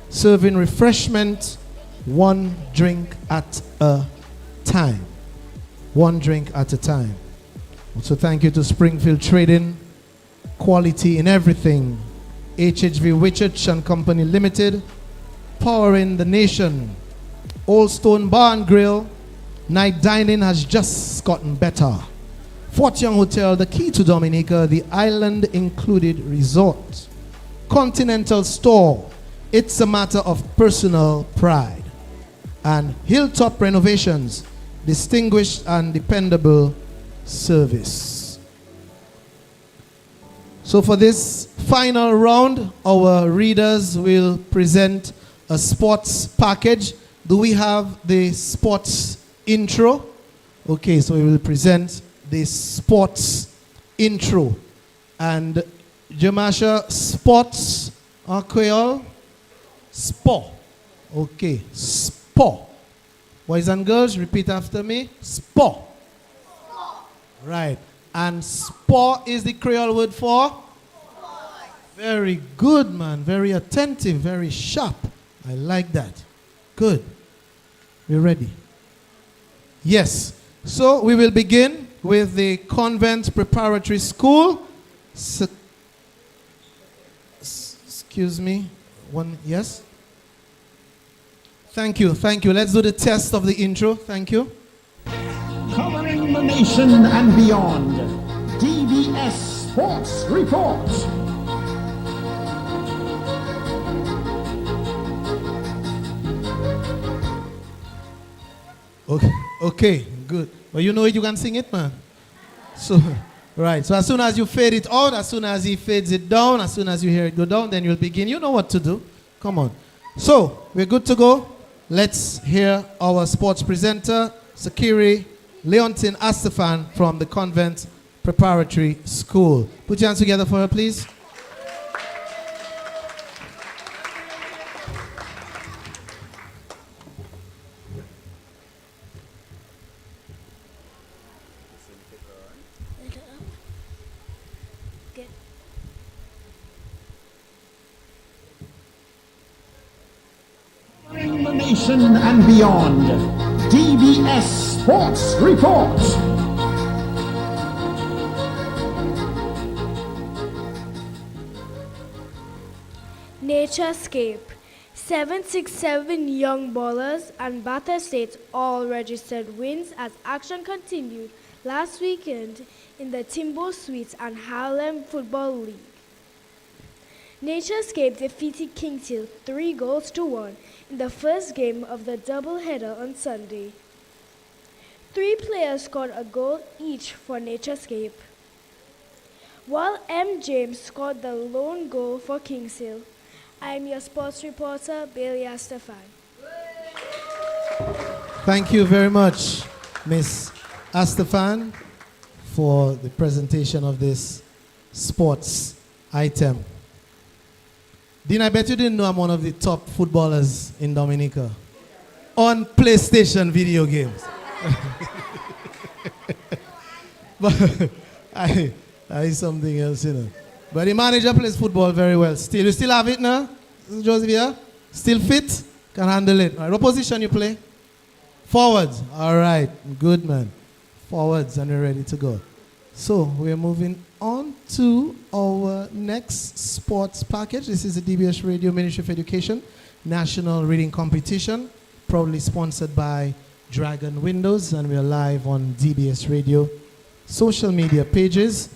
serving refreshment, one drink at a time. One drink at a time. So thank you to Springfield Trading, quality in everything. HHV Wichich and Company Limited, powering the nation. Old Stone Bar and Grill, night dining has just gotten better. Fort Young Hotel, the key to Dominica, the island included resort. Continental Store, it's a matter of personal pride. And Hilltop Renovations, distinguished and dependable service. So for this final round, our readers will present a sports package. Do we have the sports intro? Okay, so we will present the sports intro. And Jamasha, sports, Creole? Sport. Okay, sport. Boys and girls, repeat after me. Sport. Right. And sport is the Creole word for? Sport. Very good, man. Very attentive, very sharp. I like that. Good. We're ready. Yes. So we will begin with the Convent Preparatory School. Excuse me. Yes? Thank you. Thank you. Let's do the test of the intro. Thank you. Covering the nation and beyond, DBS Sports Report. Okay, good. Well, you know it, you can sing it, man. So, right. So as soon as you fade it out, as soon as he fades it down, as soon as you hear it go down, then you'll begin. You know what to do. Come on. So, we're good to go. Let's hear our sports presenter, Sakiri Leontine Astafan from the Convent Preparatory School. Put your hands together for her, please. Covering the nation and beyond. DBS Sports Report. Naturescape. 767 young bowlers and batter states all registered wins as action continued last weekend in the Timbo Sweets and Harlem Football League. Naturescape defeated Kingshill 3-1 in the first game of the doubleheader on Sunday. 3 players scored a goal each for Naturescape, while M. James scored the lone goal for Kingshill. I am your sports reporter, Bailey Astafan. Thank you very much, Miss Astafan, for the presentation of this sports item. Dean, I bet you didn't know I'm one of the top footballers in Dominica on PlayStation video games. But I is something else, you know. But the manager plays football very well. Still, you still have it now, Joseph? Yeah? Still fit? Can handle it. All right, what position you play? Forwards. All right, good man. Forwards, and we're ready to go. So we're moving on to our next sports package. This is the DBS Radio Ministry of Education National Reading Competition, proudly sponsored by Dragon Windows, and we are live on DBS Radio social media pages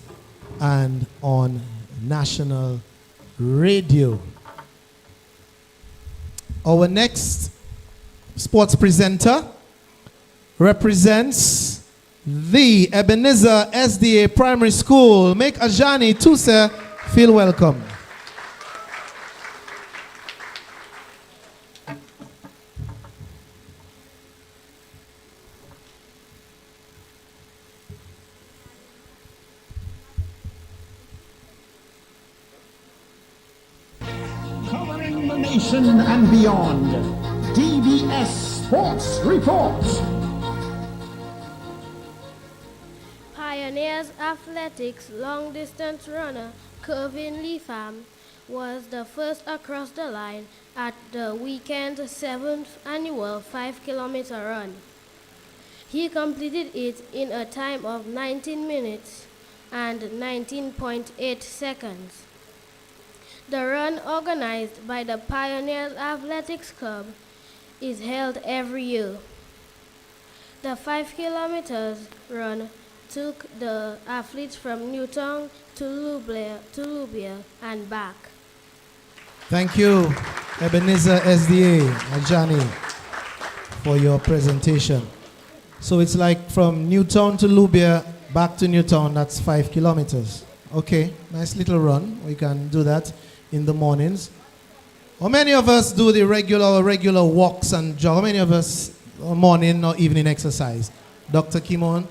and on national radio. Our next sports presenter represents the Ebenezer SDA Primary School. Make Ajani Tuse feel welcome. Covering the nation and beyond. DBS Sports Report. Pioneers Athletics long-distance runner Kervin Leafam was the first across the line at the weekend's 7th annual 5-kilometer run. He completed it in a time of 19 minutes and 19.8 seconds. The run, organized by the Pioneers Athletics Club, is held every year. The 5 kilometers run took the athletes from Newtown to Lubia and back. Thank you, Ebenezer SDA, Ajani, for your presentation. So it's like from Newtown to Lubia, back to Newtown, that's 5 kilometers. Okay, nice little run. We can do that in the mornings. How many of us do the regular walks and jog? How many of us morning or evening exercise? Dr. Kimon?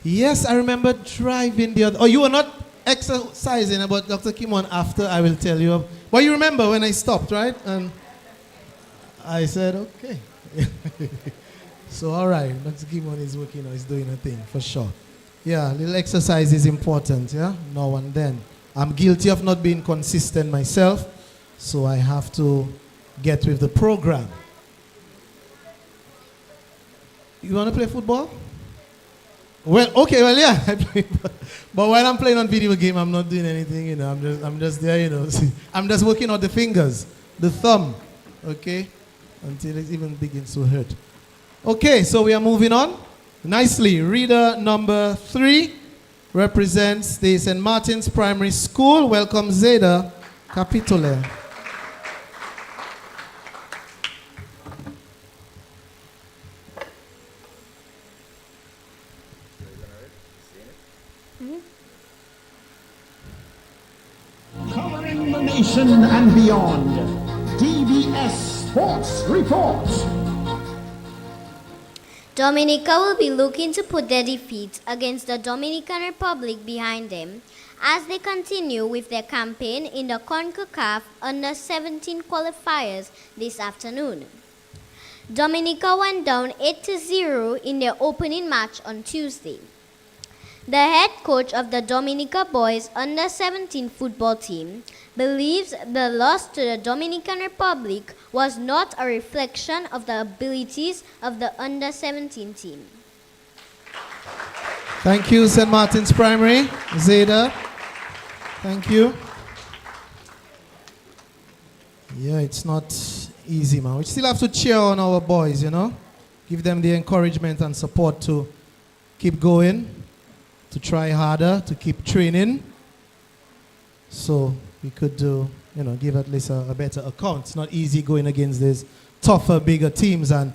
Yes, I remember driving the other. Oh, you were not exercising, but Dr. Kimon, after I will tell you. But you remember when I stopped, right? And I said, okay. So, all right, Dr. Kimon is working or is doing a thing, for sure. Yeah, little exercise is important, yeah? Now and then. I'm guilty of not being consistent myself, so I have to get with the program. You want to play football? Well, okay, well, yeah, I play, but while I'm playing on video game, I'm not doing anything, you know, I'm just there, you know. I'm just working on the fingers, the thumb, okay, until it even begins to hurt. Okay, so we are moving on nicely. Reader number 3 represents the St. Martin's Primary School. Welcome, Zeda Capitole. Covering the nation and beyond. DBS Sports Report. Dominica will be looking to put their defeat against the Dominican Republic behind them as they continue with their campaign in the CONCACAF Under-17 qualifiers this afternoon. Dominica went down 8-0 in their opening match on Tuesday. The head coach of the Dominica boys Under-17 football team believes the loss to the Dominican Republic was not a reflection of the abilities of the Under-17 team. Thank you, St. Martin's Primary. Zeta, thank you. Yeah, it's not easy, man. We still have to cheer on our boys, you know. Give them the encouragement and support to keep going, to try harder, to keep training. So we could do, you know, give at least a better account. It's not easy going against these tougher, bigger teams and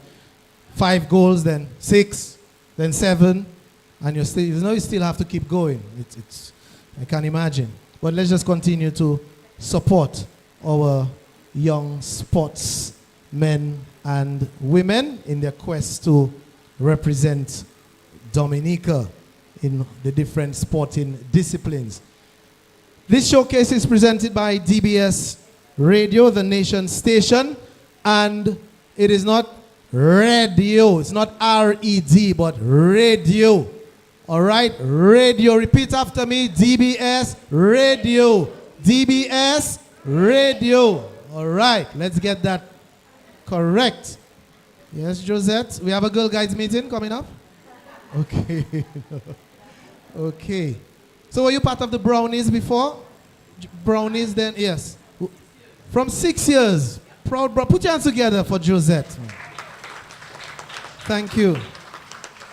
5 goals, then 6, then 7, and you still have to keep going. It's I can't imagine. But let's just continue to support our young sportsmen and women in their quest to represent Dominica in the different sporting disciplines. This showcase is presented by DBS Radio, the nation station, and it is not radio. It's not R-E-D, but radio. All right, radio. Repeat after me. DBS Radio. DBS Radio. All right, let's get that correct. Yes, Josette. We have a Girl Guides meeting coming up. Okay. Okay. So were you part of the Brownies before? Brownies then? Yes. From 6 years. Proud bro. Put your hands together for Josette. Thank you.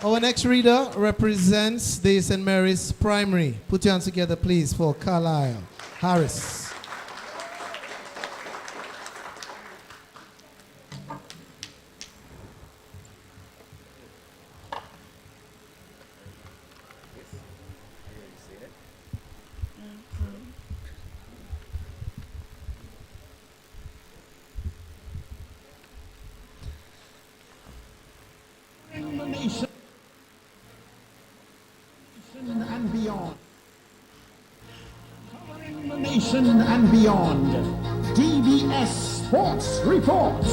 Our next reader represents the St. Mary's Primary. Put your hands together, please, for Carlisle Harris. And beyond. Covering the nation and beyond. DBS Sports Report.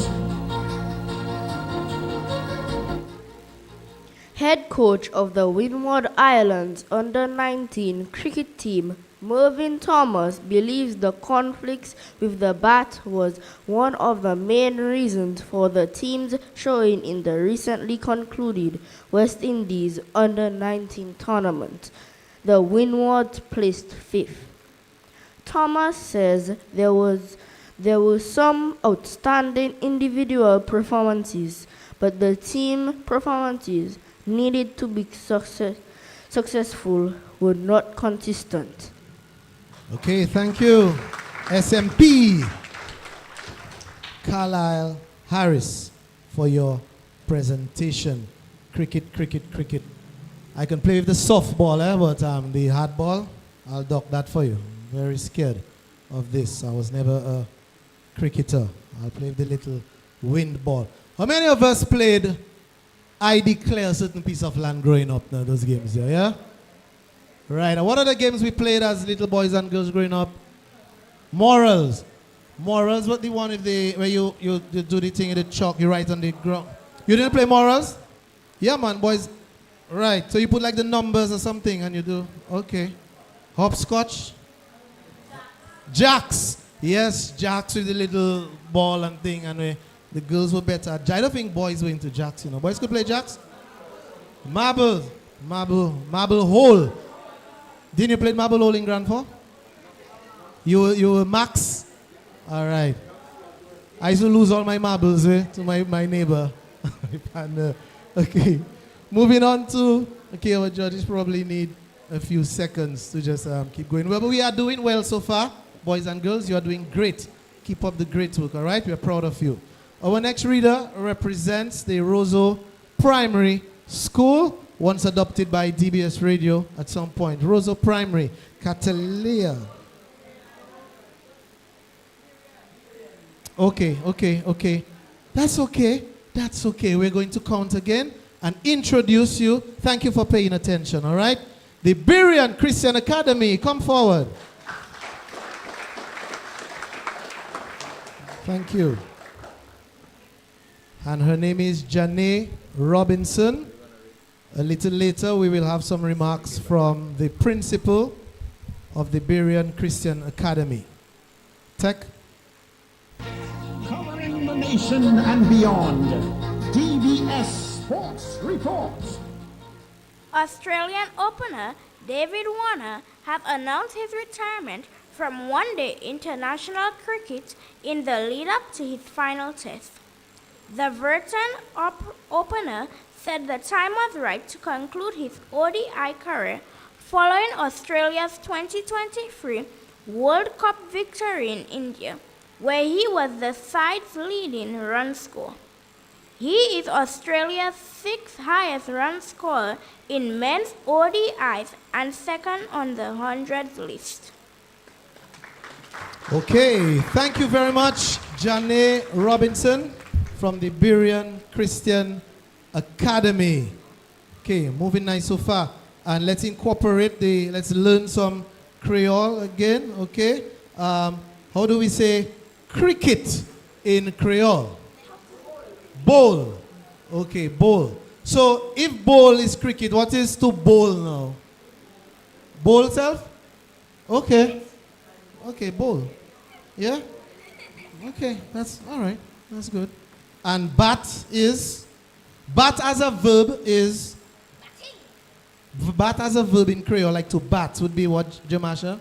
Head coach of the Windward Islands Under-19 cricket team, Mervyn Thomas, believes the conflicts with the bat was one of the main reasons for the team's showing in the recently concluded West Indies Under-19 tournament. The Windwards placed 5th. Thomas says there were some outstanding individual performances, but the team performances needed to be successful were not consistent. Okay, thank you. SMP Carlisle Harris for your presentation. Cricket, cricket, cricket. I can play with the softball, but the hardball, I'll duck that for you. I'm very scared of this. I was never a cricketer. I'll play with the little wind ball. How many of us played I Declare a Certain Piece of Land growing up now, those games there, yeah? Right, and what are the games we played as little boys and girls growing up? Morals. Morals, what the one where you do the thing in the chalk, you write on the ground. You didn't play morals? Yeah, man, boys. Right, so you put like the numbers or something and you do, okay. Hopscotch? Jacks. Yes, jacks with the little ball and thing, and the girls were better. I don't think boys were into jacks, you know. Boys could play jacks? Marble hole. Didn't you play marble hole in Grand Four? You were Max? All right. I used to lose all my marbles to my neighbor. And, okay. Moving on to, okay, our judges probably need a few seconds to just keep going. Well, but we are doing well so far. Boys and girls, you are doing great. Keep up the great work, all right? We are proud of you. Our next reader represents the Roseau Primary School, once adopted by DBS Radio at some point. Roseau Primary, Catalia. Okay. That's okay. We're going to count again. and introduce you. Thank you for paying attention, all right? The Berean Christian Academy, come forward. Thank you. And her name is Janae Robinson. A little later, we will have some remarks from the principal of the Berean Christian Academy. Tech. Covering the nation and beyond, DBS Sports Report. Australian opener David Warner have announced his retirement from one-day international cricket in the lead-up to his final test. The Burton opener said the time was right to conclude his ODI career following Australia's 2023 World Cup victory in India, where he was the side's leading run scorer. He is Australia's sixth highest run scorer in men's ODIs and second on the 100 list. Okay, thank you very much, Janae Robinson from the Berean Christian Academy. Okay, moving nice so far. And let's incorporate let's learn some Creole again, okay? How do we say cricket in Creole? Bowl. Okay, bowl. So if bowl is cricket, what is to bowl now? Bowl self? Okay. Okay, bowl. Yeah? Okay, that's all right. That's good. And bat as a verb is, bat as a verb in Creole, like to bat would be what, Jamasha?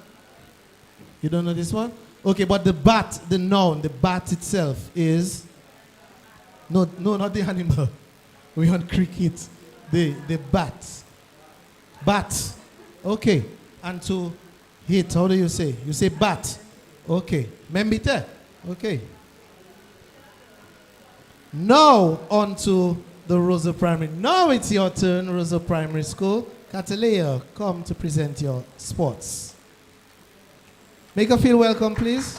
You don't know this one? Okay, but the bat, the noun, the bat itself is, no, not the animal. We want cricket. The bat. Bat. Okay. And to hit, how do you say? You say bat. Okay. Membite. Okay. Now on to the Rosa Primary. Now it's your turn, Rosa Primary School. Catalea, come to present your sports. Make her feel welcome, please.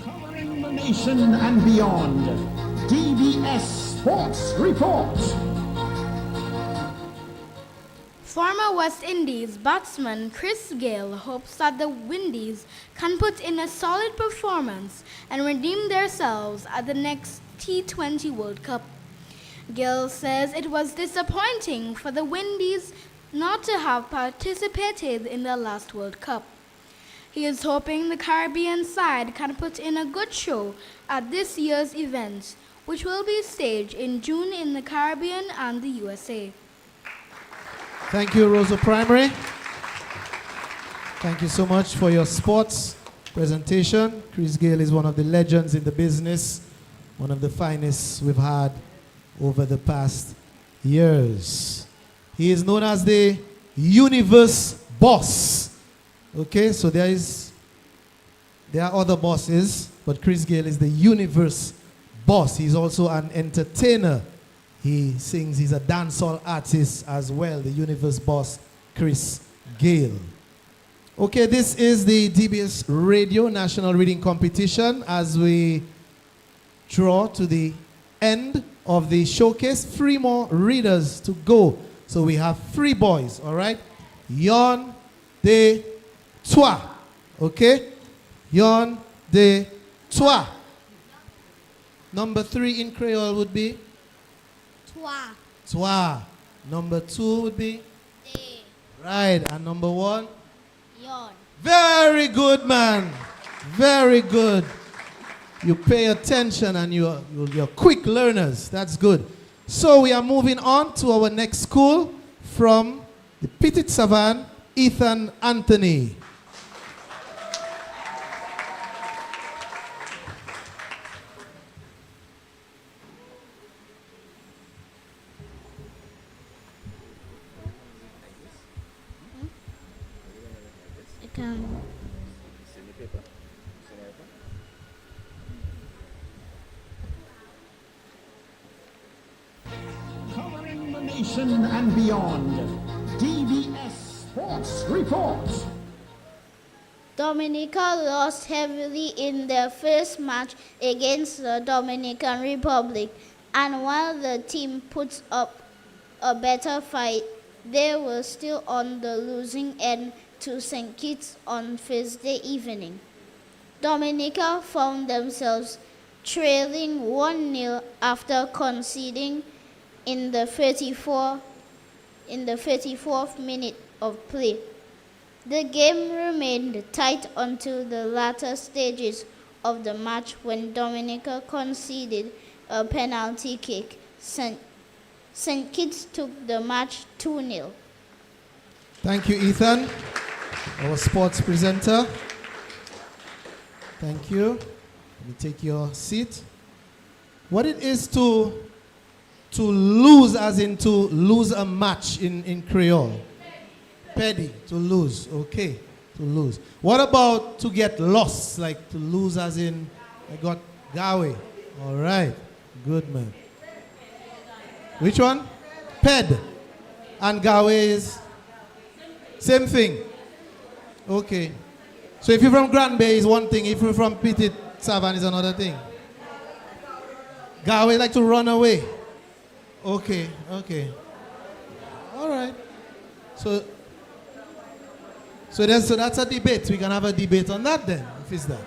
Covering the nation and beyond, DBS Sports Report. Former West Indies batsman Chris Gayle hopes that the Windies can put in a solid performance and redeem themselves at the next T20 World Cup. Gayle says it was disappointing for the Windies not to have participated in the last World Cup. He is hoping the Caribbean side can put in a good show at this year's event, which will be staged in June in the Caribbean and the USA. Thank you, Rosa Primary. Thank you so much for your sports presentation. Chris Gayle is one of the legends in the business, one of the finest we've had over the past years. He is known as the Universe Boss. Okay, so there are other bosses, but Chris Gayle is the Universe Boss. He's also an entertainer. He sings, he's a dancehall artist as well, the Universe Boss, Chris Gayle. Okay, this is the DBS Radio National Reading Competition as we draw to the end of the showcase. 3 more readers to go. So we have 3 boys, all right? Yon, de, toi. Okay? Yon, de, toi. Number 3 in Creole would be? Toi. Toi. Number 2 would be? De. Right. And number 1? Yon. Very good, man. Very good. You pay attention and you're quick learners. That's good. So we are moving on to our next school from the Petit Savan, Ethan Anthony. Nation and beyond. DBS Sports Report. Dominica lost heavily in their first match against the Dominican Republic, and while the team puts up a better fight, they were still on the losing end to St. Kitts on Thursday evening. Dominica found themselves trailing 1-0 after conceding in the 34th minute of play. The game remained tight until the latter stages of the match when Dominica conceded a penalty kick. St. Kitts took the match 2-0. Thank you, Ethan, our sports presenter. Thank you. Let me take your seat. What it is to lose, as in to lose a match in Creole? Petty, to lose. Okay, to lose. What about to get lost? Like to lose as in, I got Gawe. All right, good man. Which one? Ped. And Gawe is same thing. Okay. So if you're from Grand Bay is one thing, if you're from Petit Savan is another thing. Gawe like to run away. Okay, okay. All right. So that's a debate. We can have a debate on that then, if it's that.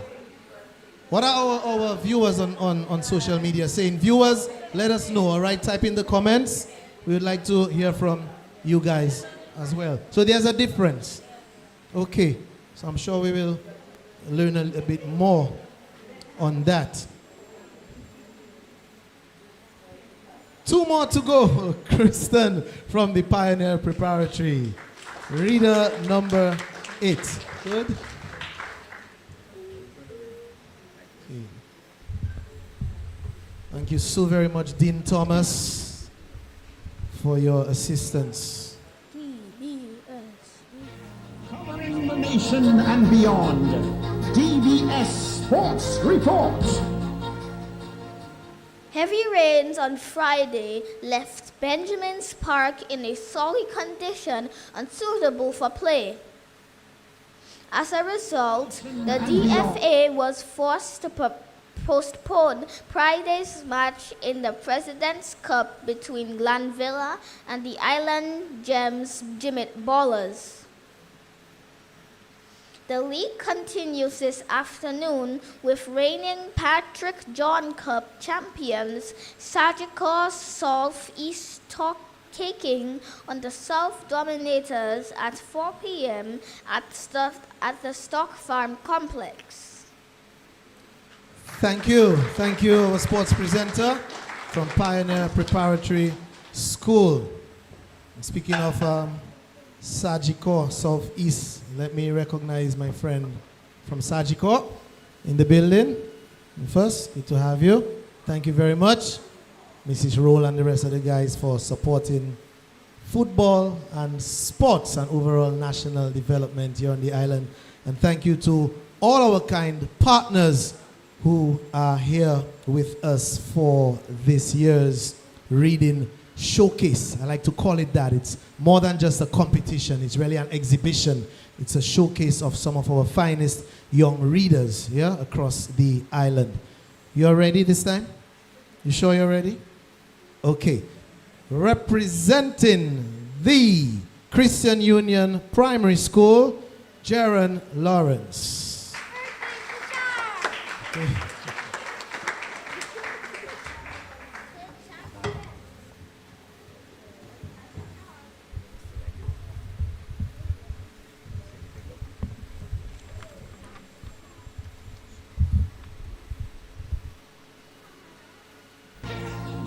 What are our viewers on social media saying? Viewers, let us know, all right? Type in the comments. We would like to hear from you guys as well. So there's a difference. Okay. So I'm sure we will learn a bit more on that. 2 more to go. Kristen from the Pioneer Preparatory. Reader number 8. Good. Okay. Thank you so very much, Dean Thomas, for your assistance. Covering the nation and beyond. DBS Sports Report. Heavy rains on Friday left Benjamin's Park in a soggy condition unsuitable for play. As a result, the DFA was forced to postpone Friday's match in the President's Cup between Glanvilla and the Island Gems Jimmet Ballers. The league continues this afternoon with reigning Patrick John Cup champions Sagicor Southeast taking on the South Dominators at 4 p.m. at the Stock Farm Complex. Thank you, our sports presenter from Pioneer Preparatory School. Speaking of Sagicor Southeast, let me recognize my friend from Sagicor in the building. First, good to have you. Thank you very much, Mrs. Roll and the rest of the guys, for supporting football and sports and overall national development here on the island. And thank you to all our kind partners who are here with us for this year's reading showcase. I like to call it that. It's more than just a competition. It's really an exhibition. It's a showcase of some of our finest young readers here across the island. You're ready this time? You sure you're ready? Okay. Representing the Christian Union Primary School, Jaron Lawrence. Okay.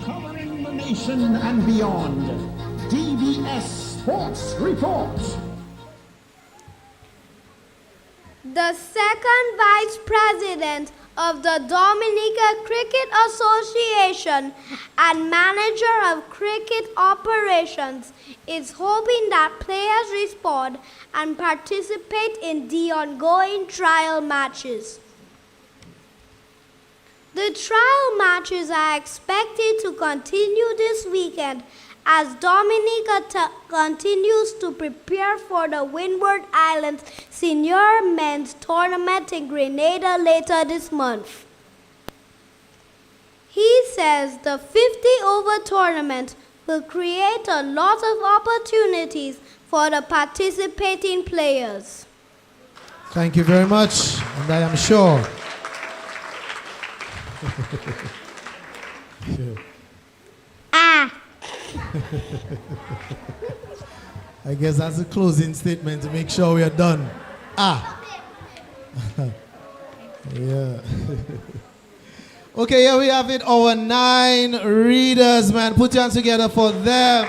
Covering the nation and beyond. DBS Sports Report. The second vice president of the Dominica Cricket Association and manager of cricket operations is hoping that players respond and participate in the ongoing trial matches. The trial matches are expected to continue this weekend as Dominica continues to prepare for the Windward Islands Senior Men's Tournament in Grenada later this month. He says the 50-over tournament will create a lot of opportunities for the participating players. Thank you very much, and I am sure. I guess that's a closing statement to make sure we are done. Yeah. Okay, here we have it, our 9 readers, man. Put your hands together for them.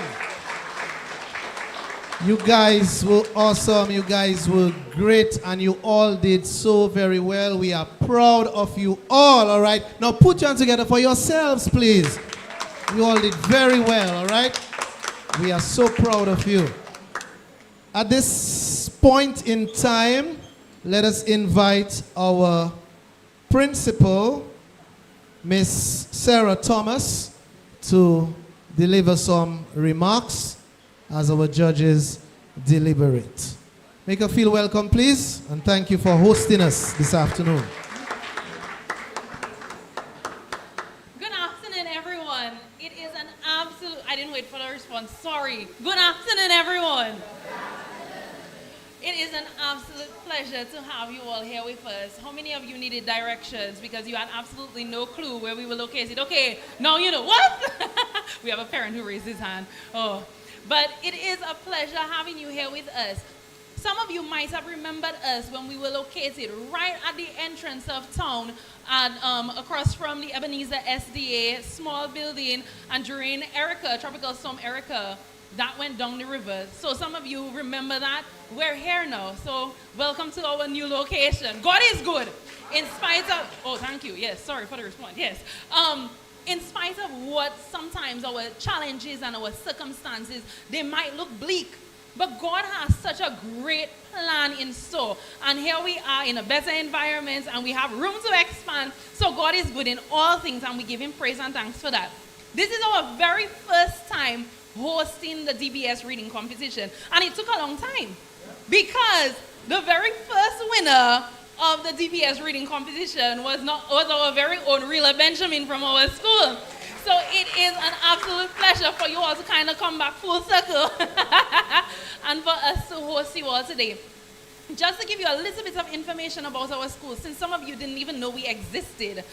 You guys were awesome. You guys were great, and you all did so very well. We are proud of you all right? Now put your hands together for yourselves, please. You all did very well, all right? We are so proud of you. At this point in time, let us invite our principal, Miss Sarah Thomas, to deliver some remarks as our judges deliberate. Make her feel welcome, please, and thank you for hosting us this afternoon. Good afternoon, everyone. It is an absolute, I didn't wait for the response, sorry. Good afternoon, everyone. It is an absolute pleasure to have you all here with us. How many of you needed directions because you had absolutely no clue where we were located? Okay, now you know. What? We have a parent who raised his hand. Oh, but it is a pleasure having you here with us. Some of you might have remembered us when we were located right at the entrance of town across from the Ebenezer SDA, small building, and during Tropical Storm Erica, that went down the river. So some of you remember that. We're here now. So welcome to our new location. God is good. In spite of, oh, thank you. Yes, sorry for the response. Yes. In spite of what sometimes our challenges and our circumstances, they might look bleak. But God has such a great plan in store. And here we are in a better environment and we have room to expand. So God is good in all things and we give him praise and thanks for that. This is our very first time hosting the DBS reading competition, and it took a long time because the very first winner of the DBS reading competition was our very own Rila Benjamin from our school. So it is an absolute pleasure for you all to kind of come back full circle and for us to host you all today. Just to give you a little bit of information about our school, since some of you didn't even know we existed,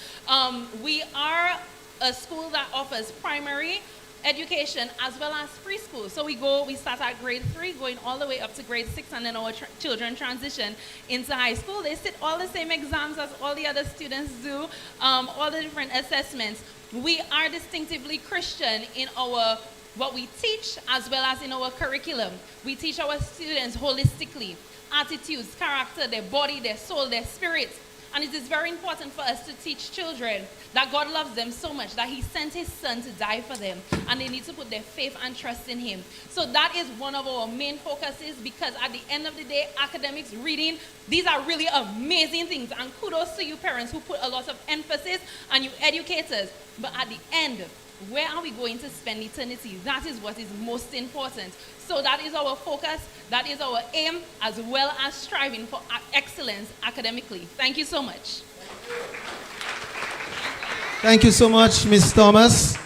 we are a school that offers primary education as well as preschool. So we start at grade 3 going all the way up to grade 6, and then our children transition into high school. They sit all the same exams as all the other students do, all the different assessments. We are distinctively Christian in what we teach as well as in our curriculum. We teach our students holistically, attitudes, character, their body, their soul, their spirit. And it is very important for us to teach children that God loves them so much that he sent his son to die for them, and they need to put their faith and trust in him. So that is one of our main focuses, because at the end of the day, academics, reading, these are really amazing things, and kudos to you parents who put a lot of emphasis, and you educators. But at the end, where are we going to spend eternity? That is what is most important. So that is our focus, that is our aim, as well as striving for excellence academically. Thank you so much. Thank you so much, Ms. Thomas.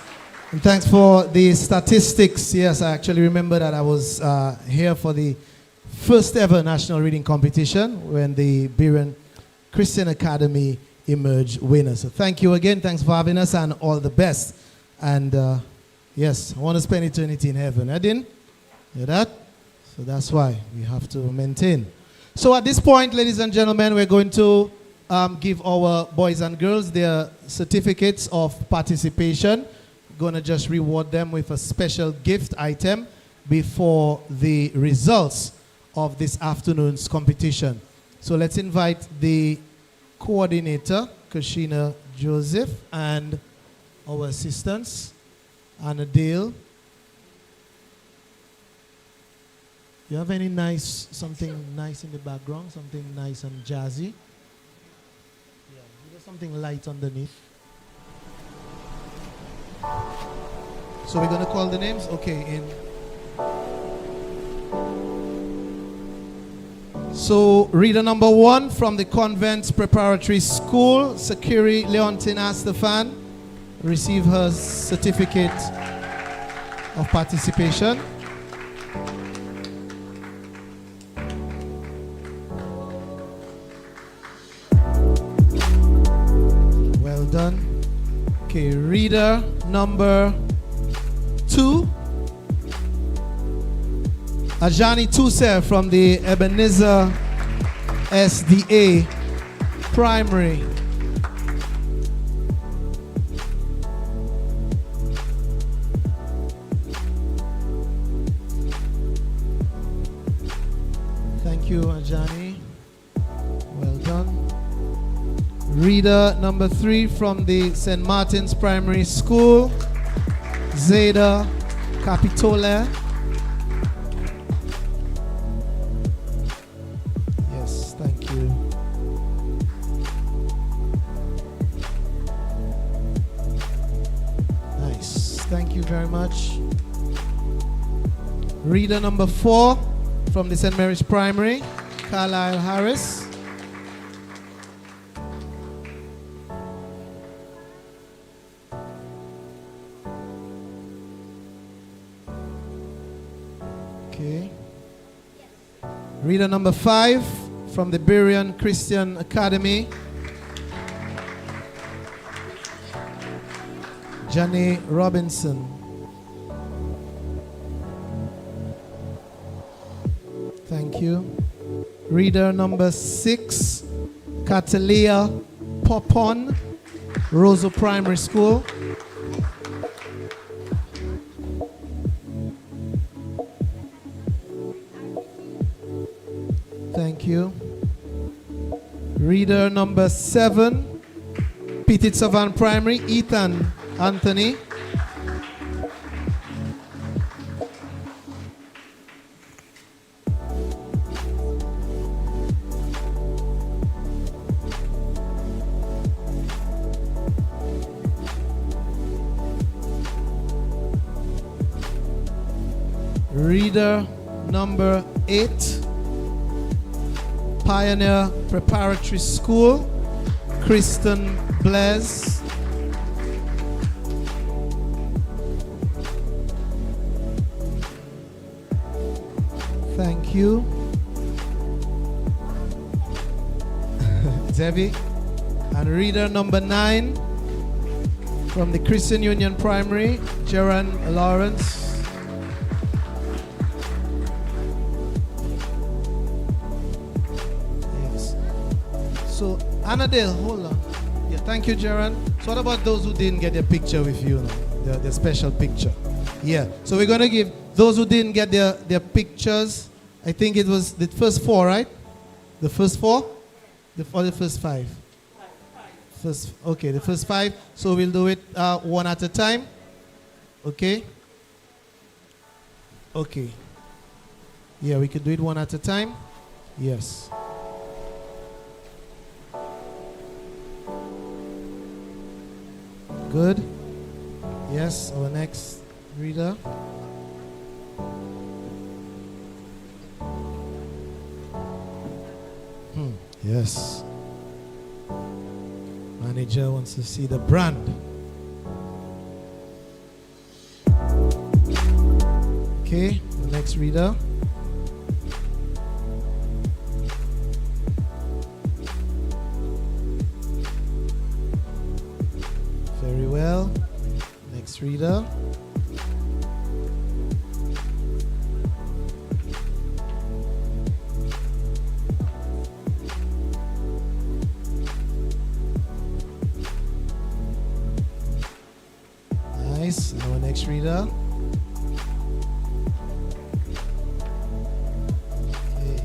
And thanks for the statistics. Yes, I actually remember that I was here for the first ever national reading competition when the Biren Christian Academy emerged winners. So thank you again. Thanks for having us, and all the best. And yes, I want to spend eternity in heaven. I didn't? Hear that? So that's why we have to maintain. So at this point, ladies and gentlemen, we're going to give our boys and girls their certificates of participation. We're going to just reward them with a special gift item before the results of this afternoon's competition. So let's invite the coordinator, Kashina Joseph, and our assistants, Anna Dale. You have any something nice in the background, something nice and jazzy? Yeah, there's something light underneath. So we're going to call the names? Okay. So reader number 1 from the Convent Preparatory School, Sakiri Leontina Stefan, receive her certificate of participation. Well done. Okay, reader number 2, Ajani Tuse from the Ebenezer SDA Primary. Thank you, Ajani. Well done. Reader number 3 from the St. Martin's Primary School, Zeda Capitole. Yes, thank you. Nice. Thank you very much. Reader number 4 from the St. Mary's Primary, Carlisle Harris. Okay. Reader number 5 from the Berean Christian Academy, Janie Robinson. Thank you. Reader number 6, Catalia Popon, Roseau Primary School. Thank you. Reader number 7, Petit Savan Primary, Ethan Anthony. Reader number 8, Pioneer Preparatory School, Kristen Blaise. Thank you. Debbie. And reader number 9 from the Christian Union Primary, Jaron Lawrence. So, Annadale, hold on. Yeah, thank you, Jaron. So what about those who didn't get their picture with you, the special picture? Yeah, so we're going to give those who didn't get their pictures, I think it was the first 4, right? The first 4? Or the first 5? Okay, the first 5. So we'll do it one at a time. Okay? Okay. Yeah, we could do it one at a time. Yes. Good. Yes, our next reader. Yes. Manager wants to see the brand. Okay, the next reader. Very well. Next reader. Nice. Our next reader. Okay.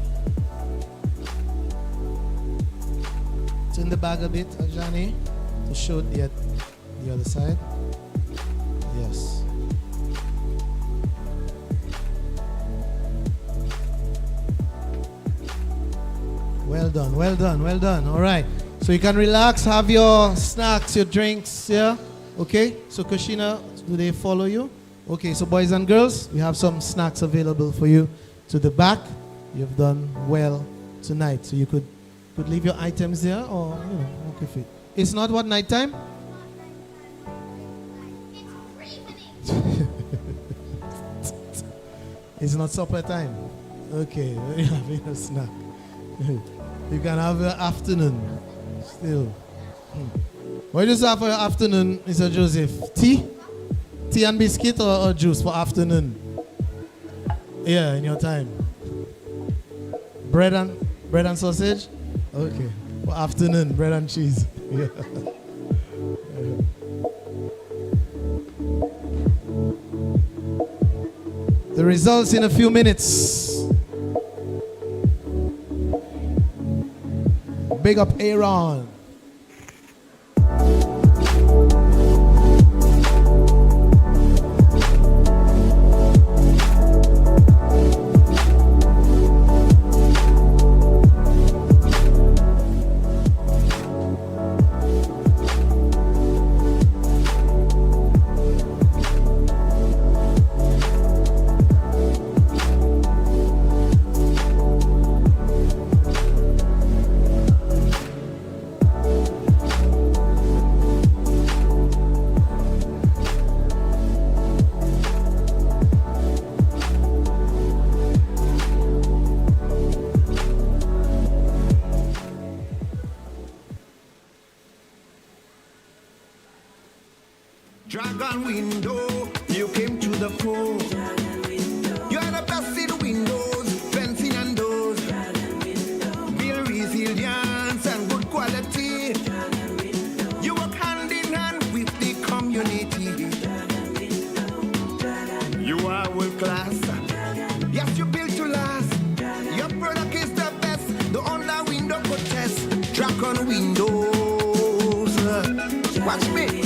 Turn the bag a bit, Ajani, to show the other side. Yes. Well done, well done, well done. All right. So you can relax, have your snacks, your drinks, yeah? Okay? So Kushina, do they follow you? Okay, so boys and girls, we have some snacks available for you to the back. You've done well tonight, so you could leave your items there, or okay, fit. It's not what nighttime? It's not supper time. Okay, you're having a snack. You can have your afternoon still. What do you have for your afternoon, Mr. Joseph? Tea? Tea and biscuit or juice for afternoon? Yeah, in your time. Bread and sausage? Okay. For afternoon, bread and cheese. Yeah. The results in a few minutes. Big up Aaron. Dragon window, you came to the fore. You are the best in windows, fencing and doors. Build resilience and good quality. You work hand in hand with the community. You are world class. Yes, you built to last. Your product is the best. The online window could test. Dragon windows. Watch me.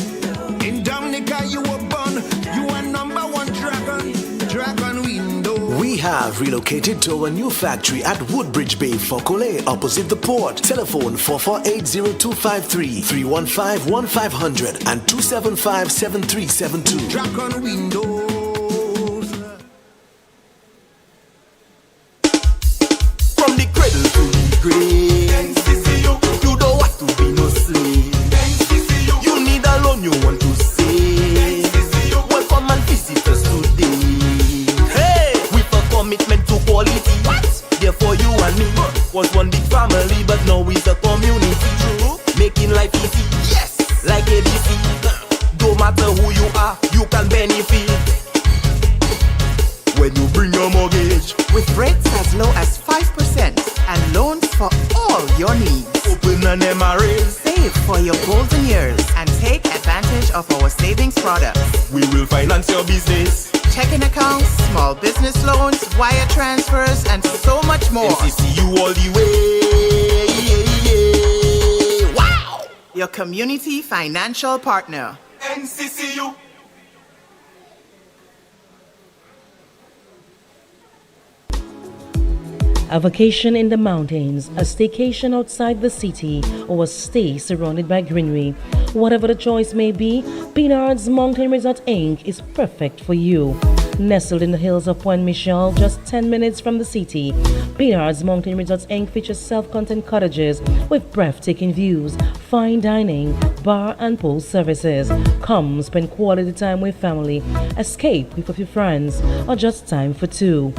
In Dominica you were born, you are number one dragon window. We have relocated to a new factory at Woodbridge Bay, Fokole, opposite the port. Telephone 448-0253, 315-1500 and 275-7372. Dragon windows. From the cradle to the grave, you don't want to be no slave. You need a loan you want to save. Welcome and visit us today. Hey, with a commitment to quality. What? Therefore you and me was one big family, but now it's a community. True. Making life easy. Yes. Like ABC. Don't matter who you are, you can benefit. When you bring your mortgage with rates as low as 5% and loans for all your needs. Open an MRA. Save for your golden years and take advantage of our savings products. We will finance your business. Checking accounts, small business loans, wire transfers, and so much more. MCCU all the way. Wow! Your community financial partner. MCCU. A vacation in the mountains, a staycation outside the city, or a stay surrounded by greenery. Whatever the choice may be, Pinard's Mountain Resort Inc. is perfect for you. Nestled in the hills of Point Michel, just 10 minutes from the city, Pinard's Mountain Resort Inc. features self-contained cottages with breathtaking views, fine dining, bar and pool services. Come spend quality time with family, escape with a few friends, or just time for two.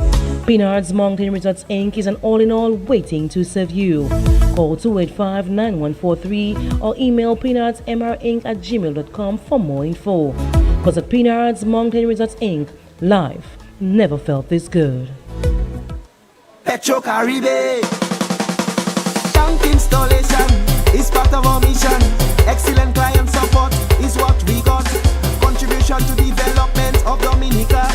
Pinard's Mountain Resorts Inc. is an all-in-all waiting to serve you. Call 285-9143 or email pinardsmrinc@gmail.com for more info. Because at Pinard's Mountain Resorts Inc., life never felt this good. Petro Caribe. Tank installation is part of our mission. Excellent client support is what we got. Contribution to development of Dominica.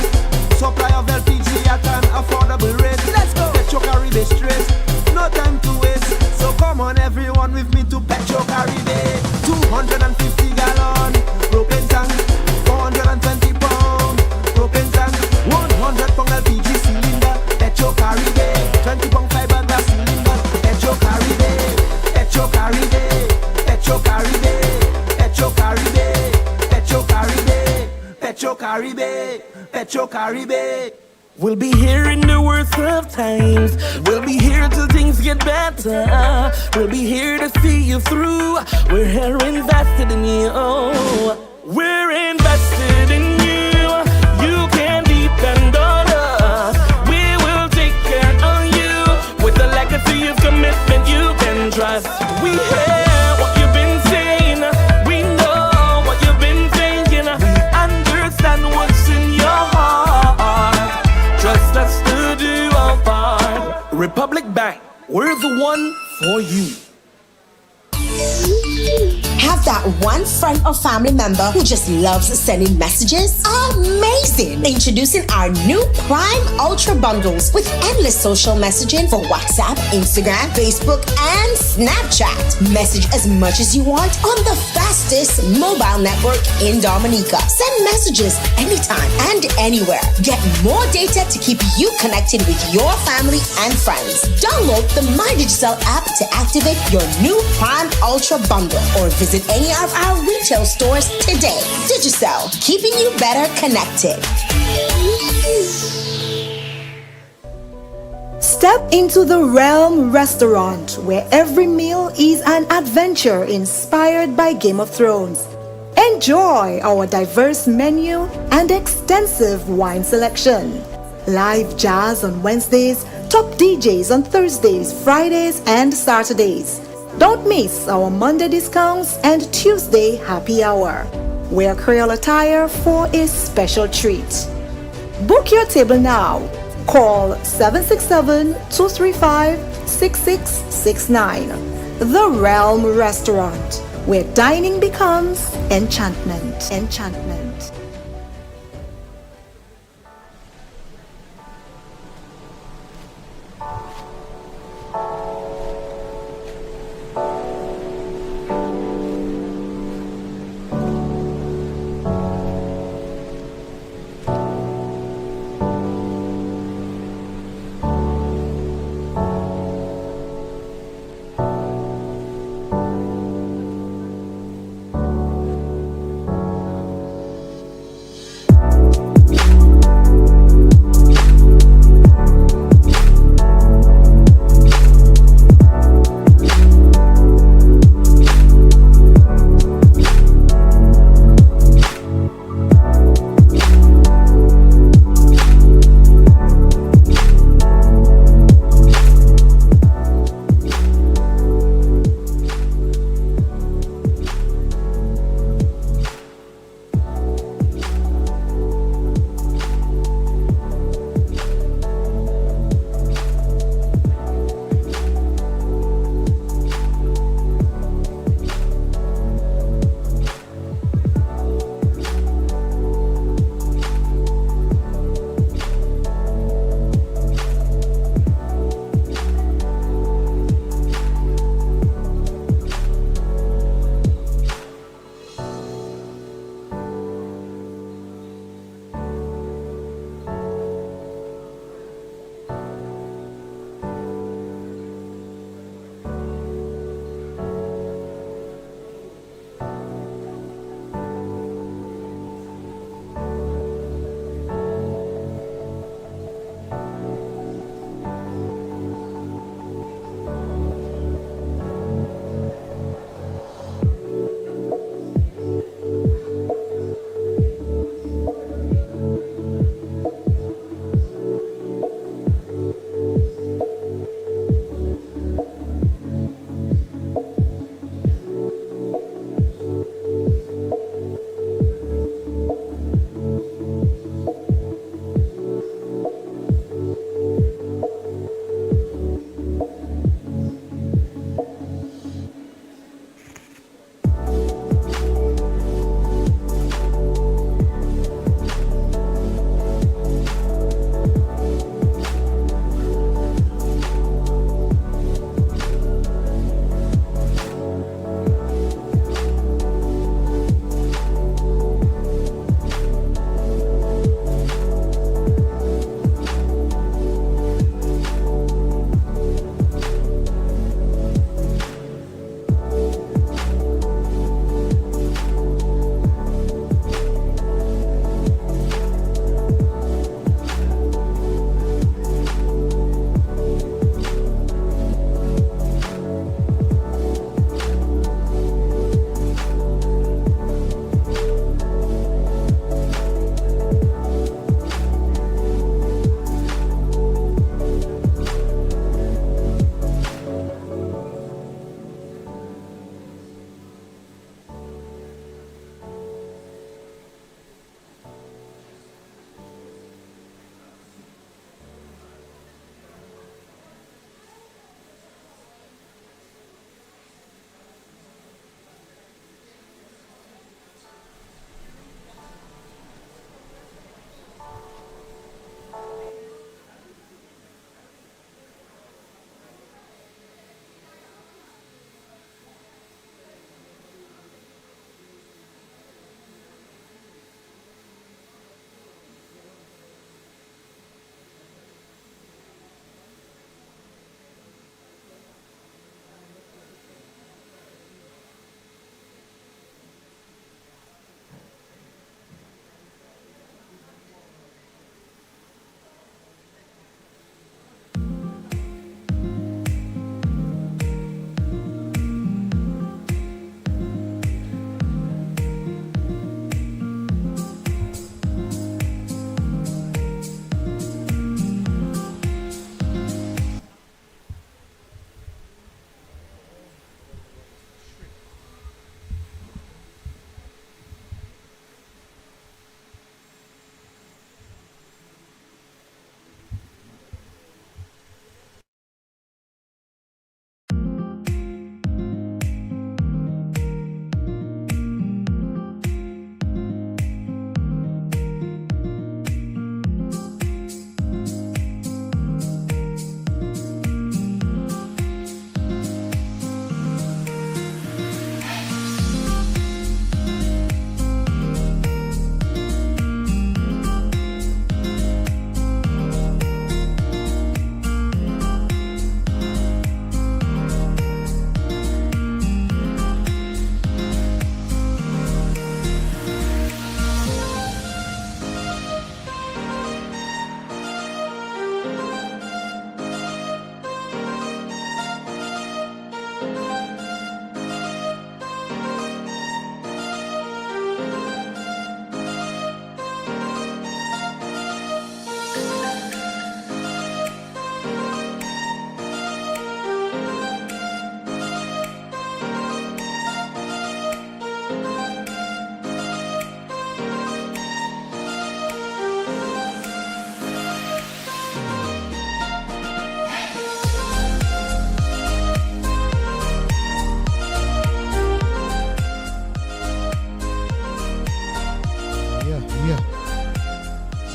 Supply of LPG at an affordable rate. Let's go. Petro Caribe straight. No time to waste. So come on everyone with me to Petro Caribe. 250 gallon propane tank. 420 pound propane tank. 100 pound LPG cylinder. Petro Caribe. 20 pound fiberglass cylinder. Petro Caribe. Petro Caribe. Petro Caribe. Petro Caribe. Petro Caribe. Petro Caribe, Petro Caribe. We'll be here in the worst of times. We'll be here till things get better. We'll be here to see you through. We're here invested in you. We're invested in you. You can depend on us. We will take care of you with the legacy of commitment you can trust. We hear what you've been saying. We know what you've been thinking. We understand what's in your heart. Trust us to do our part. Republic Bank, we're the one for you. Have that one friend or family member who just loves sending messages? Amazing! Introducing our new Prime Ultra Bundles with endless social messaging for WhatsApp, Instagram, Facebook, and Snapchat. Message as much as you want on the fastest mobile network in Dominica. Send messages anytime and anywhere. Get more data to keep you connected with your family and friends. Download the MyDigital app to activate your new Prime Ultra Bundle or visit any of our retail stores today. Digicel, keeping you better connected. Step into the Realm Restaurant, where every meal is an adventure inspired by Game of Thrones. Enjoy our diverse menu and extensive wine selection. Live jazz on Wednesdays, top DJs on Thursdays, Fridays, and Saturdays. Don't miss our Monday discounts and Tuesday happy hour. Wear Creole attire for a special treat. Book your table now. Call 767-235-6669. The Realm Restaurant, where dining becomes enchantment. Enchantment.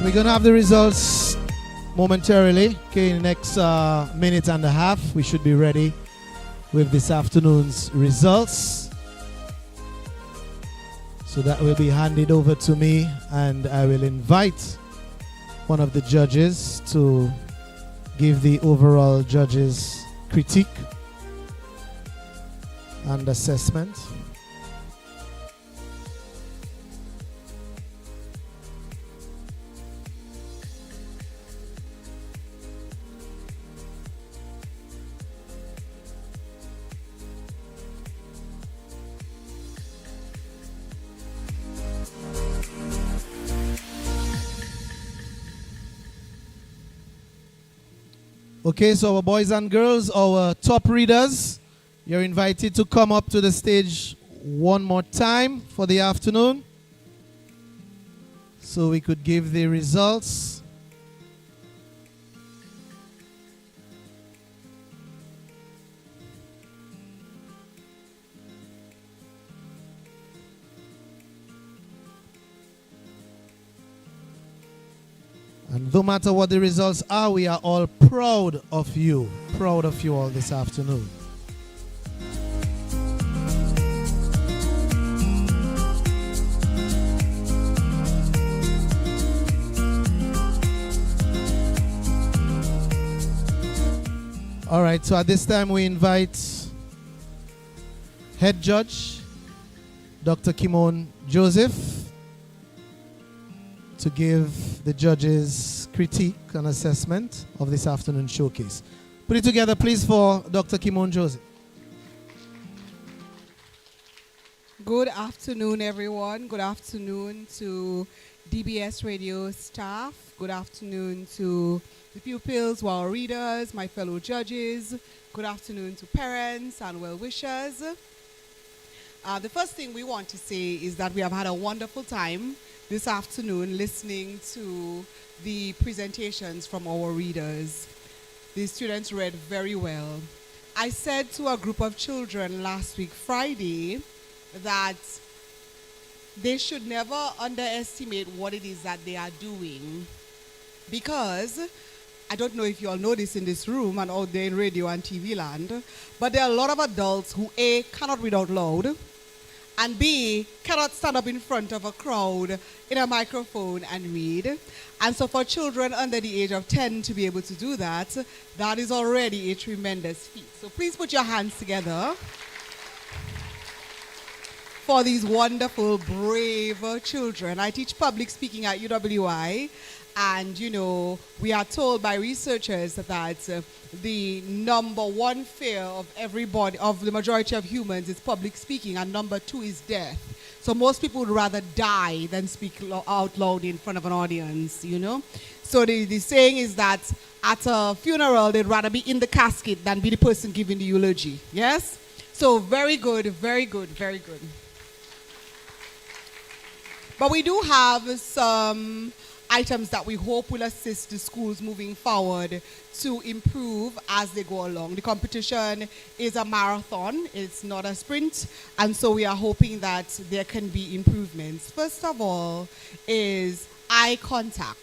We're going to have the results momentarily. Okay, in the next minute and a half, we should be ready with this afternoon's results. So that will be handed over to me, and I will invite one of the judges to give the overall judges' critique and assessment. Okay, so our boys and girls, our top readers, you're invited to come up to the stage one more time for the afternoon so we could give the results. And no matter what the results are, we are all proud of you all this afternoon. All right, so at this time we invite Head Judge Dr. Kimon Joseph to give the judges critique and assessment of this afternoon showcase. Put it together, please, for Dr. Kimon Joseph. Good afternoon, everyone. Good afternoon to DBS radio staff. Good afternoon to the pupils, who are readers, my fellow judges. Good afternoon to parents and well-wishers. The first thing we want to say is that we have had a wonderful time this afternoon listening to the presentations from our readers. The students read very well. I said to a group of children last week, Friday, that they should never underestimate what it is that they are doing, because I don't know if you all know this in this room and out there in radio and TV land, but there are a lot of adults who A, cannot read out loud, and B, cannot stand up in front of a crowd in a microphone and read. And so for children under the age of 10 to be able to do that, that is already a tremendous feat. So please put your hands together for these wonderful, brave children. I teach public speaking at UWI, and you know, we are told by researchers that the number one fear of everybody, of the majority of humans, is public speaking, and number two is death. So most people would rather die than speak out loud in front of an audience, you know. So the saying is that at a funeral, they'd rather be in the casket than be the person giving the eulogy, yes? So very good, very good, very good. But we do have some items that we hope will assist the schools moving forward to improve as they go along. The competition is a marathon, it's not a sprint, and so we are hoping that there can be improvements. First of all is eye contact.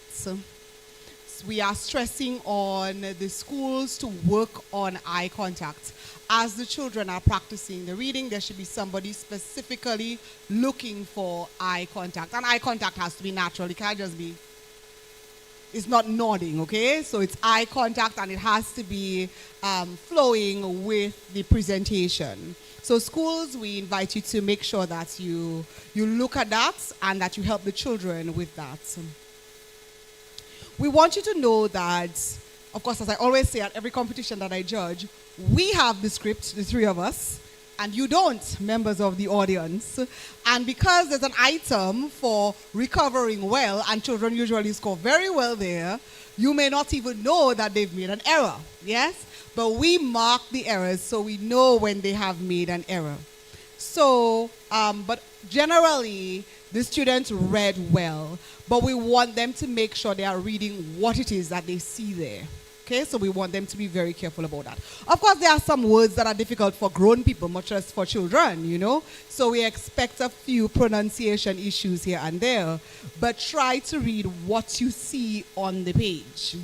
We are stressing on the schools to work on eye contact. As the children are practicing the reading, there should be somebody specifically looking for eye contact. And eye contact has to be natural. It can't just be, it's not nodding, okay? So it's eye contact, and it has to be flowing with the presentation. So schools, we invite you to make sure that you look at that and that you help the children with that. We want you to know that, of course, as I always say at every competition that I judge, we have the script, the three of us, and you don't, members of the audience. And because there's an item for recovering well, and children usually score very well there, you may not even know that they've made an error, yes? But we mark the errors so we know when they have made an error. So, but generally, the students read well, but we want them to make sure they are reading what it is that they see there. Okay, so we want them to be very careful about that. Of course, there are some words that are difficult for grown people, much as for children, you know. So we expect a few pronunciation issues here and there, but try to read what you see on the page.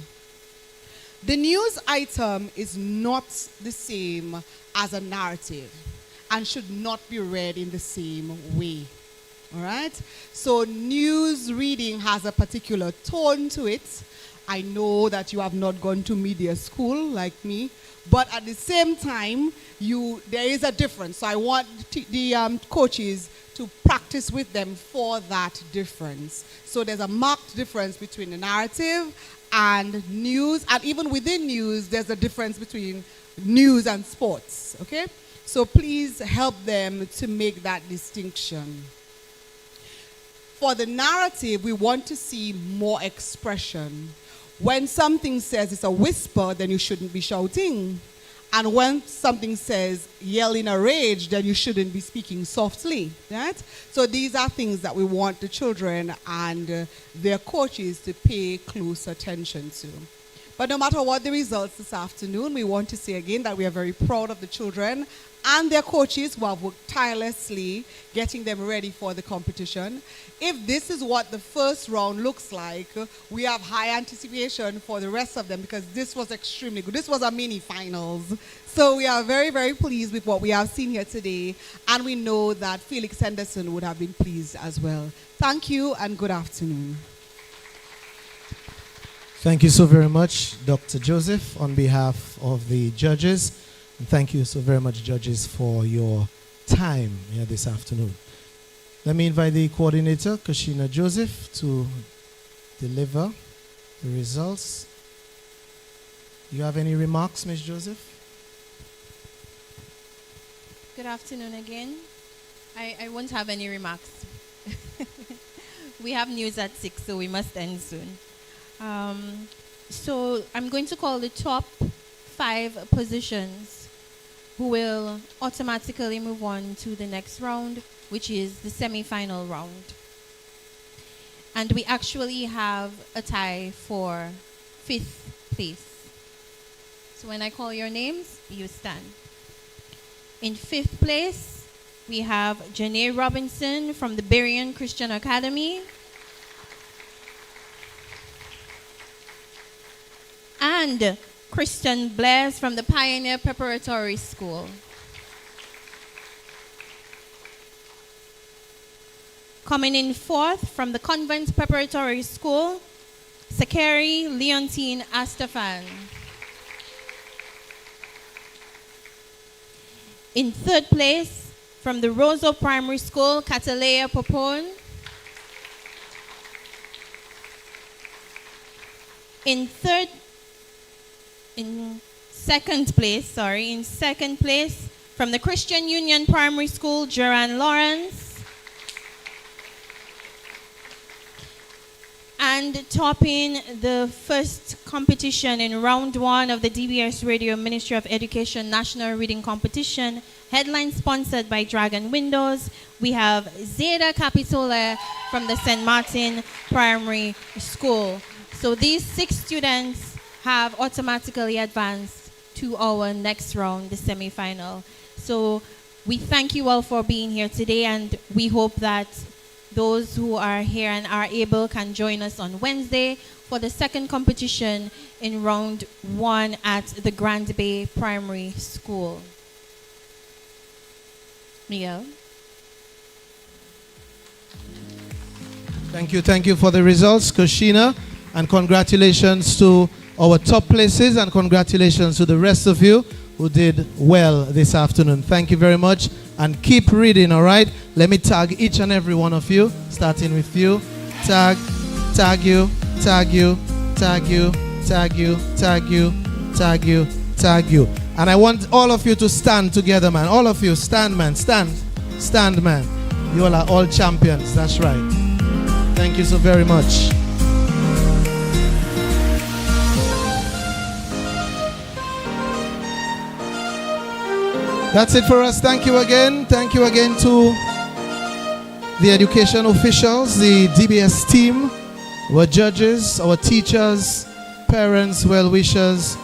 The news item is not the same as a narrative and should not be read in the same way. All right? So news reading has a particular tone to it. I know that you have not gone to media school like me, but at the same time, there is a difference. So I want the coaches to practice with them for that difference. So there's a marked difference between the narrative and news, and even within news, there's a difference between news and sports, okay? So please help them to make that distinction. For the narrative, we want to see more expression. When something says it's a whisper, then you shouldn't be shouting. And when something says yell in a rage, then you shouldn't be speaking softly, right? So these are things that we want the children and their coaches to pay close attention to. But no matter what the results this afternoon, we want to say again that we are very proud of the children and their coaches who have worked tirelessly getting them ready for the competition. If this is what the first round looks like, we have high anticipation for the rest of them because this was extremely good. This was a mini finals. So we are very, very pleased with what we have seen here today, and we know that Felix Henderson would have been pleased as well. Thank you and good afternoon. Thank you so very much, Dr. Joseph, on behalf of the judges. And thank you so very much, judges, for your time here this afternoon. Let me invite the coordinator, Kashina Joseph, to deliver the results. You have any remarks, Ms. Joseph? Good afternoon again. I won't have any remarks. We have news at 6, so we must end soon. So I'm going to call the top 5 positions who will automatically move on to the next round, which is the semi-final round. And we actually have a tie for 5th place. So when I call your names, you stand. In 5th place, we have Janae Robinson from the Berean Christian Academy. And Christian Blaise from the Pioneer Preparatory School. Coming in 4th from the Convent Preparatory School, Sakari Leontine Astafan. In 3rd place from the Roseau Primary School, Catalea Popone. In 2nd place from the Christian Union Primary School, Geran Lawrence. And topping the first competition in round 1 of the DBS Radio Ministry of Education National Reading Competition, headline sponsored by Dragon Windows, we have Zeta Capitola from the St. Martin Primary School. So these 6 students have automatically advanced to our next round, the semi-final. So we thank you all for being here today, and we hope that those who are here and are able can join us on Wednesday for the second competition in round 1 at the Grand Bay Primary School. Miguel? Thank you for the results, Kashina, and congratulations to our top places, and congratulations to the rest of you who did well this afternoon. Thank you very much, and keep reading, all right? Let me tag each and every one of you, starting with you. Tag you, tag you, tag you, tag you, tag you, tag you, tag you. And I want all of you to stand together, man. All of you, stand, man. Stand, man. You all are all champions. That's right. Thank you so very much. That's it for us. Thank you again. Thank you again to the education officials, the DBS team, our judges, our teachers, parents, well-wishers,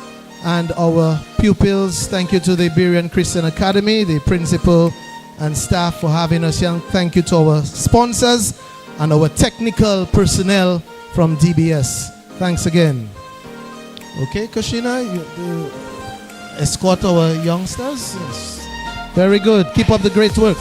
and our pupils. Thank you to the Iberian Christian Academy, the principal and staff for having us here. Thank you to our sponsors and our technical personnel from DBS. Thanks again. Okay, Kashina, you escort our youngsters. Yes. Very good. Keep up the great work.